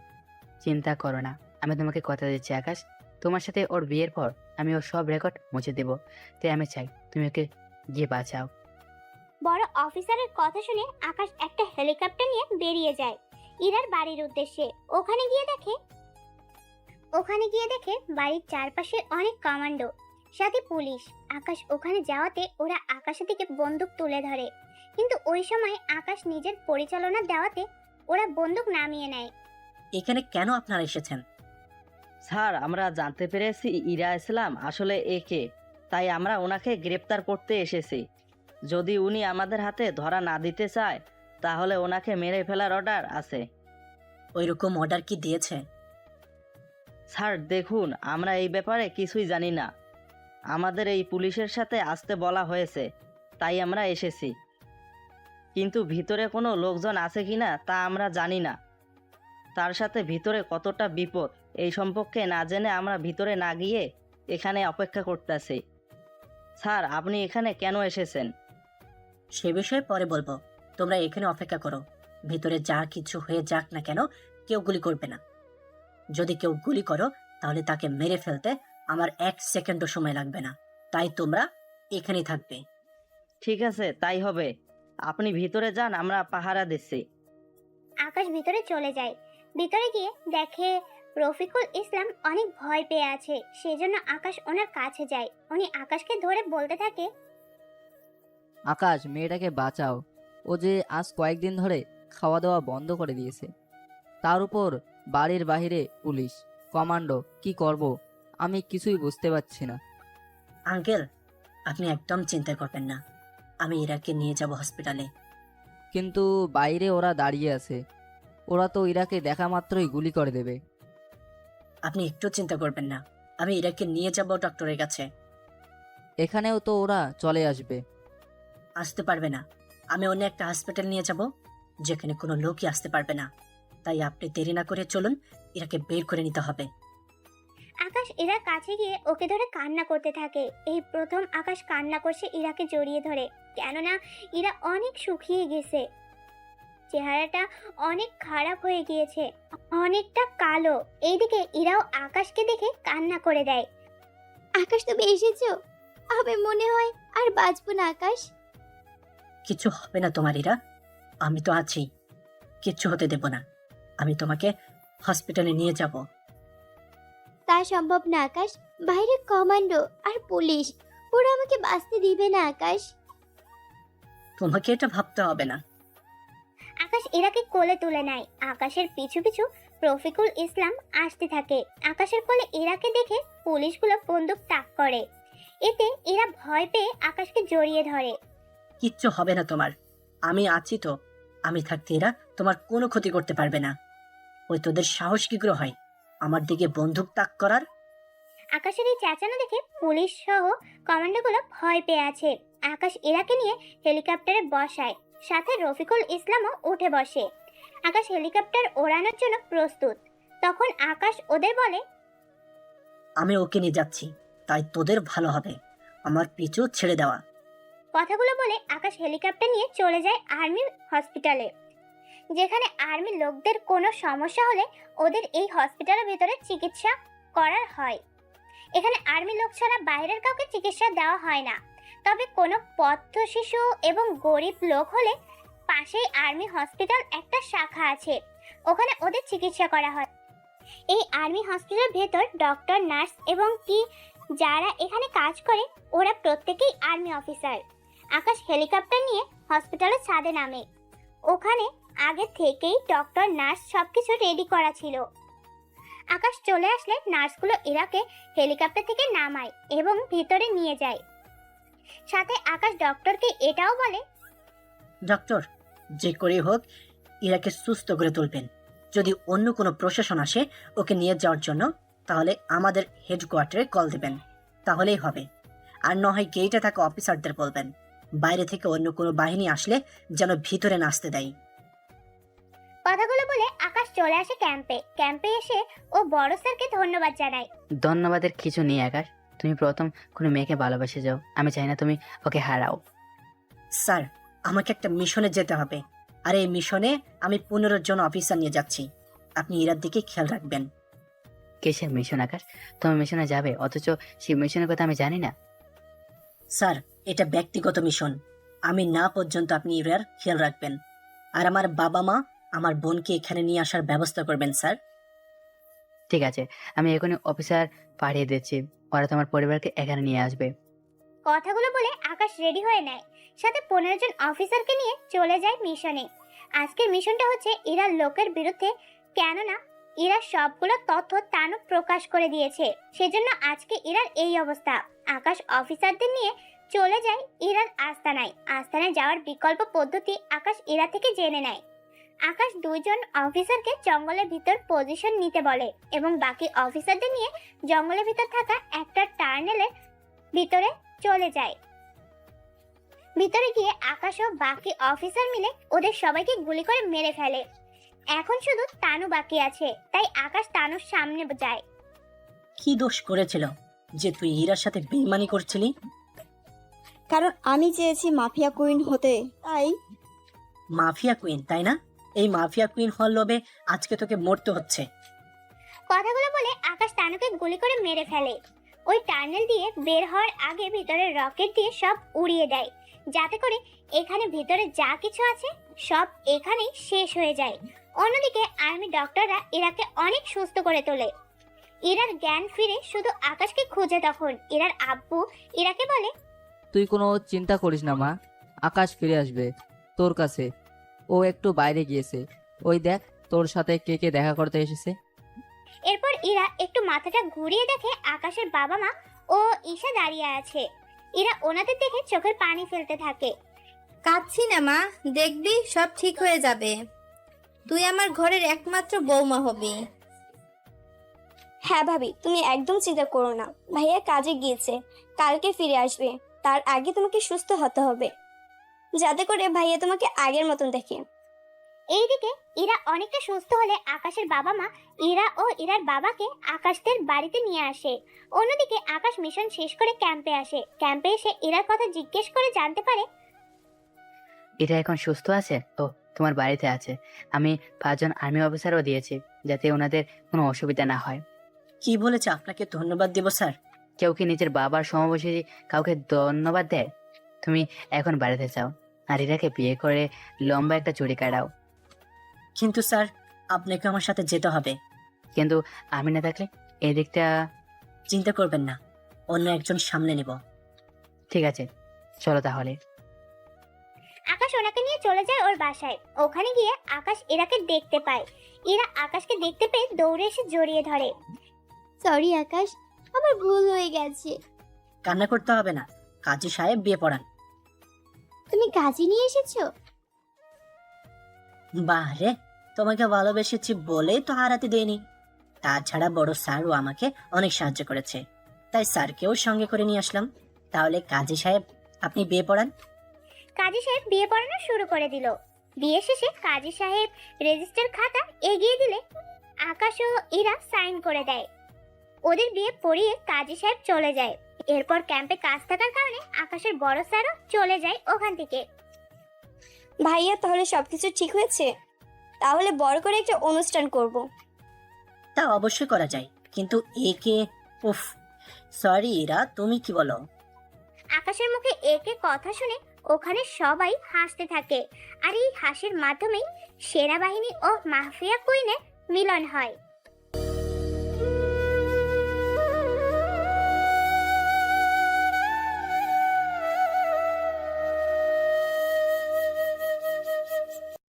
চিন্তা করো না, আমি তোমাকে কথা দিচ্ছি আকাশ, তোমার সাথে ওর বিয়ের পর আমি ওর সব রেকর্ড মুছে দেবো। তাই আমি চাই তুমি ওকে গিয়ে বাঁচাও। বড় অফিসারের কথা শুনে আকাশ একটা হেলিকপ্টার নিয়ে বেরিয়ে যায় ইরার বাড়ির উদ্দেশ্যে। ওখানে গিয়ে দেখে বাড়ির চারপাশে অনেক কমান্ডো, সাথে পুলিশ। আকাশ ওখানে যাওয়াতে ওরা আকাশের দিকে বন্দুক তুলে ধরে, কিন্তু ওই সময় আকাশ নিজের পরিচালনা দেওয়াতে ওরা বন্দুক নামিয়ে নেয়। এখানে কেন আপনারা এসেছেন? স্যার, আমরা জানতে পেরেছি ইরা ইসলাম আসলে একে, তাই আমরা ওনাকে গ্রেপ্তার করতে এসেছি। যদি উনি আমাদের হাতে ধরা না দিতে চায়, তাহলে ওনাকে মেরে ফেলার অর্ডার আছে। ওইরকম অর্ডার কি দিয়েছে? স্যার দেখুন, আমরা এই ব্যাপারে কিছুই জানি না। আমাদের এই পুলিশের সাথে আসতে বলা হয়েছে, তাই আমরা এসেছি। কিন্তু ভিতরে কোনো লোকজন আছে কিনা তা আমরা জানি না। তার সাথে ভিতরে কতটা বিপদ এই সম্পর্কে না জেনে আমরা ভিতরে না গিয়ে এখানে অপেক্ষা করতেছি। স্যার, আপনি এখানে কেন এসেছেন? সে বিষয়ে পরে বলবো। তোমরা এখানে অপেক্ষা করো। ভিতরে যা কিছু হয়ে যাক না কেন, কেউ গুলি করবে না। যদি কেউ গুলি করো তাহলে তাকে মেরে ফেলতে আমার 1 সেকেন্ডও সময় লাগবে না। তাই তোমরা এখানেই থাকবে। ঠিক আছে, তাই হবে। আপনি ভিতরে যান, আমরা পাহারা দিচ্ছি। আকাশ ভিতরে চলে যায়। ভিতরে গিয়ে দেখে রফিকুল ইসলাম অনেক ভয় পেয়ে আছে। সেজন্য আকাশ ওনার কাছে যায়। উনি আকাশকে ধরে বলতে থাকে, আকাশ, মেয়েটাকে বাঁচাও। ও যে আজ কয়েকদিন ধরে খাওয়া দাওয়া বন্ধ করে দিয়েছে, তার উপর বাড়ির বাইরে পুলিশ, কমান্ডো, কি করব আমি কিছুই বুঝতে পারছি না। আঙ্কেল, আপনি একদম চিন্তা করবেন না। আমি ইরাকে নিয়ে যাব হসপিটালে। কিন্তু বাইরে ওরা দাঁড়িয়ে আছে, ওরা তো ইরাকে দেখা মাত্রই গুলি করে দেবে। আপনি একটু চিন্তা করবেন না। আমি ইরাকে নিয়ে যাব ডক্টরের কাছে। এখানেও তো ওরা চলে আসবে। আসতে পারবে না। আমি অন্য একটা হসপিটাল নিয়ে যাব যেখানে কোনো লোকই আসতে পারবে না। তাই আপনি দেরি না করে চলুন, ইরাকে বের করে নিতে হবে। আকাশ ইরার কাছে গিয়ে ওকে ধরে কান্না করতে থাকে। এই প্রথম আকাশ কান্না করছে ইরাকে জড়িয়ে ধরে, কেননা ইরা অনেক শুকিয়ে গেছে। চেহারাটা অনেক খারাপ হয়ে গিয়েছে, অনেকটা কালো। এইদিকে ইরাও আকাশকে দেখে কান্না করে দেয়। আকাশ, তুমি এসেছো? আমি মনে হয় আর বাঁচবো না আকাশ। কিছু হবে না তোমার ইরা, আমি তো আছি। কিচ্ছু হতে দেব না। আমি তোমাকে হসপিটালে নিয়ে যাব। তা সম্ভব না আকাশ। বাইরে কমান্ডো আর পুলিশ, ওরা আমাকে বাঁচতে দিবে না আকাশ। তোমাকে এটা ভাবতে হবে না। আকাশ ইরাকে কোলে তুলে নেয়। আকাশের পিছু পিছু রফিকুল ইসলাম আসতে থাকে। আকাশের কোলে ইরাকে দেখে পুলিশগুলো বন্দুক তাক করে। এতে এরা ভয় পেয়ে আকাশকে জড়িয়ে ধরে। কিচ্ছু হবে না তোমার। আমি আছি তো। আমি থাকতে এরা তোমার কোনো ক্ষতি করতে পারবে না। ওই তোদের সাহস কি করে হয় আমার দিকে বন্দুক তাক করার? আকাশের এই চেঁচানো দেখে পুলিশ সহ কমান্ডোগুলো ভয় পেয়ে আছে। আকাশ ইরাকে নিয়ে হেলিকপ্টারে বসায়, সাথে রফিকুল ইসলামও উঠে বসে। আকাশ হেলিকপ্টার ওড়ানোর জন্য প্রস্তুত। তখন আকাশ ওদের বলে, আমি ওকে নিয়ে যাচ্ছি, তাই তোদের ভালো হবে আমার পিছু ছেড়ে দেওয়া। কথাগুলো বলে আকাশ হেলিকপ্টার নিয়ে চলে যায় আর্মি হসপিটালে, যেখানে আর্মি লোকদের কোনো সমস্যা হলে ওদের এই হসপিটালের ভিতরে চিকিৎসা করার হয়। এখানে আর্মি লোক ছাড়া বাইরের কাউকে চিকিৎসা দেওয়া হয় না। তবে কোনো পথ শিশু এবং গরিব লোক হলে পাশেই আর্মি হসপিটাল একটা শাখা আছে, ওখানে ওদের চিকিৎসা করা হয়। এই আর্মি হসপিটালের ভেতর ডক্টর, নার্স এবং কি যারা এখানে কাজ করে ওরা প্রত্যেকেই আর্মি অফিসার। আকাশ হেলিকপ্টার নিয়ে হসপিটালের ছাদে নামে। ওখানে আগে থেকেই ডক্টর, নার্স সবকিছু রেডি করা ছিল। আকাশ চলে আসলে নার্সগুলো ইরাকে হেলিকপ্টার থেকে নামায় এবং ভিতরে নিয়ে যায়। সাথে আকাশ ডক্টরকে এটাও বলে, ডক্টর, যে করে হোক ইরাকে সুস্থ করে তুলবেন। যদি অন্য কোনো প্রশাসন আসে ওকে নিয়ে যাওয়ার জন্য, তাহলে আমাদের হেডকোয়ার্টারে কল দেবেন, তাহলেই হবে। আর নয় গেটে থাকা অফিসারদের বলবেন বাইরে থেকে অন্য কোনো বাহিনী আসলে যেন ভিতরে না আসতে দেয়। কথাগুলো বলে আকাশ চলে আসে ক্যাম্পে। ক্যাম্পে এসে ও বড় স্যারকে ধন্যবাদ জানায়। ধন্যবাদের কিছু নেই আকাশ, তুমি প্রথম কোনো মেয়েকে ভালোবেসে যাও। আমি চাই না তুমি ওকে হারাও। স্যার, আমাকে একটা মিশনে যেতে হবে, আর এই মিশনে আমি 15 জন অফিসার নিয়ে যাচ্ছি। আপনি ইরার দিকে খেয়াল রাখবেন। কিসের মিশন আকাশ? তুমি মিশনে যাবে অথচ সেই মিশনের কথা আমি জানি না। স্যার, এটা ব্যক্তিগত মিশন। আমি না পর্যন্ত আপনি ইরার খেয়াল রাখবেন। আর আমার বাবা মা, আমার বোনকে এখানে নিয়ে আসার ব্যবস্থা করবেন স্যার। ঠিক আছে, আমি এখনই অফিসার পাঠিয়ে দিচ্ছি, ওরা তোমার পরিবারকে এখানে নিয়ে আসবে। কথাগুলো বলে আকাশ রেডি হয়ে নেয়, সাথে 15 জন অফিসারকে নিয়ে চলে যায় মিশনে। আজকের মিশনটা হচ্ছে ইরার লোকের বিরুদ্ধে, কেননা ইরার সবগুলো তথ্য তানু প্রকাশ করে দিয়েছে। সেজন্য আজকে ইরার এই অবস্থা। আকাশ অফিসারদের নিয়ে চলে যায় ইরার আস্তানায়। আস্তানায় যাওয়ার বিকল্প পদ্ধতি আকাশ ইরা থেকে জেনে নেয়। আকাশ দুইজন অফিসারকে জঙ্গলের ভিতর পজিশন নিতে বলে এবং বাকি অফিসারদের নিয়ে জঙ্গলের ভিতর থাকা একটা টার্নেলের ভিতরে চলে যায়। ভিতরে গিয়ে আকাশ ও বাকি অফিসার মিলে ওদের সবাইকে গুলি করে মেরে ফেলে। এখন শুধু তানু বাকি আছে, তাই আকাশ তানুর সামনে যায়। কি দোষ করেছিল যে তুই ইরার সাথে বেইমানি করছিলি? কারণ আমি চেয়েছি মাফিয়া কুইন হতে, তাই। মাফিয়া কুইন, তাই না? এই মাফিয়া কুইন হওয়ার লোভে আজকে তোকে মরতে হচ্ছে। কথাগুলো বলে আকাশ তানুকে গুলি করে মেরে ফেলে। ওই টার্নেল দিয়ে বের হওয়ার আগে ভিতরে রকেট দিয়ে সব উড়িয়ে দেয়, যাতে করে এখানে ভিতরে যা কিছু আছে সব এখানেই শেষ হয়ে যায়। অন্যদিকে আর্মি ডক্টররা ইরাকে অনেক সুস্থ করে তোলে। ইরার জ্ঞান ফিরে শুধু আকাশকে খুঁজে। তখন ইরার আব্বু ইরাকে বলে, তুই কোনো চিন্তা করিস না মা, আকাশ ফিরে আসবে তোর কাছে। ও একটু বাইরে গিয়েছে, ওই দেখ তোর সাথে কে কে দেখা করতে এসেছে। এরপর ইরা একটু মাথাটা ঘুরিয়ে দেখে আকাশের বাবা মা ও ঈশা দাঁড়িয়ে আছে। ইরা ওনাদের দেখে চোখের পানি ফেলতে থাকে। কাঁদছি না মা, দেখবি সব ঠিক হয়ে যাবে। তুই আমার ঘরের একমাত্র বৌমা হবি। হ্যাঁ ভাবি, তুমি একদম চিন্তা করো না। ভাইয়া কাজে গিয়েছে, কালকে ফিরে আসবে। তার আগে তোমাকে সুস্থ হতে হবে, যাতে করে ভাইয়া তোমাকে আগের মতন দেখে। এইদিকে ইরা অনেকটা সুস্থ হলে আকাশের বাবা মা ইরা ও ইরার বাবাকে আকাশদের বাড়িতে নিয়ে আসে। অন্যদিকে আকাশ মিশন শেষ করে ক্যাম্পে আসে। ক্যাম্পে এসে ইরার কথা জিজ্ঞেস করে জানতে পারে এটা এখন সুস্থ আছে। ও তোমার বাড়িতে আছে। আমি 5 জন আর্মি অফিসারও দিয়েছি, যাতে ওনাদের কোনো অসুবিধা না হয়। কি বলেছে? আপনাকে ধন্যবাদ দেব স্যার। কেউ কি নিজের বাবার সমাবেশে কাউকে ধন্যবাদ দেয়? তুমি এখন বাড়িতে যাও আর ইরাকে বিয়ে করে লম্বা একটা চুড়ি কাটাও। কিন্তু স্যার, আপনাকে আমার সাথে যেতে হবে। কিন্তু আমি না থাকলে এই দিকটা। চিন্তা করবেন না, অন্য একজন সামলে নেব। ঠিক আছে, চলো তাহলে। আকাশ ওনাকে নিয়ে চলে যায় ওর বাসায়। ওখানে গিয়ে আকাশ ইরাকে দেখতে পায়। ইরা আকাশকে দেখতে পেয়ে দৌড়ে এসে জড়িয়ে ধরে। সরি আকাশ, আমার ভুল হয়ে গেছে। কান্না করতে হবে না, কাজী সাহেব বিয়ে পড়ান। তুমি কাজে নিয়ে এসেছো? বাহ রে, তোমাকে ভালোবেসেছি বলেই তো হারাতে দেয়নি। তাছাড়া বড় স্যারও আমাকে অনেক সাহায্য করেছে, তাই স্যারকেও সঙ্গে করে নিয়ে আসলাম। তাহলে কাজী সাহেব, আপনি বিয়ে পড়ান। কাজী সাহেব বিয়ে পড়ানো শুরু করে দিল। বিয়ে শেষে কাজী সাহেব রেজিস্টার খাতা এগিয়ে দিলে আকাশ ও ইরা সাইন করে দেয়। ওদের বিয়ে পড়িয়ে কাজী সাহেব চলে যায়। এরপর ক্যাম্পে কাজ থাকার কারণে আকাশের বড় স্যারও চলে যায় ওখান থেকে। ভাইয়া, তাহলে সবকিছু ঠিক হয়েছে? তাহলে বড় করে একটা অনুষ্ঠান করব। তা অবশ্যই করা যায়, কিন্তু একে উফ, সরি ইরা, তুমি কি বলো? আকাশের মুখে একে কথা শুনে ওখানে সবাই হাসতে থাকে। আর এই হাসির মাধ্যমেই সেনাবাহিনী ও মাফিয়া কুইনের মিলন হয়।